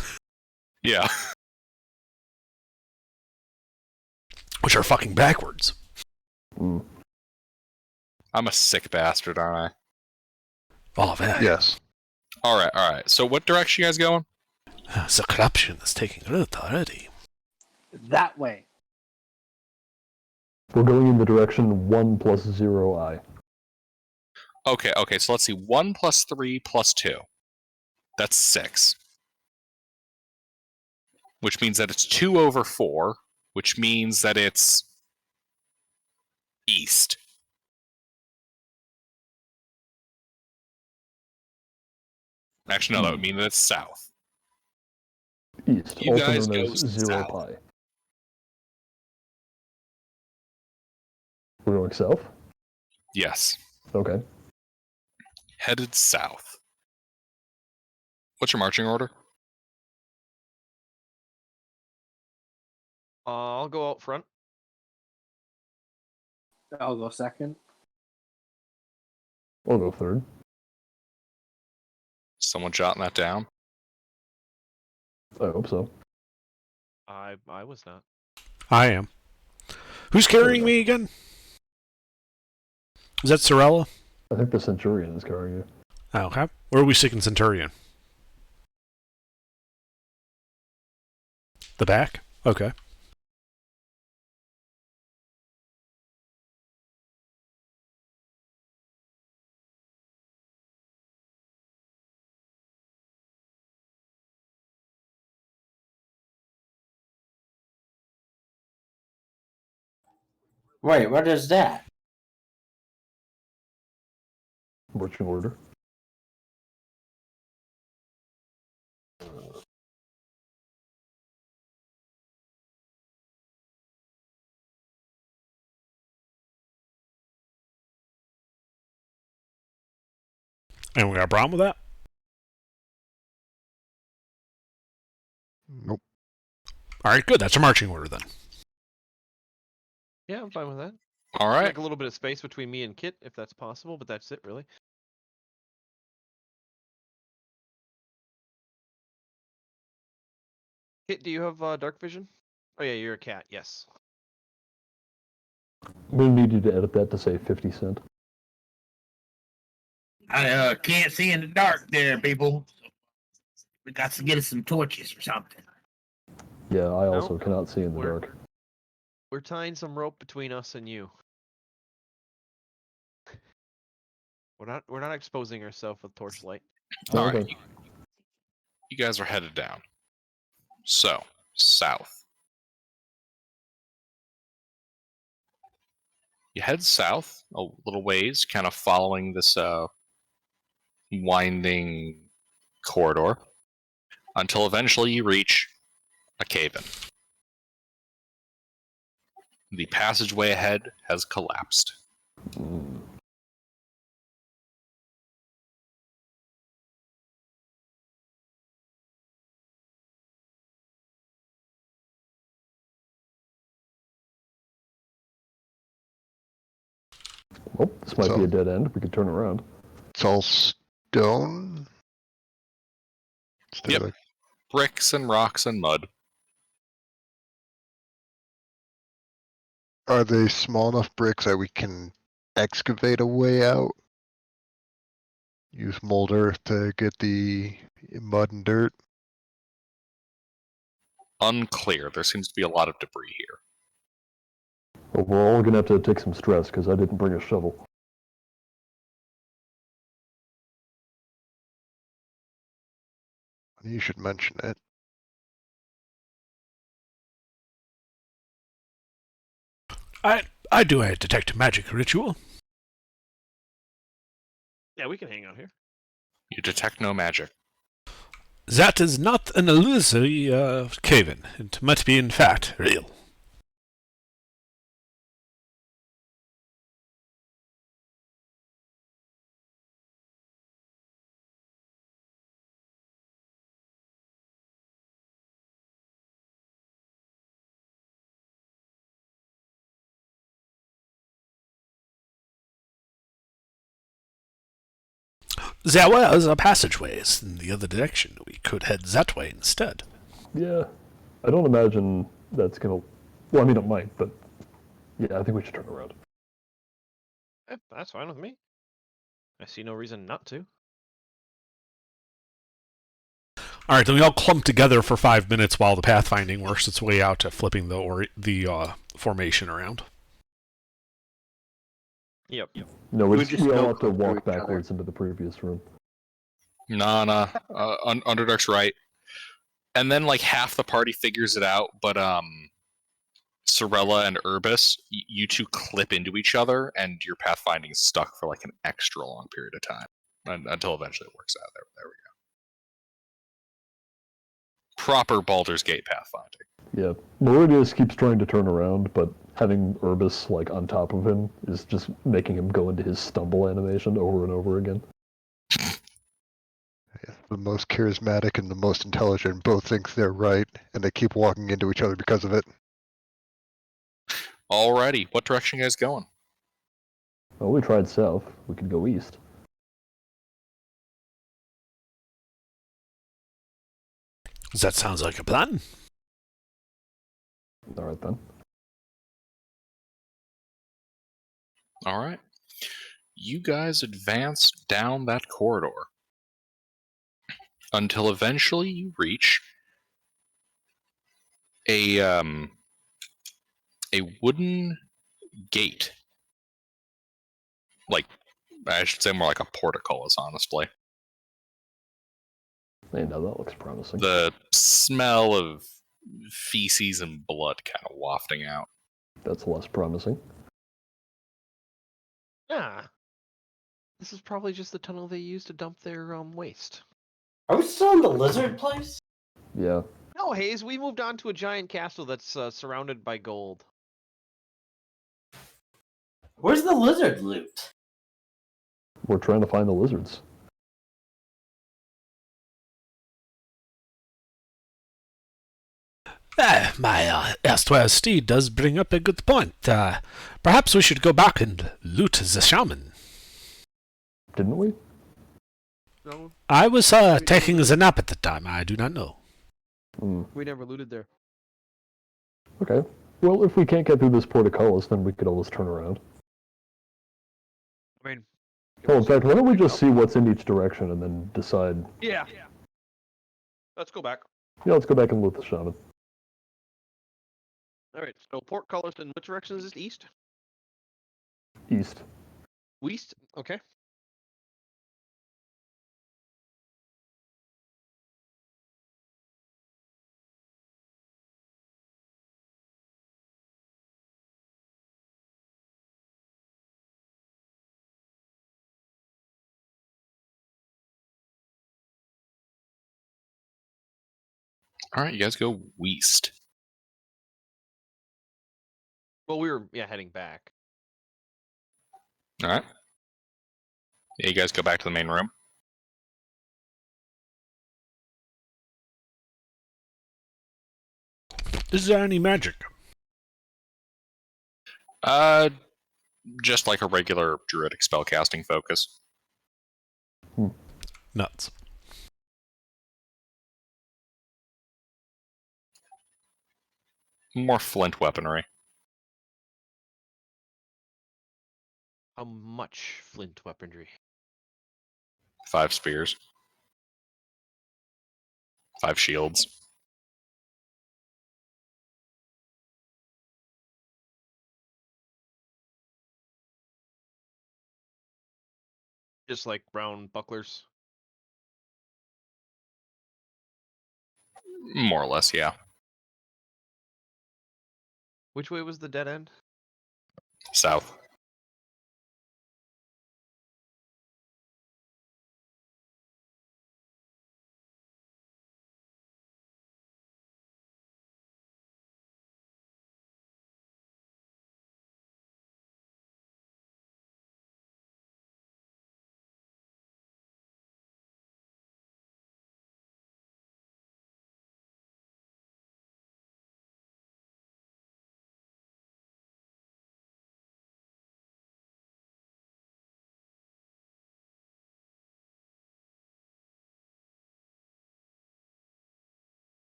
Yeah. which are fucking backwards. Mm. I'm a sick bastard, aren't Oh, man. Yes. I? Alright. So what direction you guys going? The corruption is taking root already. That way. We're going in the direction 1 plus 0i. Okay, so let's see. 1 plus 3 plus 2. That's 6. Which means that it's 2 over 4, which means that it's east. Actually, no, that would mean that it's south. East, You also guys known go as 0 south. pi. We're going south? Yes. Okay. Headed south. What's your marching order? I'll go out front. I'll go second. I'll go third. Someone jotting that down? I hope so. I was not. I am. Who's carrying me again? Is that Sorella? I think the Centurion is carrying you. Oh, okay. Where are we sticking Centurion? The back? Okay. Wait, what is that? Marching order. And we got a problem with that? Nope. All right, good. That's a marching order then. Yeah, I'm fine with that. All right. Like a little bit of space between me and Kit, if that's possible, but that's it, really. Kit, do you have dark vision? Oh yeah, you're a cat. Yes. I'm gonna need you to edit that to say 50 cent. I can't see in the dark there, people. We got to get us some torches or something. Yeah, I also No, cannot see in the we're- dark. We're tying some rope between us and you. We're not exposing ourselves with torchlight. All right. Okay. You guys are headed down. So, south. You head south a little ways, kind of following this winding corridor, until eventually you reach a cave-in. The passageway ahead has collapsed. Mm. Well, this might be a dead end. We could turn around. It's all stone. Yep. Bricks and rocks and mud. Are they small enough bricks that we can excavate a way out? Use mold earth to get the mud and dirt? Unclear. There seems to be a lot of debris here. Well, we're all gonna have to take some stress because I didn't bring a shovel. You should mention it. I do a detect magic ritual. Yeah, we can hang out here. You detect no magic. That is not an illusory cave-in. It might be, in fact, real. There were other passageways in the other direction. We could head that way instead. Yeah, I don't imagine that's gonna. Well, I mean, it might, but yeah, I think we should turn around. That's fine with me. I see no reason not to. All right, then we all clump together for 5 minutes while the pathfinding works its way out to flipping the formation around. Yep. No, We we just all don't have to go through walk each other. backwards into the previous room. Nah. Underdark's right. And then like half the party figures it out, but Sorella and Urbis, you two clip into each other, and your pathfinding is stuck for like an extra long period of time until eventually it works out. There we go. Proper Baldur's Gate pathfinding. Yeah, Meridius keeps trying to turn around, but having Urbis like on top of him is just making him go into his stumble animation over and over again. The most charismatic and the most intelligent both think they're right, and they keep walking into each other because of it. Alrighty, what direction you guys going? Well, we tried south. We could go east. That sounds like a plan. All right then. Alright. You guys advance down that corridor until eventually you reach a wooden gate. Like, I should say more like a portcullis, honestly. Hey, now that looks promising. The smell of feces and blood kind of wafting out. That's less promising. Yeah. This is probably just the tunnel they use to dump their waste. Are we still in the lizard place? Yeah. No, Hayes, we moved on to a giant castle that's surrounded by gold. Where's the lizard loot? We're trying to find the lizards. My erstwhile steed does bring up a good point. Perhaps we should go back and loot the shaman. Didn't we? No, I was taking a nap at the time. I do not know. we never looted there. Okay. Well, if we can't get through this portcullis, then we could always turn around. I mean, Oh, in fact, why don't we just see what's in each direction and then decide? yeah. Let's go back. Yeah, let's go back and loot the shaman. All right. So portcullis in which direction is this? East. East. West. Okay. All right, you guys go west. Well, we were heading back. All right. Yeah, you guys go back to the main room. Is there any magic? Just like a regular druidic spellcasting focus. Nuts. More flint weaponry. How much flint weaponry? 5 spears. 5 shields. Just like brown bucklers. More or less, yeah. Which way was the dead end? South.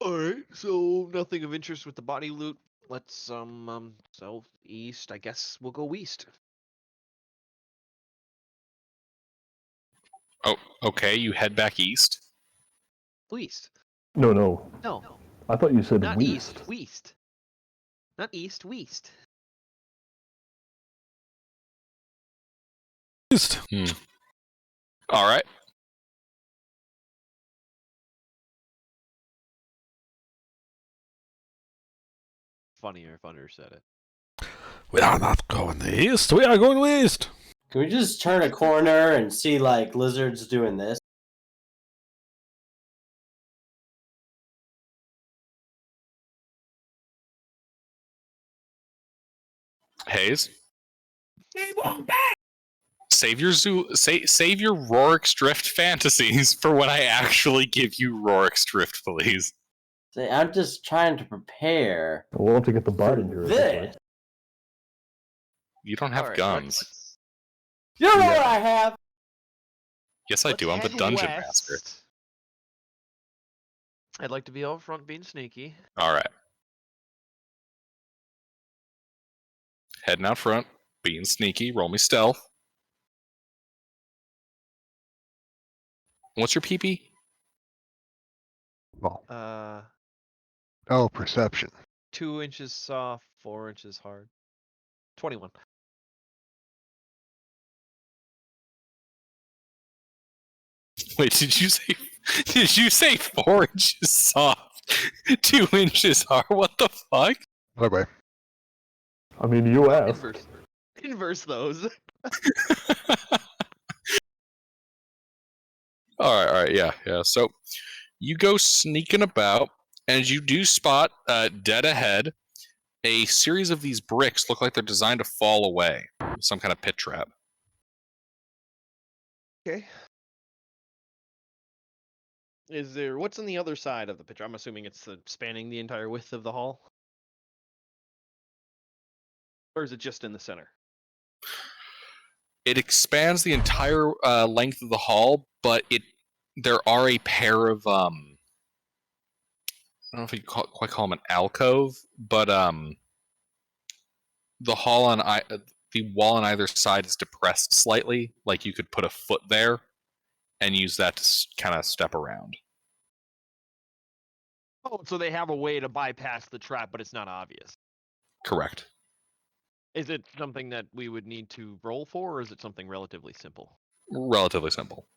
Alright, so nothing of interest with the body loot. Let's southeast. I guess we'll go east. Oh, okay, you head back east. East. No, no. No, I thought you said not west. east. West. Not east. West. East. All right. Funnier if Under said it. We are not going east. We are going west. Can we just turn a corner and see like lizards doing this? Hayes, They won't back. save your save your Rorik's Drift fantasies for when I actually give you Rorik's Drift, please. See, I'm just trying to prepare. We'll have to get the bot for in here. At this point. this. You don't have Alright, guns. let's- You know Yeah. what I have? Yes, I let's do. I'm the head dungeon west. master. I'd like to be out front being sneaky. All right. Heading out front, being sneaky. Roll me stealth. What's your PP? Well, Uh, perception. 2 inches soft, 4 inches hard. 21. Wait, did you say? Did you say 4 inches soft, 2 inches hard? What the fuck? By the way, I mean, you asked. Inverse those. All right, yeah. So you go sneaking about, and you do spot dead ahead a series of these bricks look like they're designed to fall away. Some kind of pit trap. Okay. Is there what's on the other side of the picture? I'm assuming it's spanning the entire width of the hall, or is it just in the center? It expands the entire length of the hall, but there are a pair of I don't know if you quite call them an alcove, but the hall on the wall on either side is depressed slightly, like you could put a foot there and use that to kind of step around. Oh, so they have a way to bypass the trap, but it's not obvious. Correct. Is it something that we would need to roll for, or is it something relatively simple? Relatively simple.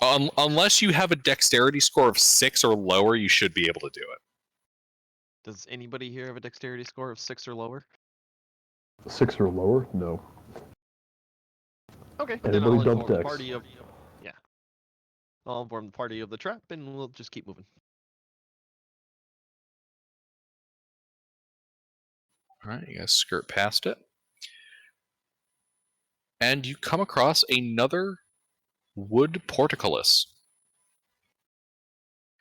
Unless you have a dexterity score of 6 or lower, you should be able to do it. Does anybody here have a dexterity score of 6 or lower? 6 or lower? No. Okay, then Anybody I'll dump inform the dex? party of I'll inform the party of the trap, and we'll just keep moving. All right, you guys skirt past it. And you come across another wood portcullis.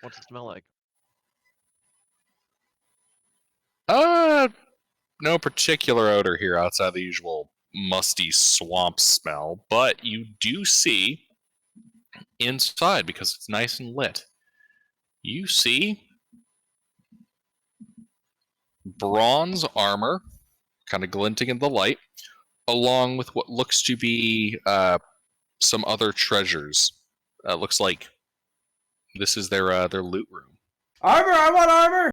What's it smell like? No particular odor here outside the usual musty swamp smell, but you do see inside, because it's nice and lit, you see bronze armor kind of glinting in the light, along with what looks to be some other treasures. Looks like this is their loot room. Armor! I want armor!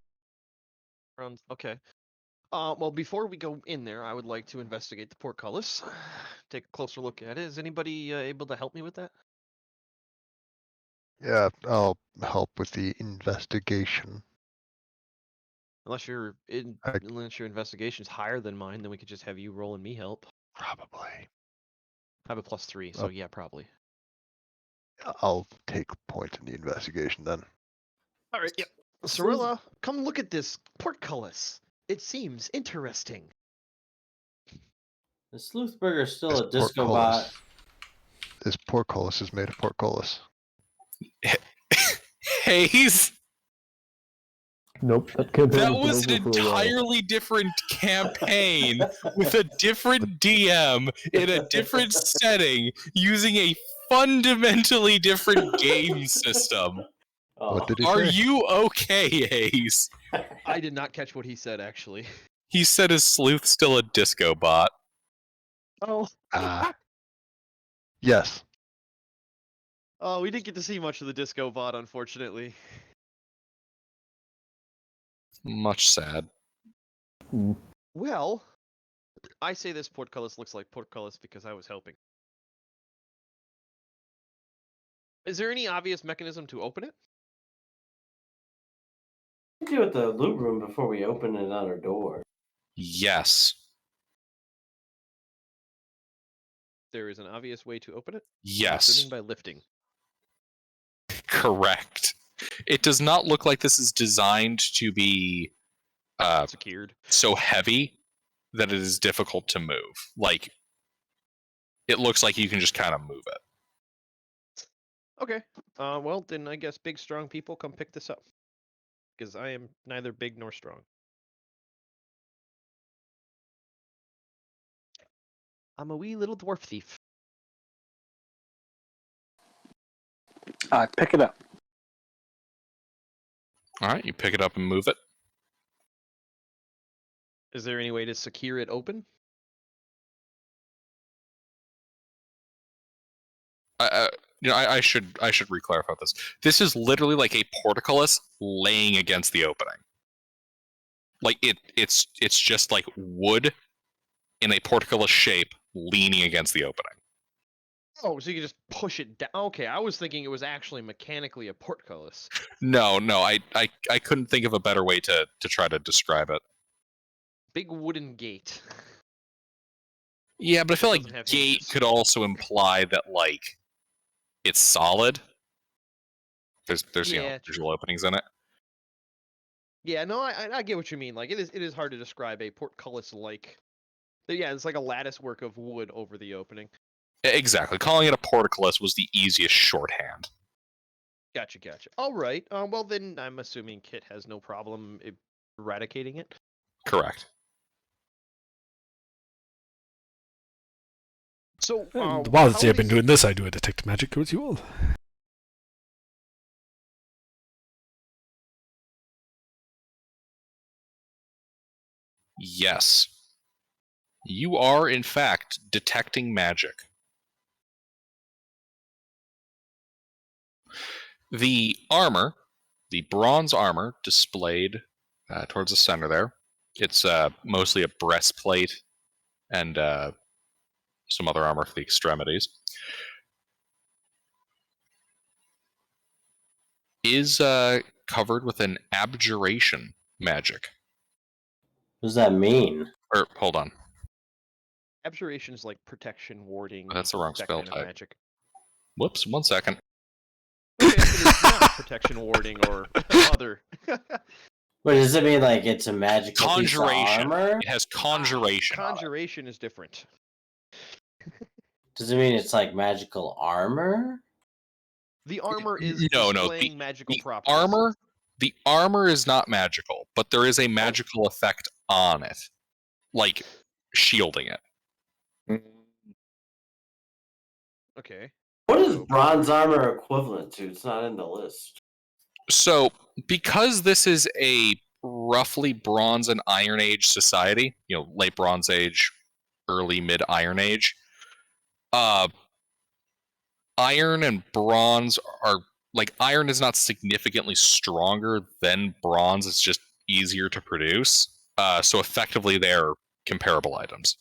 Okay. Well, before we go in there, I would like to investigate the portcullis. Take a closer look at it. Is anybody able to help me with that? Yeah, I'll help with the investigation. Unless your investigation's higher than mine, then we could just have you roll and me help. Probably. I have a +3, so yeah, probably. I'll take point in the investigation then. All right, yep. Cirilla, come look at this portcullis. It seems interesting. The Sleuthburger's still This a disco portcullis- bot. This portcullis is made of portcullis. Hayes, Nope, that campaign that has been was an over for a while. entirely different campaign with a different DM in a different setting using a fundamentally different game system. Oh. What did he Are say? you okay, Hayes? I did not catch what he said, actually. He said his sleuth's still a disco bot. Oh. Yes. Oh, we didn't get to see much of the disco bot, unfortunately. Much sad. Well, I say this portcullis looks like portcullis because I was helping. Is there any obvious mechanism to open it? What do you do with the loot room before we open another door? Yes. There is an obvious way to open it? I'm Yes. assuming by lifting. Correct. It does not look like this is designed to be Secured. so heavy that it is difficult to move. Like, it looks like you can just kind of move it. Okay. Well, then I guess big, strong people come pick this up. Because I am neither big nor strong. I'm a wee little dwarf thief. I pick it up. All right, you pick it up and move it. Is there any way to secure it open? I should re-clarify this. This is literally like a portcullis laying against the opening. Like it's just like wood in a portcullis shape leaning against the opening. Oh, so you can just push it down. Okay, I was thinking it was actually mechanically a portcullis. No, I couldn't think of a better way to try to describe it. big wooden gate. Yeah, but I feel It like doesn't have gate hinges. could also imply that like it's solid. There's Yeah, true. visual openings in it. Yeah, no, I get what you mean. Like, it is hard to describe a portcullis-like. Yeah, it's like a lattice work of wood over the opening. Exactly. Calling it a portcullis was the easiest shorthand. Gotcha. All right. Well, then I'm assuming Kit has no problem eradicating it. Correct. So, And while how I've been does- doing this, I do a detect magic with you all. Yes. You are, in fact, detecting magic. The armor, the bronze armor displayed towards the center there, it's mostly a breastplate and some other armor for the extremities, is covered with an abjuration magic. What does that mean? Or, hold on. Abjuration is like protection, warding. That's the wrong that spell kind of type. magic. Whoops, 1 second. Okay, it is not protection, warding, or other. What does it mean? Like it's a magical piece of Conjuration. armor? It has conjuration on it. Conjuration is different. Does it mean it's like magical armor? The armor is No. displaying magical The properties. the armor is not magical, but there is a magical effect on it, like shielding it. Okay. What is bronze armor equivalent to? It's not in the list. So, because this is a roughly Bronze and Iron Age society, late Bronze Age, early mid Iron Age, iron and bronze are like iron is not significantly stronger than bronze. It's just easier to produce. So effectively, they're comparable items.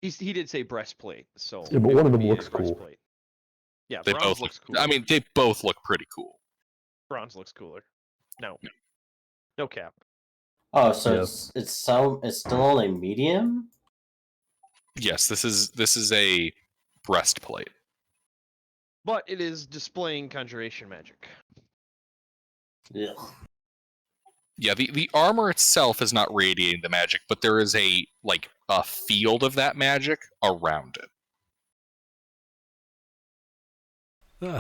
He did say breastplate, so Yeah, but it one of would them be a looks cool. breastplate. Yeah, They bronze both looks look. cool. I mean, they both look pretty cool. Bronze looks cooler. No cap. Oh, so Yeah. it's still only medium? Yes, this is a breastplate. But it is displaying conjuration magic. Yeah. Yeah, the armor itself is not radiating the magic, but there is a field of that magic around it.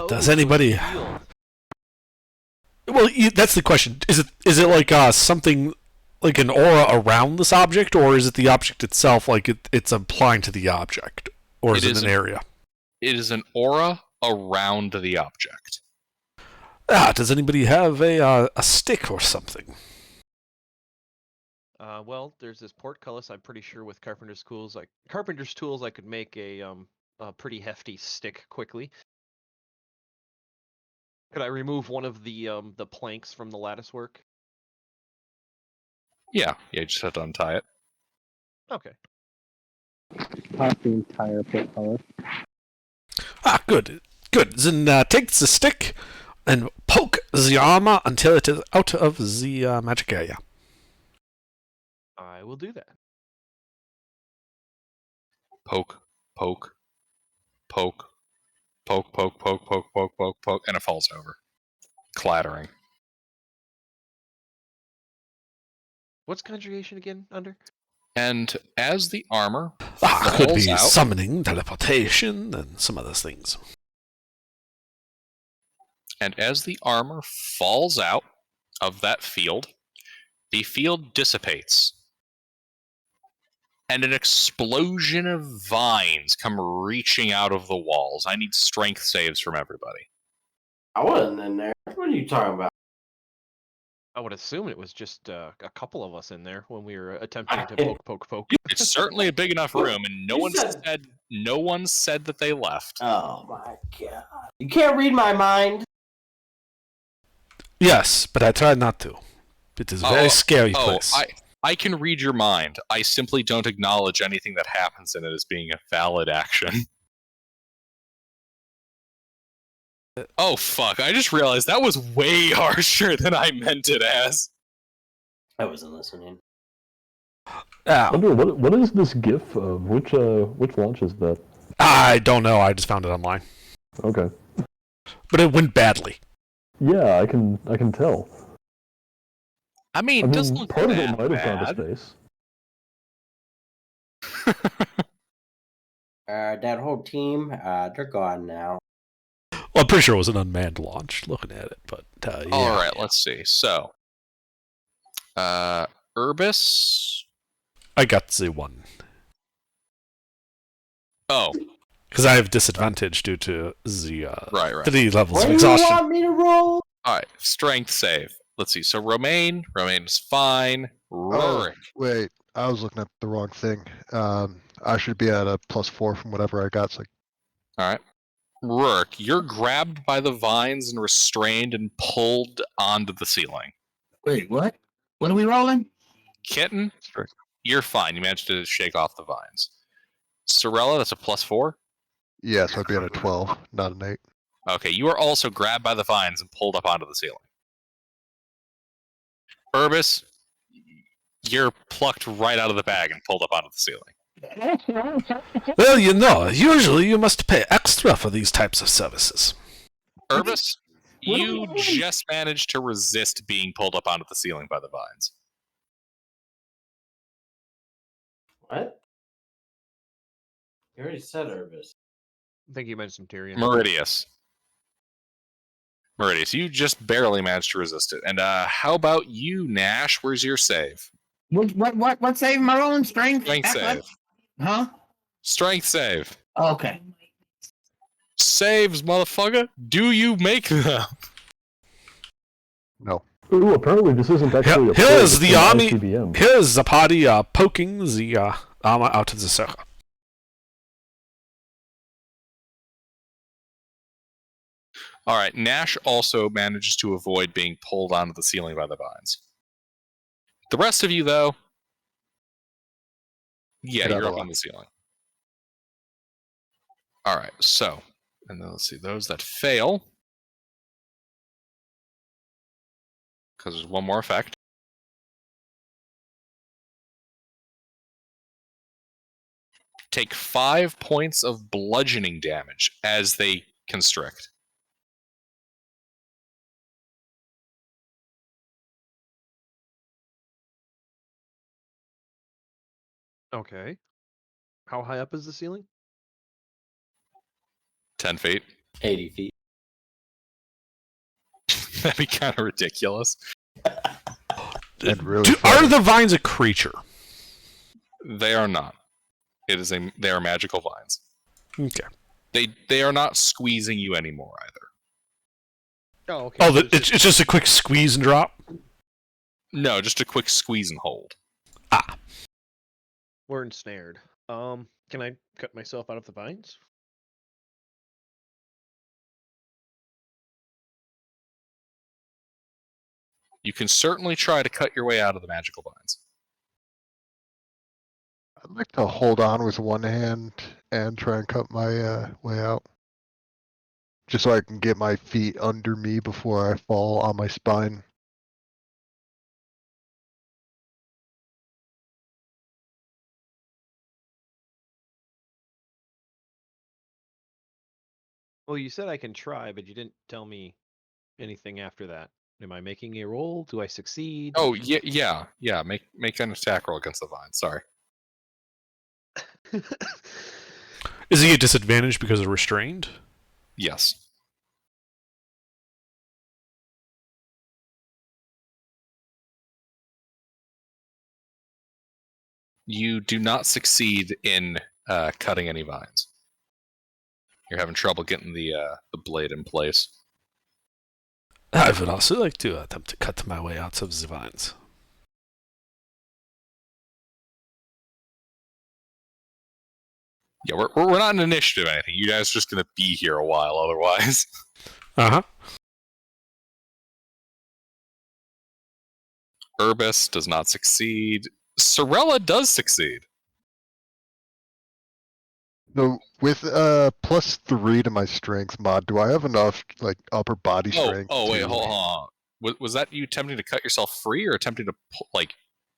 Does so anybody? it's sealed. Well, that's the question. Is it like something like an aura around this object, or is it the object itself? Like it's applying to the object, or is it an area? It is an aura around the object. Does anybody have a stick or something? Well, there's this portcullis. I'm pretty sure with carpenter's tools, I could make a pretty hefty stick quickly. Could I remove one of the planks from the lattice work? Yeah, you just have to untie it. Okay. Pop the entire portfolio. Good. Then take the stick and poke the armor until it is out of the magic area. I will do that. Poke, poke, poke, poke, poke, poke, poke, poke, poke, poke, and it falls over, clattering. What's conjuration again under? And as the armor Could be falls out, summoning, teleportation, and some other things. and as the armor falls out of that field, the field dissipates. And an explosion of vines come reaching out of the walls. I need strength saves from everybody. I wasn't in there. What are you talking about? I would assume it was just a couple of us in there when we were attempting to poke. It's certainly a big enough room, and no You one said- said that they left. Oh my god. You can't read my mind. Yes, but I try not to. It is a very scary place. I can read your mind. I simply don't acknowledge anything that happens in it as being a valid action. Oh fuck, I just realized that was way harsher than I meant it as. I wasn't listening. Ow. Wonder what is this GIF of? Which launch is that? I don't know. I just found it online. Okay. But it went badly. Yeah, I can tell. I mean, I it doesn't mean, look part of it that might have found bad. a space. That whole team, they're gone now. Well, I'm pretty sure it was an unmanned launch, looking at it, but yeah. All right, let's see. So, Urbis. I got the one. Oh, Because I have disadvantage due to the right. 3 levels What of do you exhaustion. want me to roll? All right, strength save. Let's see. So Romaine is fine. Oh, Rurik. wait. I was looking at the wrong thing. I should be at a +4 from whatever I got. So All right. Rurik, you're grabbed by the vines and restrained and pulled onto the ceiling. Wait, what? What are we rolling? Kitten, strength. you're fine. You managed to shake off the vines. Sorella, that's a +4. Yeah, so I'd be at a 12, not an 8. Okay, you are also grabbed by the vines and pulled up onto the ceiling. Urbis, you're plucked right out of the bag and pulled up onto the ceiling. Well, you know, usually you must pay extra for these types of services. Urbis, you just managed to resist being pulled up onto the ceiling by the vines. What? You already said Urbis. I think you mentioned Tyrion. Meridius, you just barely managed to resist it. And how about you, Nash? Where's your save? What save am I rolling? Strength? Strength save. Huh? Strength save. Okay. Saves, motherfucker. Do you make them? No. Ooh, apparently this isn't actually a Here's the army. ICBM. Here's the party poking the armor out of the circle. All right. Nash also manages to avoid being pulled onto the ceiling by the vines. The rest of you, though, yeah, Get out you're of up on line. the ceiling. All right. So, and then let's see those that fail, because there's one more effect. Take 5 points of bludgeoning damage as they constrict. Okay. How high up is the ceiling? 10 feet. 80 feet. That'd be kind of ridiculous. And really Are funny. the vines a creature? They are not. They are magical vines. Okay. They are not squeezing you anymore either. Oh, okay. Oh, so it's just a quick squeeze and drop? No, just a quick squeeze and hold. Ah. we're ensnared. Can I cut myself out of the vines? You can certainly try to cut your way out of the magical vines. I'd like to hold on with one hand and try and cut my way out. Just so I can get my feet under me before I fall on my spine. Well, you said I can try, but you didn't tell me anything after that. Am I making a roll? Do I succeed? Oh, yeah. Make an attack roll against the vines. Sorry. Is he at disadvantage because of restrained? Yes. You do not succeed in cutting any vines. You're having trouble getting the blade in place. I would also like to attempt to cut my way out of the vines. Yeah, we're not in initiative or anything. You guys are just going to be here a while otherwise. Uh-huh. Urbis does not succeed. Sorella does succeed. No, with +3 to my strength mod, do I have enough like upper body strength? Wait, to- hold on. Was that you attempting to cut yourself free or attempting to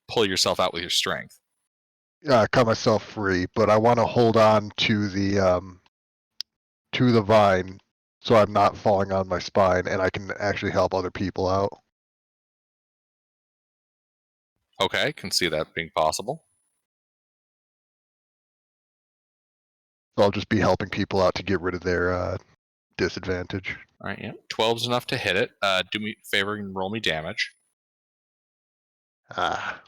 pull yourself out with your strength? cut myself free, but I want to hold on to the vine so I'm not falling on my spine, and I can actually help other people out. Okay, can see that being possible. So I'll just be helping people out to get rid of their disadvantage. All right, yeah. 12's enough to hit it. Do me a favor and roll me damage. Ah.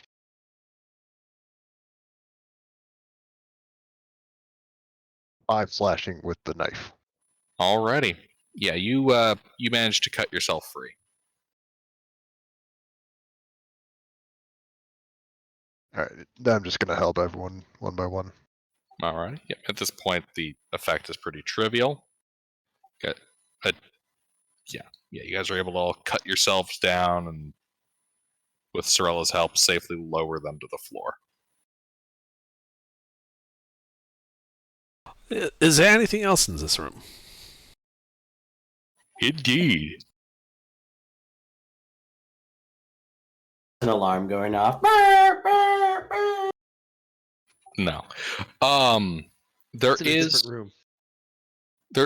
I'm slashing with the knife. Alrighty. Yeah, you managed to cut yourself free. All right, then I'm just gonna help everyone one by one. Alrighty. Yep. At this point, the effect is pretty trivial. Okay. Yeah. You guys are able to all cut yourselves down and, with Sorella's help, safely lower them to the floor. Is there anything else in this room? Indeed. An alarm going off. No. There It's in a is different room.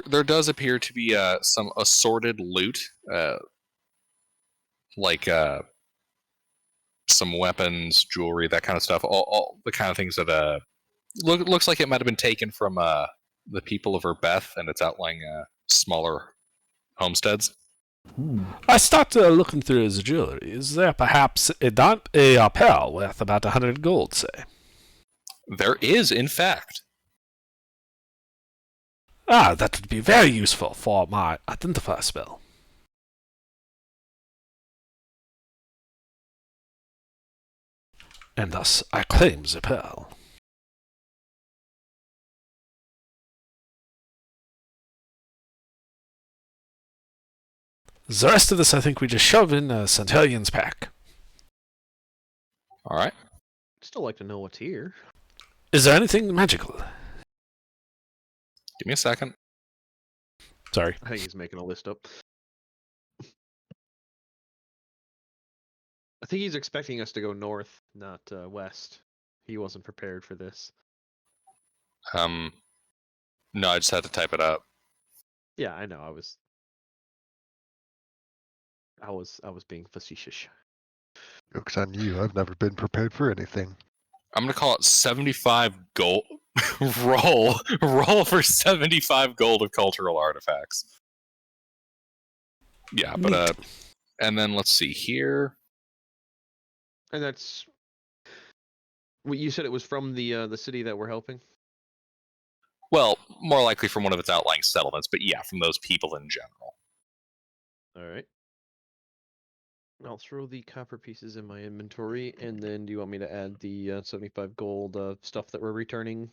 there does appear to be some assorted loot, like some weapons, jewelry, that kind of stuff. All the kind of things that looks like it might have been taken from the people of Urbeth and its outlying smaller homesteads. I started looking through his jewelry. Is there perhaps a pearl worth about 100 gold, say? There is, in fact. Ah, that would be very useful for my identifier spell. And thus, I claim the pearl. The rest of this, I think we just shove in Centurion's pack. All right. Still like to know what's here. Is there anything magical? Give me a second. Sorry. I think he's making a list up. I think he's expecting us to go north, not west. He wasn't prepared for this. No, I just had to type it up. Yeah, I know. I was being facetious. Joke's on you. I've never been prepared for anything. I'm gonna call it 75 gold. roll for 75 gold of cultural artifacts. Yeah, but and then let's see here. And that's. Well, you said it was from the city that we're helping. Well, more likely from one of its outlying settlements, but yeah, from those people in general. All right. I'll throw the copper pieces in my inventory, and then do you want me to add the 75 gold stuff that we're returning?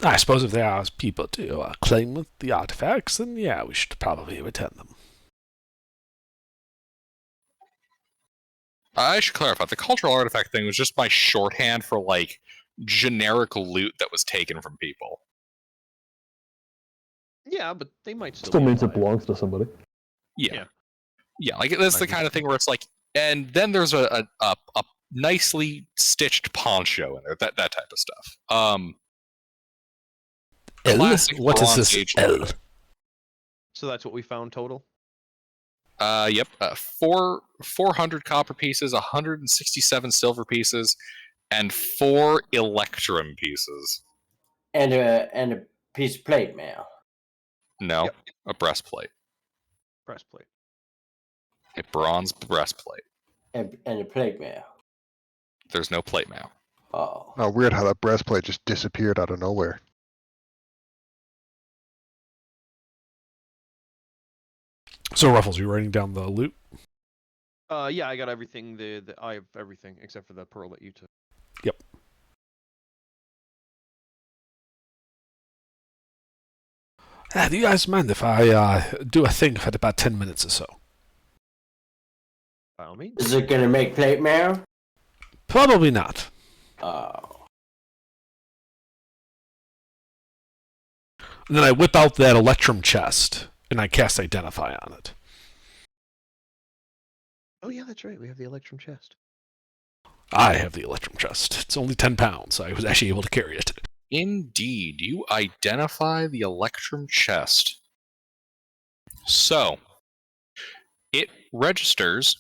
I suppose if there are people to claim with the artifacts, then yeah, we should probably return them. I should clarify, the cultural artifact thing was just my shorthand for, like, generic loot that was taken from people. Yeah, but they might Still be means it alive. belongs to somebody. Yeah. Yeah, like, that's the kind of thing where it's like, and then there's a nicely stitched poncho in there, that type of stuff. L? Classic What is Bronze this Age L? loot. So that's what we found total? Yep. 400 copper pieces, 167 silver pieces, and 4 electrum pieces. And a piece of plate mail. No, Yep. a breastplate. Breastplate. A bronze breastplate. And a plate mail. There's no plate mail. Oh. Oh, weird how that breastplate just disappeared out of nowhere. So, Ruffles, you writing down the loot? Yeah, I got everything. I have everything except for the pearl that you took. Yep. Do you guys mind if I do a thing for about 10 minutes or so? By all means. Is it gonna make plate mail? Probably not. Oh. And then I whip out that electrum chest, and I cast Identify on it. Oh yeah, that's right. We have the Electrum chest. I have the Electrum chest. It's only 10 pounds, so I was actually able to carry it. Indeed, you identify the Electrum chest. So, it registers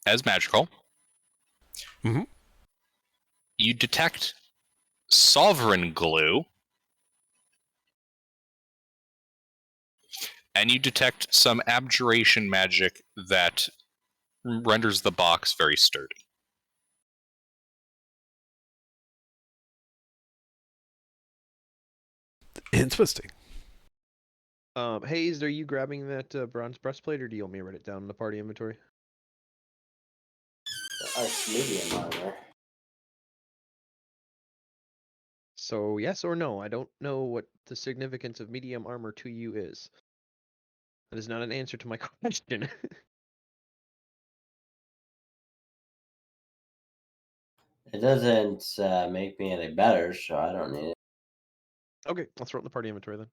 as magical. Mhm. You detect sovereign glue, and you detect some abjuration magic that renders the box very sturdy. Interesting. Hayes, are you grabbing that bronze breastplate, or do you want me to write it down in the party inventory? That's medium armor. So yes or no? I don't know what the significance of medium armor to you is. That is not an answer to my question. It doesn't make me any better, so I don't need it. Okay, let's throw it in the party inventory then.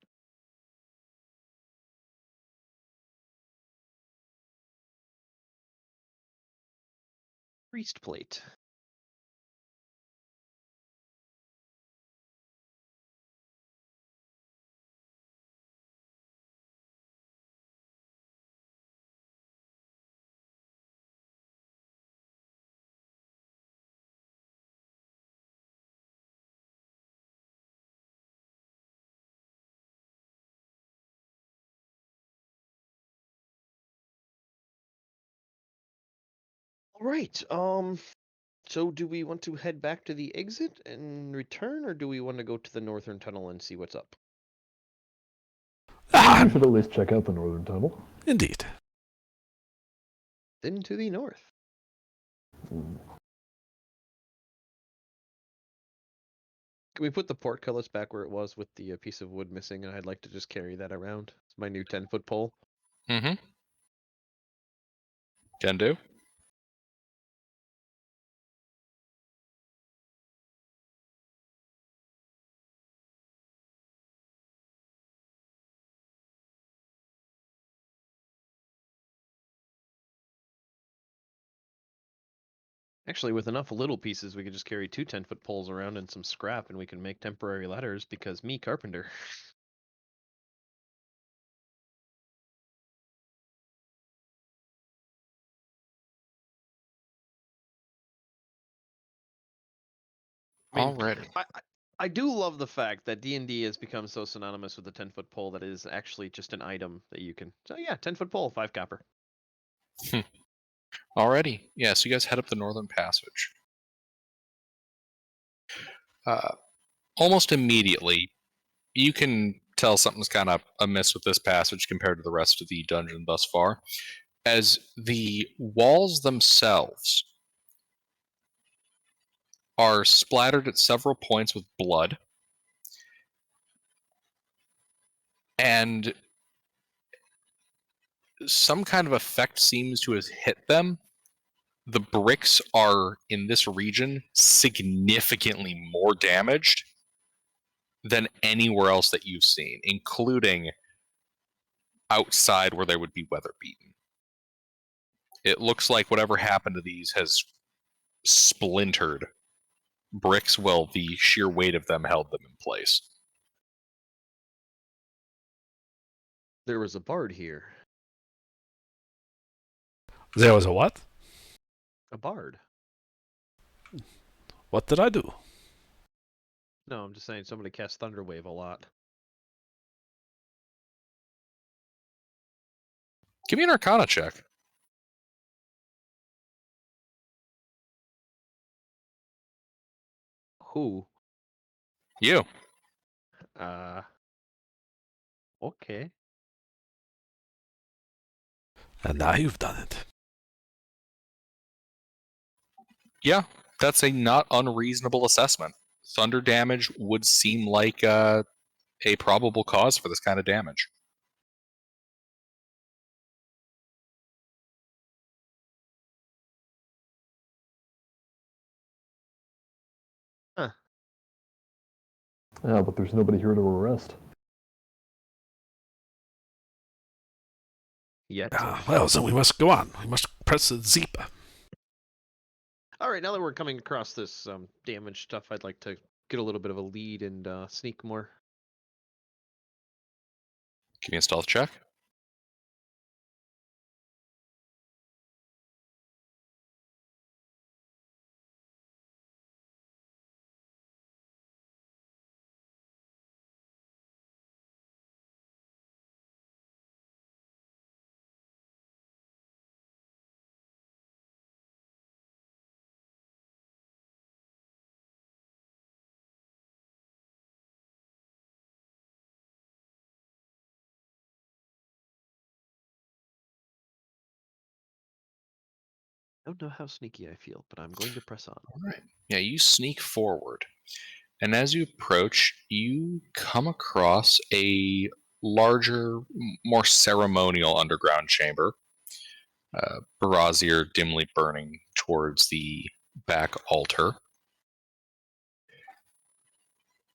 Priest plate. All right. So do we want to head back to the exit and return, or do we want to go to the northern tunnel and see what's up? We should at least check out the northern tunnel. Indeed. Then to the north. Hmm. Can we put the portcullis back where it was with the piece of wood missing? And I'd like to just carry that around. It's my new 10-foot pole. Mm-hmm. Can do. Actually, with enough little pieces, we could just carry two 10-foot poles around and some scrap, and we can make temporary ladders because me, carpenter. I mean, Alrighty. I do love the fact that D&D has become so synonymous with the 10-foot pole that it is actually just an item that you can. So yeah, 10-foot pole, 5 copper. Alrighty. Yeah, so you guys head up the northern passage. Almost immediately, you can tell something's kind of amiss with this passage compared to the rest of the dungeon thus far, as the walls themselves are splattered at several points with blood, and some kind of effect seems to have hit them. The bricks are, in this region, significantly more damaged than anywhere else that you've seen, including outside where they would be weather beaten. It looks like whatever happened to these has splintered bricks while the sheer weight of them held them in place. There was a bard here. There was a what? A bard. What did I do? No, I'm just saying somebody cast Thunderwave a lot. Give me an Arcana check. Who? You. Okay. And now you've done it. Yeah, that's a not unreasonable assessment. Thunder damage would seem like a probable cause for this kind of damage. Huh. Yeah, but there's nobody here to arrest. Yet. Well, then we must go on. We must press the zip. All right, now that we're coming across this damaged stuff, I'd like to get a little bit of a lead and sneak more. Give me a stealth check. I don't know how sneaky I feel, but I'm going to press on. All right. Yeah, you sneak forward. And as you approach, you come across a larger, more ceremonial underground chamber. Brazier dimly burning towards the back altar.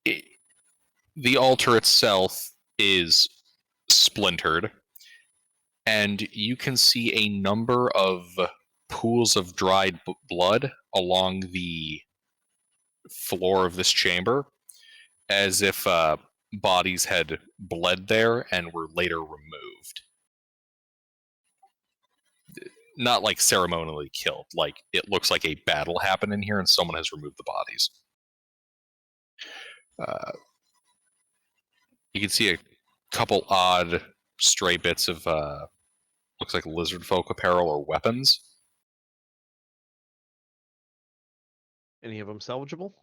The altar itself is splintered, and you can see a number of pools of dried blood along the floor of this chamber, as if bodies had bled there and were later removed. Not like ceremonially killed, like it looks like a battle happened in here and someone has removed the bodies. You can see a couple odd stray bits of looks like lizard folk apparel or weapons. Any of them salvageable?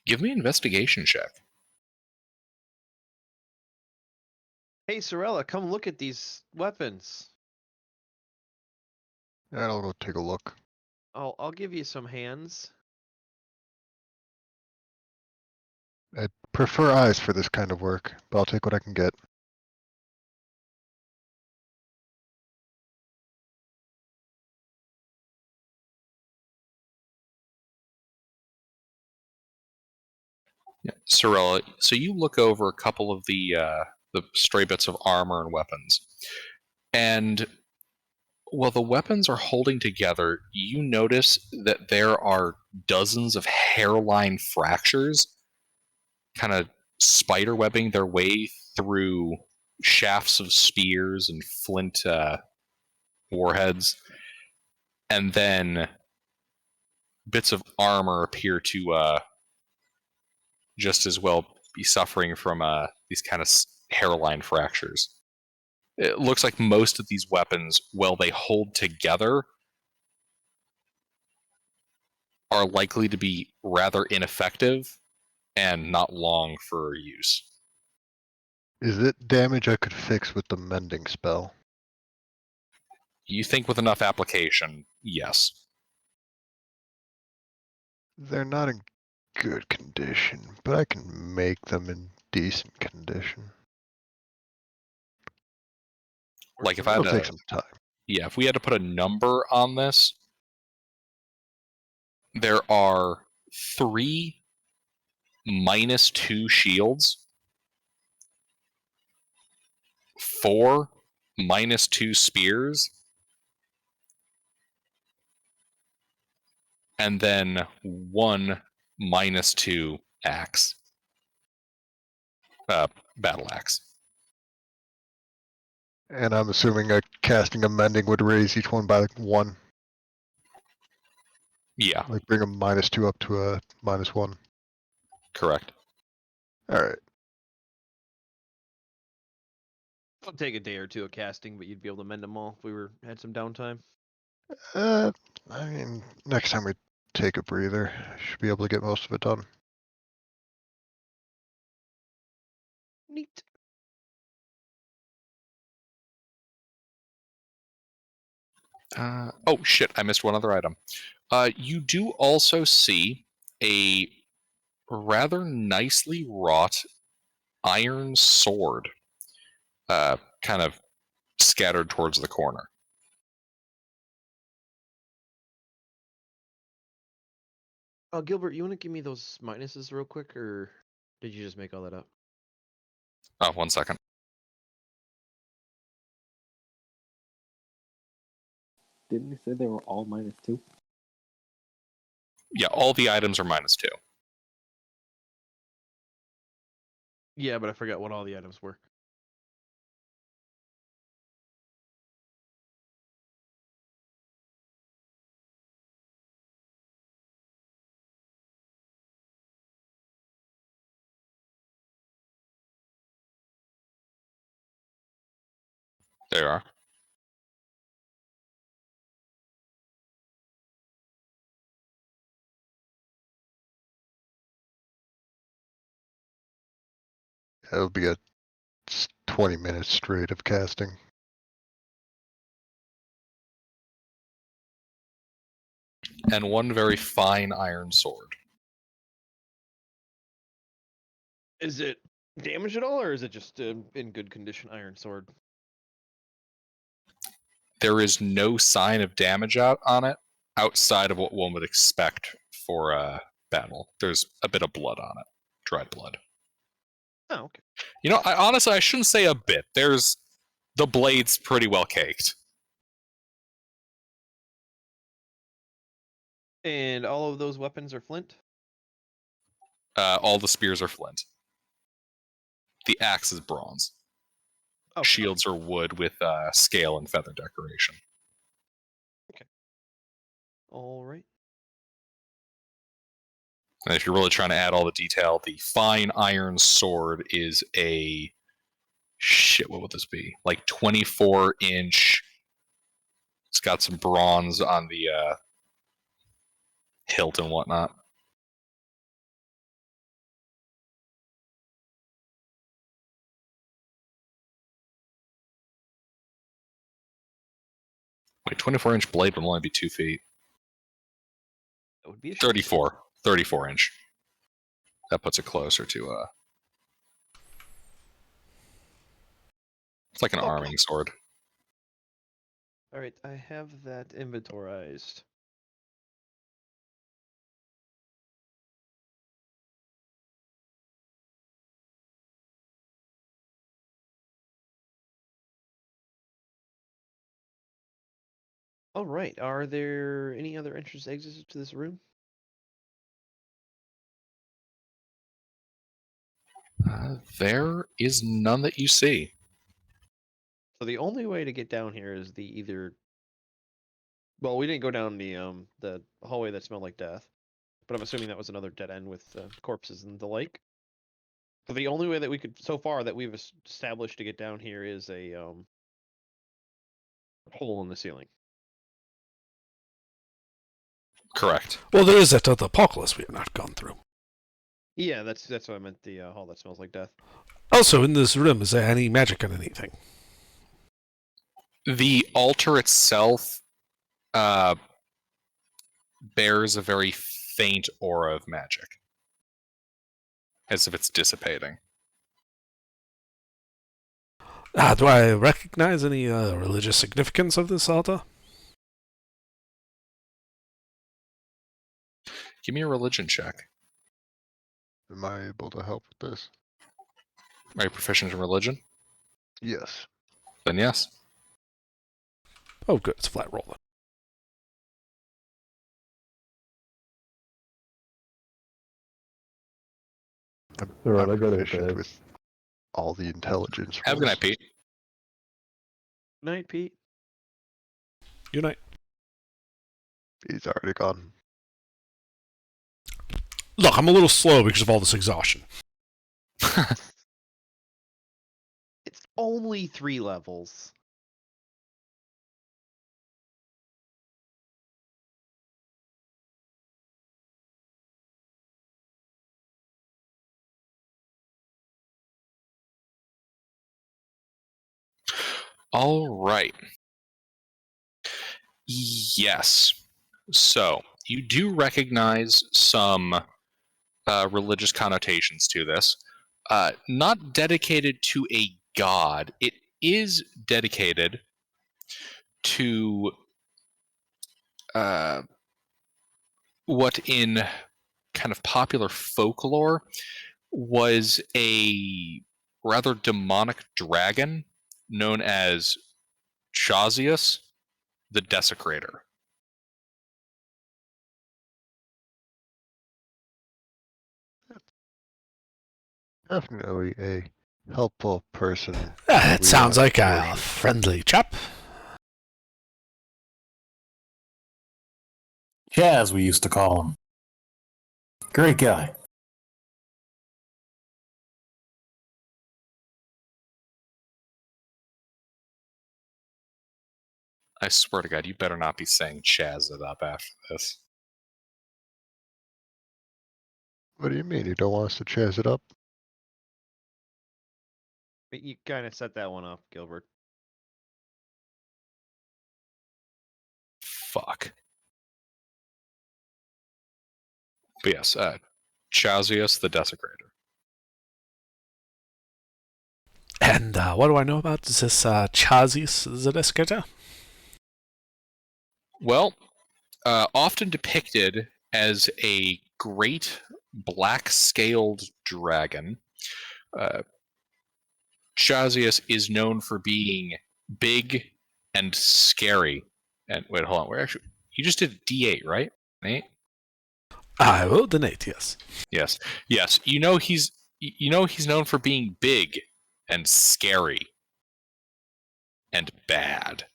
Give me an investigation check. Hey, Sorella, come look at these weapons. Yeah, I'll go take a look. I'll give you some hands. I prefer eyes for this kind of work, but I'll take what I can get. Yeah. Sorella, so you look over a couple of the stray bits of armor and weapons, and while the weapons are holding together, you notice that there are dozens of hairline fractures, kind of spider webbing their way through shafts of spears and flint warheads, and then bits of armor appear to just as well be suffering from these kind of hairline fractures. It looks like most of these weapons, while they hold together, are likely to be rather ineffective and not long for use. Is it damage I could fix with the mending spell? You think with enough application, yes. They're not in good condition, but I can make them in decent condition. Like if I It'll had take to, some time. yeah, if we had to put a number on this, there are 3 -2 shields, 4 -2 spears, and then 1 -2 axe. Battle axe. And I'm assuming casting a mending would raise each one by like 1. Yeah, Like bring a -2 up to a -1. correct. Alright. It'll take a day or two of casting, but you'd be able to mend them all if we had some downtime. I mean, next time we take a breather, I should be able to get most of it done. Neat. Oh shit, I missed one other item. You do also see a rather nicely wrought iron sword kind of scattered towards the corner. Gilbert, you want to give me those minuses real quick, or did you just make all that up? Oh, 1 second. Didn't you say they were all -2? Yeah, all the items are -2. Yeah, but I forgot what all the items were. There you are. It'll be a 20 minutes straight of casting. And 1 very fine iron sword. Is it damaged at all, or is it just in good condition iron sword? There is no sign of damage out on it outside of what one would expect for a battle. There's a bit of blood on it, dried blood. Oh, okay. You know, honestly, I shouldn't say a bit. There's the blade's pretty well caked. And all of those weapons are flint? All the spears are flint. The axe is bronze. Oh, Shields are wood with scale and feather decoration. all right. And if you're really trying to add all the detail, the fine iron sword is a shit. What would this be? Like 24-inch. It's got some bronze on the hilt and whatnot. Like 24-inch blade would only be 2 feet. That would be a 34 inch. That puts it closer to it's like an Okay. arming sword. All right, I have that inventorized. All right, are there any other entrance exits to this room? There is none that you see. So the only way to get down here is the either. Well, we didn't go down the hallway that smelled like death, but I'm assuming that was another dead end with corpses and the like. So the only way that we could, so far, that we've established to get down here is a hole in the ceiling. Correct. Well, there is that other apocalypse we have not gone through. Yeah, that's what I meant. The hall that smells like death. Also, in this room, is there any magic on anything? The altar itself bears a very faint aura of magic, as if it's dissipating. Do I recognize any religious significance of this altar? Give me a religion check. Am I able to help with this? Are you proficient in religion? Yes. Then yes. Oh, good. It's a flat roll. All right, I'm I got it. proficient with all the intelligence Have a good rolls. night, Pete. Night, Pete. Good night. He's already gone. Look, I'm a little slow because of all this exhaustion. It's only 3 levels. All right. Yes. So, you do recognize some religious connotations to this. Not dedicated to a god. It is dedicated to what in kind of popular folklore was a rather demonic dragon known as Chazius the Desecrator. Definitely a helpful person. It sounds like a worship. friendly chap. Chaz, we used to call him. Great guy. I swear to God, you better not be saying Chaz it up after this. What do you mean? You don't want us to chaz it up? But you kind of set that one up, Gilbert. Fuck. But yes, Chazius the Desecrator. And what do I know about this Chazius the Desecrator? Well, often depicted as a great black-scaled dragon, Chazius is known for being big and scary. And wait, hold on. We're actually you just did D8, right? 8? I will donate, yes. Yes. You know he's known for being big and scary and bad.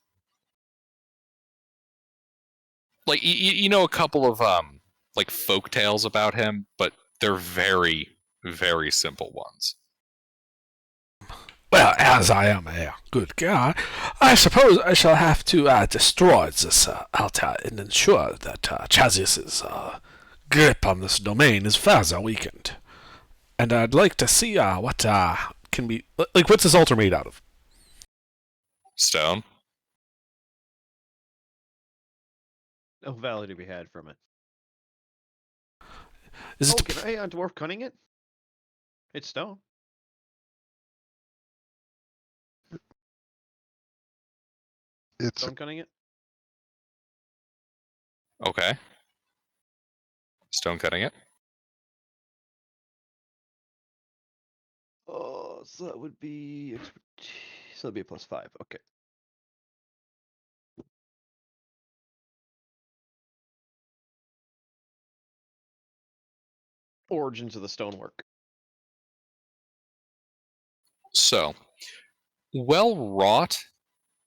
Like you know a couple of like folk tales about him, but they're very, very simple ones. Well, as I am a good guy, I suppose I shall have to destroy this altar and ensure that Chazius's grip on this domain is further weakened. And I'd like to see what can be... Like, what's this altar made out of? Stone. No value to be had from it. Is it Can I dwarf cunning it? It's stone. It's Stone cunning it? Okay. Stone cutting it. Oh, so that would be expertise. So that'd be a +5. Okay. Origins of the stonework. So, well wrought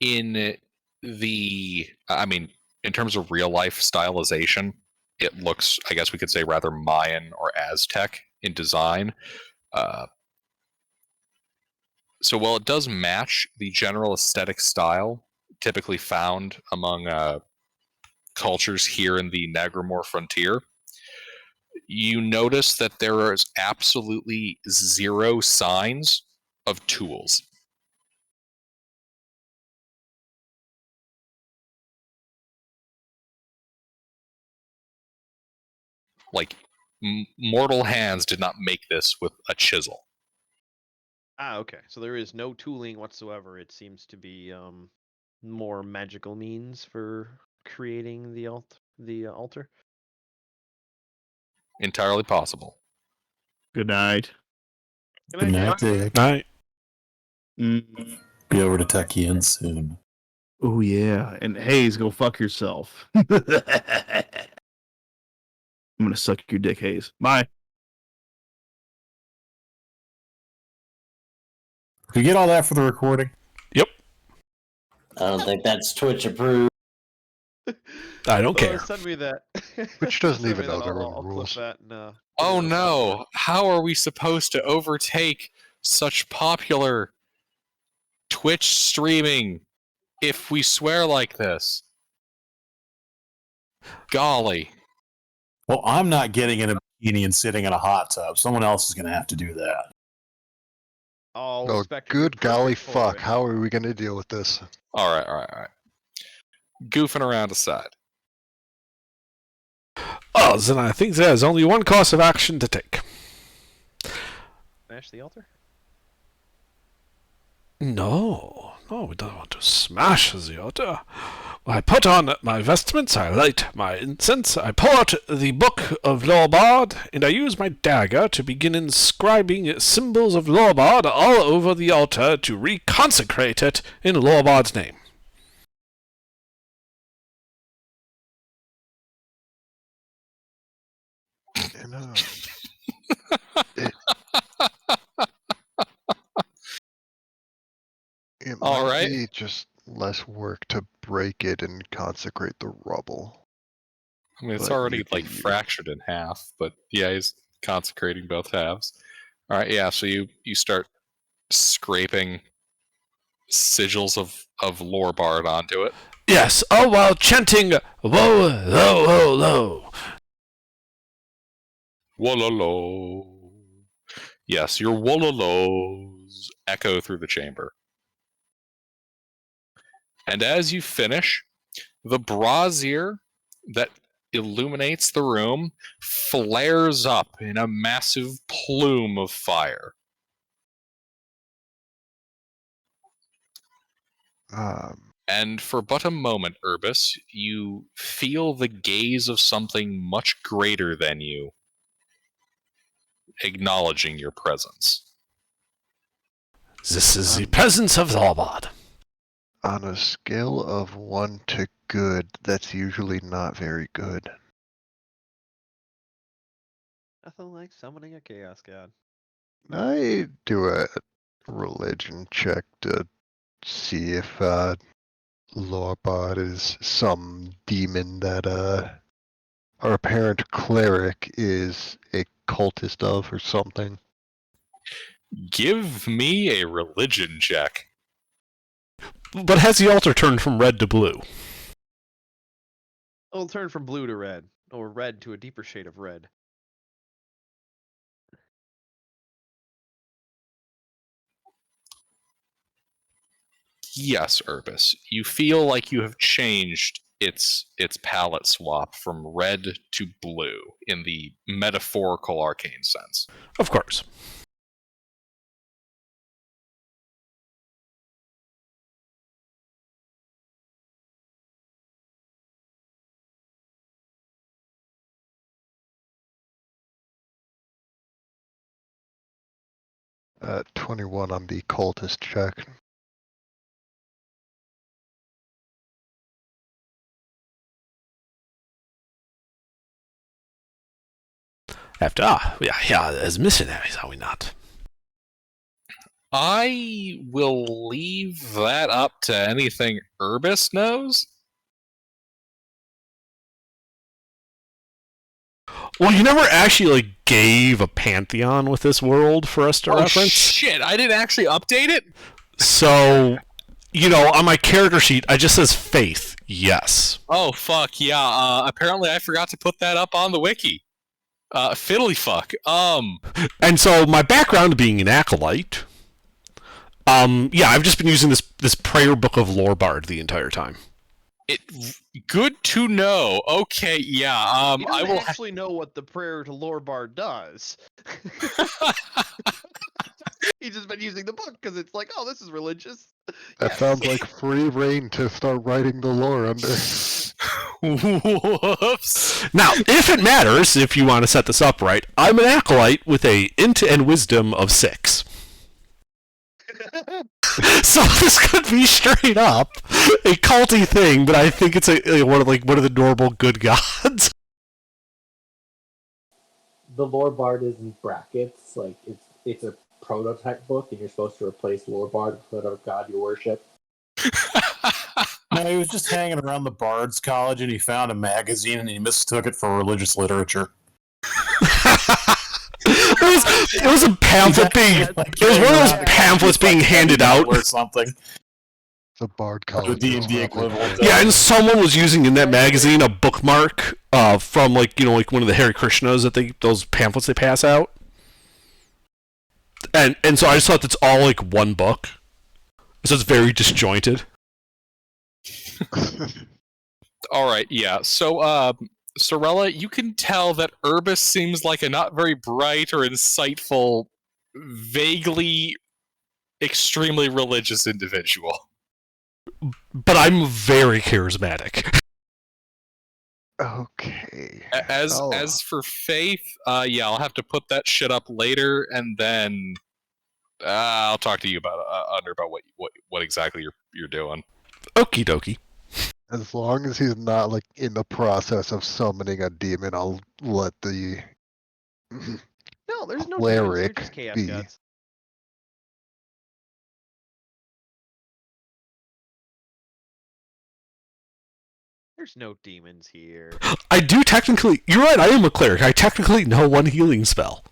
in the, I mean, in terms of real life stylization, it looks, I guess we could say, rather Mayan or Aztec in design. So while it does match the general aesthetic style typically found among cultures here in the Negramore frontier, you notice that there is absolutely zero signs of tools. Like, mortal hands did not make this with a chisel. Ah, okay. So there is no tooling whatsoever. It seems to be more magical means for creating the altar. Entirely possible. Good night. Good Good night, night, Jack. Dick. Night. Be over to tuck you in soon. Oh yeah, and Hayes, go fuck yourself. I'm gonna suck your dick, Hayes. Bye. Can you get all that for the recording? I don't think that's Twitch approved. I don't care. Send me that. Which doesn't Send even me know that. their I'll own clip rules. that and, Oh put it on no! How are we supposed to overtake such popular Twitch streaming if we swear like this? Golly. Well, I'm not getting in a bikini and sitting in a hot tub. Someone else is going to have to do that. I'll Oh, spectre you're good golly perfect for fuck. it. How are we going to deal with this? All right. Goofing around aside. Oh, then I think there's only one course of action to take. Smash the altar? No, we don't want to smash the altar. I put on my vestments, I light my incense, I pull out the book of Lorbard, and I use my dagger to begin inscribing symbols of Lorbard all over the altar to reconsecrate it in Lorbard's name. You know, it, it All might right. be just less work to break it and consecrate the rubble. I mean, it's But already you like can use- fractured in half, but yeah, he's consecrating both halves. All right, yeah. So you start scraping sigils of Lorbard onto it. Yes, all while chanting, "Whoa, lo, lo, lo." Wololo. Yes, your wololos echo through the chamber. And as you finish, the brazier that illuminates the room flares up in a massive plume of fire. And for but a moment, Urbis, you feel the gaze of something much greater than you, acknowledging your presence. This is the presence of Lorbard. On a scale of 1 to good, that's usually not very good. Nothing like summoning a chaos god. I do a religion check to see if Lorbard is some demon that our apparent cleric is a cultist of or something. Give me a religion check. But has the altar turned from red to blue? It'll turn from blue to red, or red to a deeper shade of red. Yes, Urbis. You feel like you have changed its palette swap from red to blue in the metaphorical arcane sense. Of course. 21 on the cultist check. After we are here as missionaries, are we not? I will leave that up to anything Urbis knows. Well, you never actually gave a pantheon with this world for us to reference. Shit, I didn't actually update it? So, on my character sheet, I just says faith. Yes. Oh, fuck, yeah. Apparently I forgot to put that up on the wiki. Fiddly fuck. And so, my background being an acolyte, I've just been using this prayer book of Lorbard the entire time. Good to know. Okay, yeah. He I doesn't will actually know what the prayer to Lorbard does. He's just been using the book because it's like, oh, this is religious. That sounds like free reign to start writing the lore under. Whoops. Now, if it matters, if you want to set this up right, I'm an acolyte with a int and wisdom of 6. So this could be straight up a culty thing, but I think it's one of the normal good gods. The Lorbard is in brackets, like it's a prototype book, and you're supposed to replace Lorbard with whatever god you worship. No, he was just hanging around the Bard's College and he found a magazine and he mistook it for religious literature. It was a pamphlet being. It was one of those pamphlets being handed out or something. The Bard The College. D&D equivalent. Yeah, and someone was using in that magazine a bookmark from one of the Hare Krishnas those pamphlets they pass out. And so I just thought that's all like one book. So it's very disjointed. All right, yeah. So, Sorella, you can tell that Urbis seems like a not very bright or insightful, vaguely extremely religious individual. but I'm very charismatic. Okay. As Oh. as for faith, yeah, I'll have to put that shit up later, and then I'll talk to you about about what exactly you're doing. Okie dokie. As long as he's not like in the process of summoning a demon, I'll let the No, there's no demons. They're cleric just chaos be. gods. There's no demons here. I do technically. You're right. I am a cleric. I technically know one healing spell.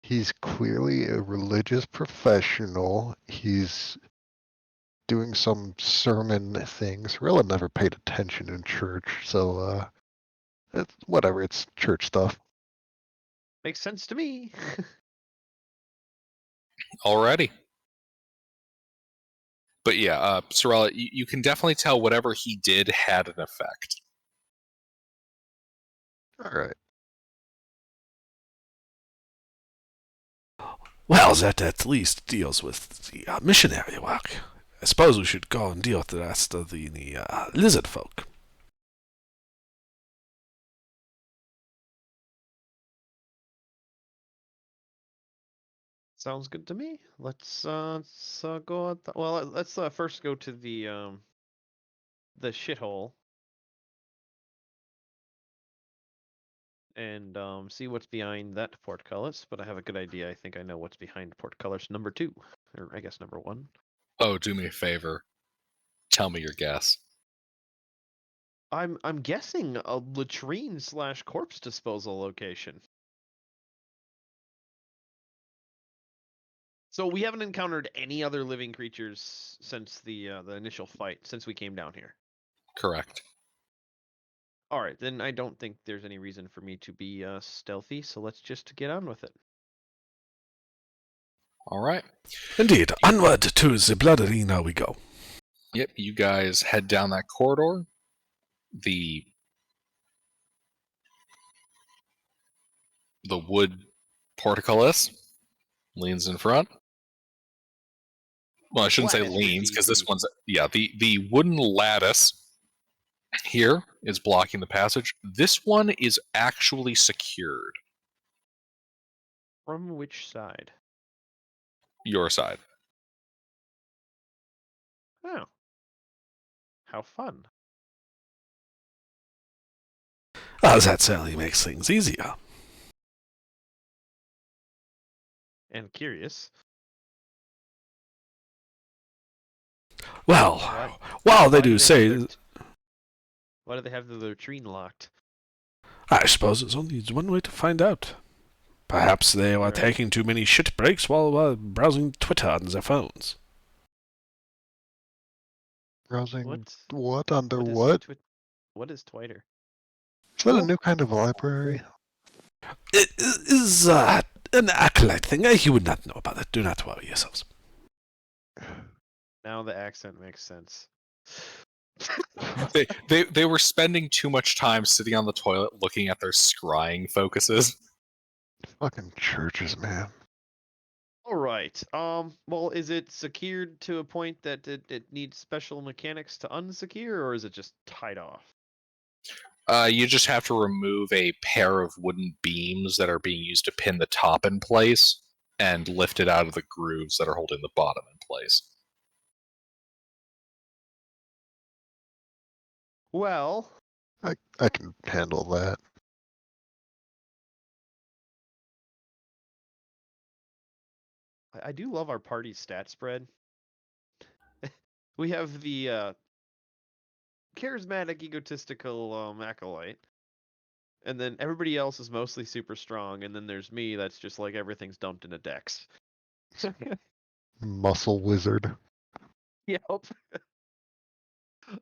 He's clearly a religious professional. He's doing some sermon things. Rilla never paid attention in church, so it's whatever. It's church stuff. Makes sense to me. Alrighty. But yeah, Sorella, you can definitely tell whatever he did had an effect. All right. Well, that at least deals with the missionary work. I suppose we should go and deal with the rest of the lizard folk. Sounds good to me. Let's go. Well, let's first go to the shithole and see what's behind that portcullis. But I have a good idea. I think I know what's behind portcullis number 2, or I guess number 1. Oh, do me a favor. Tell me your guess. I'm guessing a latrine / corpse disposal location. So we haven't encountered any other living creatures since the initial fight, since we came down here. Correct. All right, then I don't think there's any reason for me to be stealthy. So let's just get on with it. All right. Indeed, onward to the blood arena we go. Yep, you guys head down that corridor. The wood portcullis leans in front. Well, I shouldn't say Lattice would leans, be because this the- one's the wooden lattice here is blocking the passage. This one is actually secured. From which side? Your side. Oh. How fun. That certainly makes things easier. And curious. Well, Why- while they why do have say, their- Why do they have the latrine locked? I suppose there's only one way to find out. Perhaps they were Right. taking too many shit breaks while browsing Twitter on their phones. Browsing What? what under What is what? What is Twitter? Is that a new kind of library? It is an acolyte thing. You would not know about it. Do not worry yourselves. Now the accent makes sense. They were spending too much time sitting on the toilet looking at their scrying focuses. Fucking churches, man. All right. Well, is it secured to a point that it needs special mechanics to unsecure, or is it just tied off? You just have to remove a pair of wooden beams that are being used to pin the top in place and lift it out of the grooves that are holding the bottom in place. Well, I can handle that. I do love our party stat spread. We have the charismatic, egotistical acolyte, and then everybody else is mostly super strong, and then there's me that's just like everything's dumped into dex. Muscle wizard. Yep.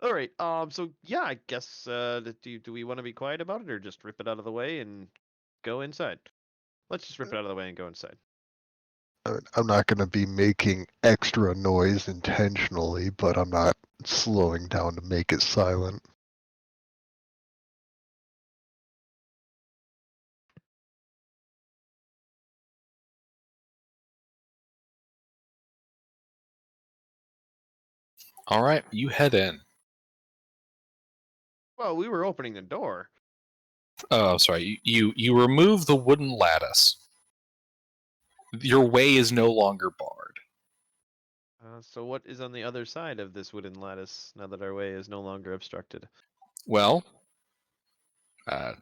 All right. So yeah, I guess do we want to be quiet about it or just rip it out of the way and go inside? Let's just rip it out of the way and go inside. I'm not going to be making extra noise intentionally, but I'm not slowing down to make it silent. All right, you head in. Well, we were opening the door. Oh, sorry. You remove the wooden lattice. Your way is no longer barred. So what is on the other side of this wooden lattice now that our way is no longer obstructed? Well,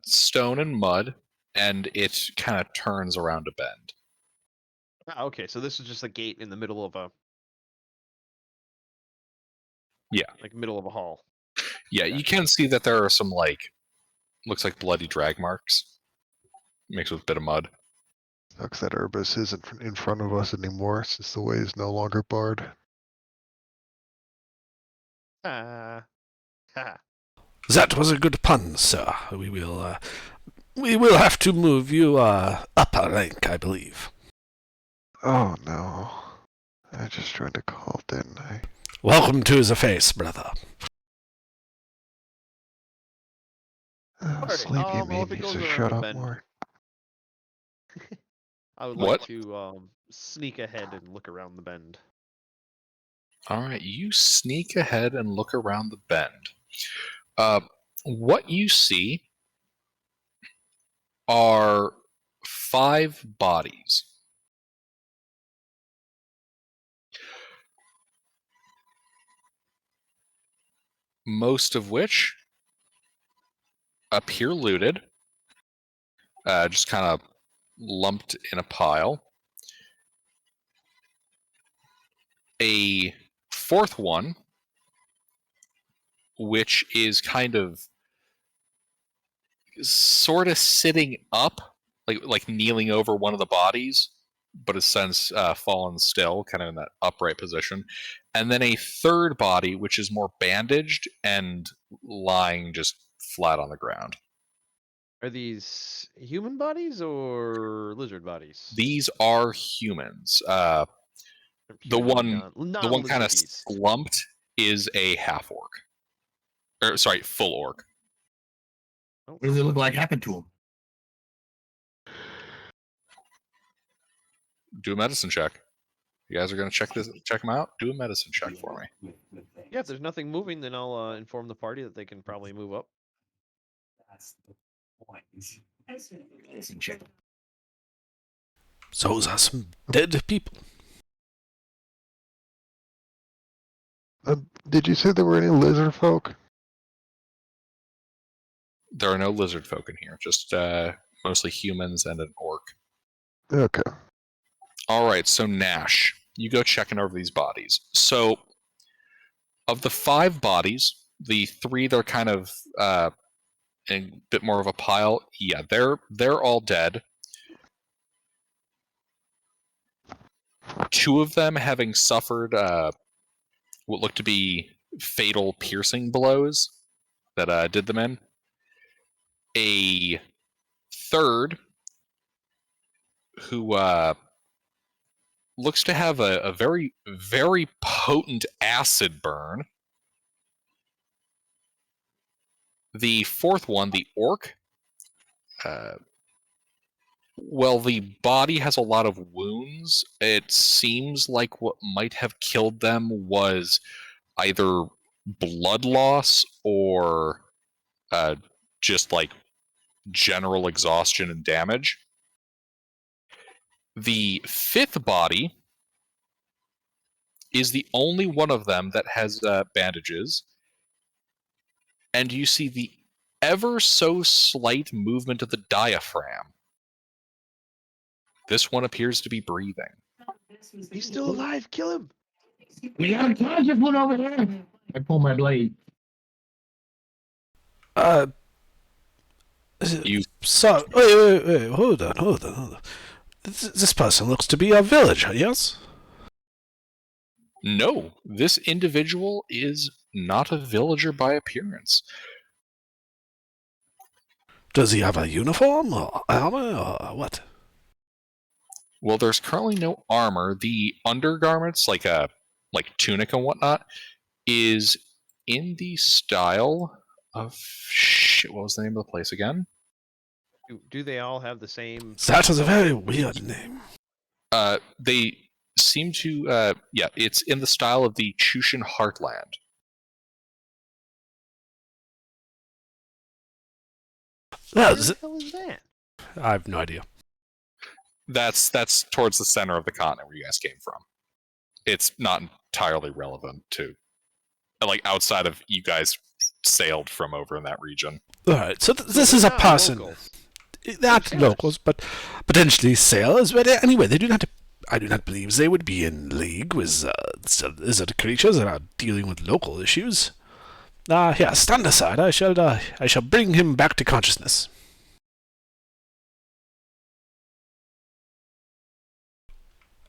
stone and mud, and it kind of turns around a bend. Ah, okay, so this is just a gate in the middle of a... Yeah. Like middle of a hall. Yeah, you can see that there are some, looks like bloody drag marks. Mixed with a bit of mud. Sucks that Urbis isn't in front of us anymore since the way is no longer barred. Ah. Ha. That was a good pun, sir. We will have to move you up a rank, I believe. Oh no. I just tried to call, didn't I? Welcome to the face, brother. Alright, Sleepy well, me if it needs goes to around shut the up bend, more. I would What? like to sneak ahead and look around the bend. All right, you sneak ahead and look around the bend. What you see are 5 bodies. Most of which appear looted, just kind of lumped in a pile. A 4th one, which is kind of sort of sitting up, like kneeling over one of the bodies, but has since fallen still, kind of in that upright position. And then a 3rd body, which is more bandaged and lying just flat on the ground. Are these human bodies or lizard bodies? These are humans. The one kind of non-lizard-beast. slumped is a half orc. Or sorry, full orc. What does it look like happened to him? Do a medicine check. You guys are gonna check them out. Do a medicine check for me. Yeah, if there's nothing moving, then I'll inform the party that they can probably move up. Those are some dead people. Did you say there were any lizard folk? There are no lizard folk in here, just mostly humans and an orc. Okay. All right, so Nash, you go checking over these bodies. So, of the 5 bodies, the 3 that are kind of in a bit more of a pile, yeah, they're all dead. 2 of them having suffered what looked to be fatal piercing blows that did them in. A 3rd who looks to have a very, very potent acid burn. The 4th one, the orc, well, the body has a lot of wounds. It seems like what might have killed them was either blood loss or just like general exhaustion and damage. The 5th body is the only one of them that has bandages, and you see the ever so slight movement of the diaphragm. This one appears to be breathing. He's still alive. Kill him. We got a conscious one over here. I pull my blade. You So, wait, hold on. This person looks to be a villager, yes? No, this individual is not a villager by appearance. Does he have a uniform or armor or what? Well, there's currently no armor. The undergarments, like tunic and whatnot, is in the style of shit. What was the name of the place again? Do they all have the same? That is a very weird name. They seem to, yeah, it's in the style of the Chushan Heartland. Well, Where the hell is that? I have no idea. That's towards the center of the continent where you guys came from. It's not entirely relevant to, like, outside of you guys sailed from over in that region. Alright, so this So is a they're not person. locals. Not They're locals, but potentially sailors. But anyway, they do not. I do not believe they would be in league with lizard creatures that are dealing with local issues. Here, stand aside. I shall bring him back to consciousness.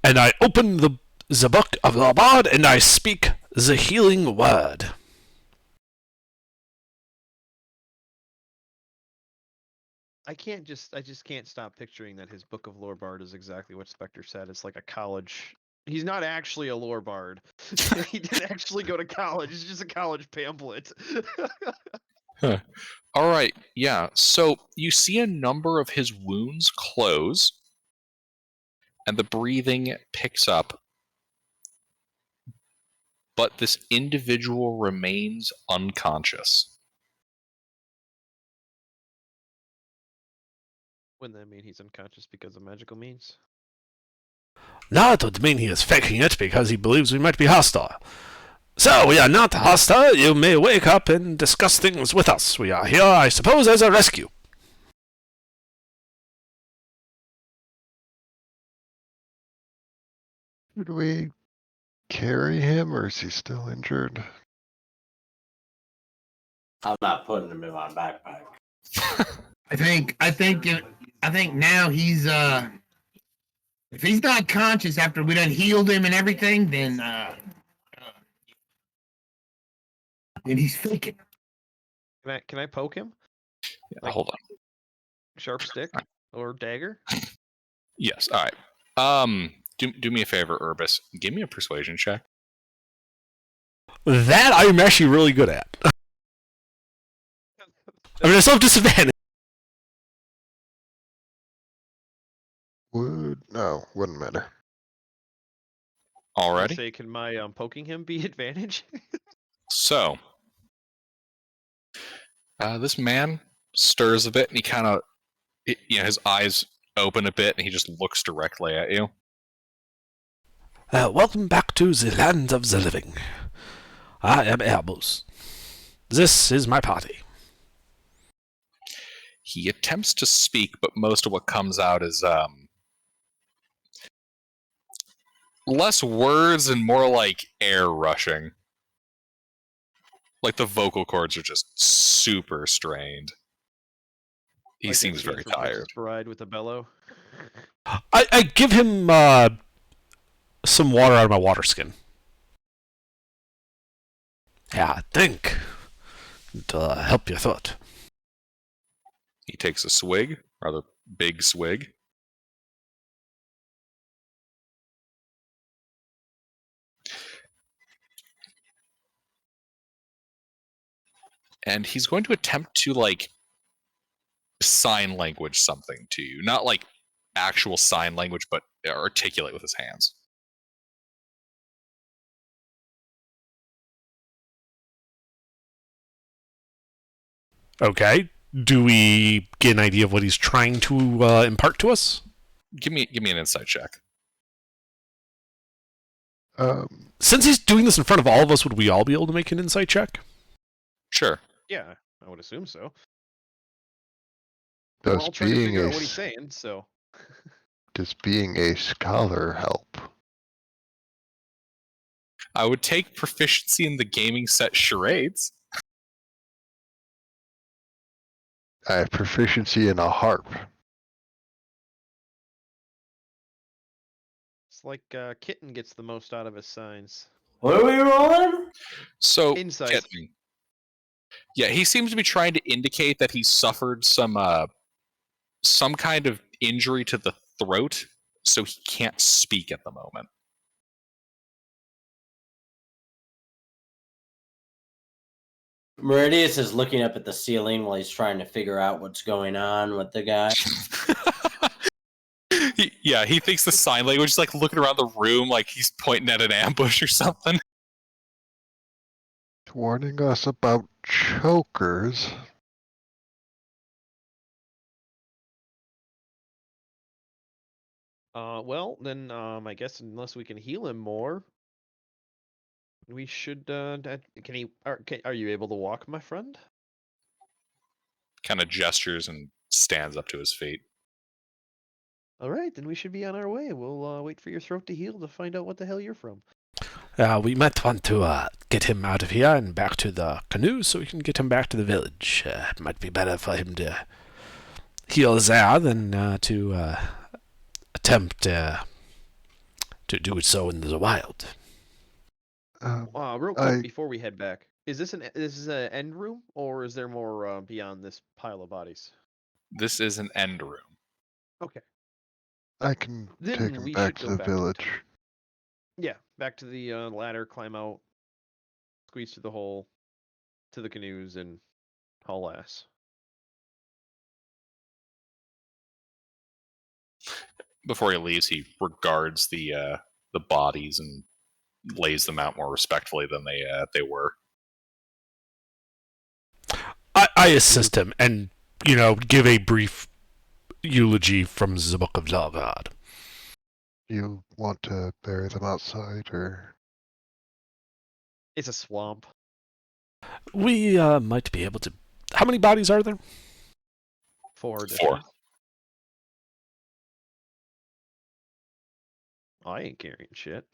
And I open the book of the bard, and I speak the healing word. I just can't stop picturing that his Book of Lore Bard is exactly what Spectre said. It's like a college. He's not actually a lore bard. He didn't actually go to college. It's just a college pamphlet. All right, yeah. So you see a number of his wounds close, and the breathing picks up, but this individual remains unconscious. Wouldn't that mean he's unconscious because of magical means? No, it would mean he is faking it because he believes we might be hostile. So, we are not hostile. You may wake up and discuss things with us. We are here, I suppose, as a rescue. Should we carry him, or is he still injured? I'm not putting him in my backpack. I think now he's if he's not conscious after we done healed him and everything, then he's faking. Can I poke him? Yeah, Like- hold on. Sharp stick or dagger? Yes. All right. Do me a favor, Urbis. Give me a persuasion check. That I'm actually really good at. I mean, I still have disadvantage. Wouldn't matter. I Already. say, can my poking him be advantage? So, this man stirs a bit, and he kind of, his eyes open a bit, and he just looks directly at you. Welcome back to the land of the living. I am Airbus. This is my party. He attempts to speak, but most of what comes out is less words and more like air rushing. Like the vocal cords are just super strained. He Like that seems scene very from Princess tired. Bride with the bellow. I give him some water out of my water skin. Yeah, drink. To help your thought. He takes a swig, rather big swig. And he's going to attempt to, like, sign language something to you. Not like actual sign language, but articulate with his hands. Okay. Do we get an idea of what he's trying to impart to us? Give me an insight check. Since he's doing this in front of all of us, would we all be able to make an insight check? Sure. Yeah, I would assume so. We're Does all trying to being figure a out what he's saying, so. does being a scholar help? I would take proficiency in the gaming set charades. I have proficiency in a harp. It's like Kitten gets the most out of his signs. What are we rolling? So, Insight. yeah, he seems to be trying to indicate that he suffered some kind of injury to the throat, so he can't speak at the moment. Meridius is looking up at the ceiling while he's trying to figure out what's going on with the guy. Yeah, he thinks the sign language is like looking around the room like he's pointing at an ambush or something. Warning us about chokers. Well, then, I guess unless we can heal him more, we should, are you able to walk, my friend? Kind of gestures and stands up to his feet. All right, then we should be on our way. We'll wait for your throat to heal to find out what the hell you're from. We might want to get him out of here and back to the canoe so we can get him back to the village. It might be better for him to heal there than to attempt to do it so in the wild. Real quick before we head back, is this an end room or is there more beyond this pile of bodies? This is an end room. Okay. I can Then take him we back should to go the back to the village. tunnel. Yeah, back to the ladder, climb out, squeeze through the hole, to the canoes, and haul ass. Before he leaves, he regards the bodies and lays them out more respectfully than they were. I assist him and, give a brief eulogy from the Book of Zargard. You want to bury them outside, or? It's a swamp. We might be able to. How many bodies are there? 4. I ain't carrying shit.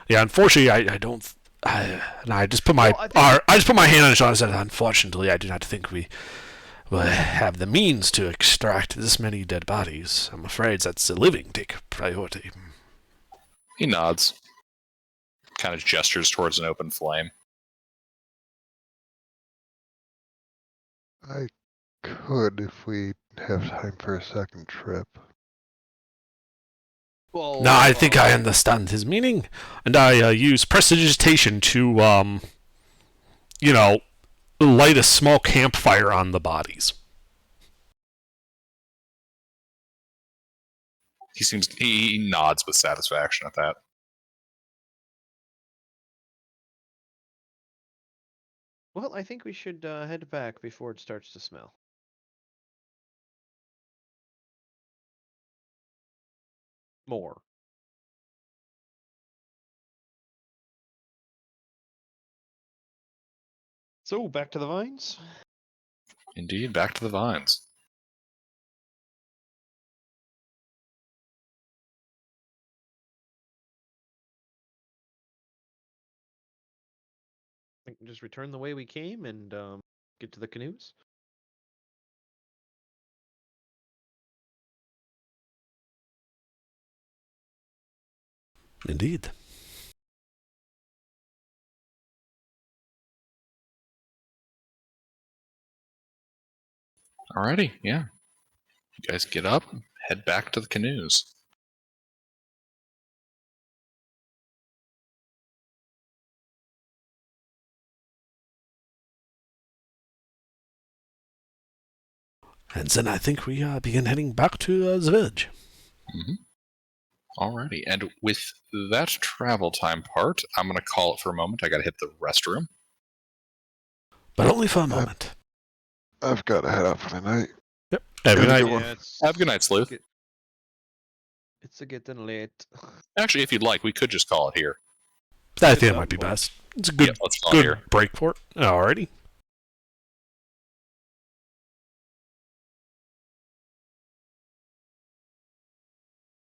Yeah, unfortunately, I don't. I just put my hand on his shoulder and said, "Unfortunately, I do not think we will have the means to extract this many dead bodies. I'm afraid that's the living take priority." He nods. Kind of gestures towards an open flame. I could if we have time for a second trip. Well, No, I think I understand his meaning, and I use prestidigitation to, light a small campfire on the bodies. He nods with satisfaction at that. Well, I think we should head back before it starts to smell. More. So, back to the vines? Indeed, back to the vines. I think just return the way we came and get to the canoes. Indeed. Alrighty, yeah. You guys get up, head back to the canoes. And then I think we begin heading back to the village. Mm-hmm. Alrighty, and with that travel time part, I'm going to call it for a moment. I got to hit the restroom. But only for a moment. I've got to head out for the night. Yep. Have a good night. Yeah, Have a good night, Sleuth. It's getting late. Actually, if you'd like, we could just call it here. I think that might be best. It's a good, let's call it here. break for it. Alrighty.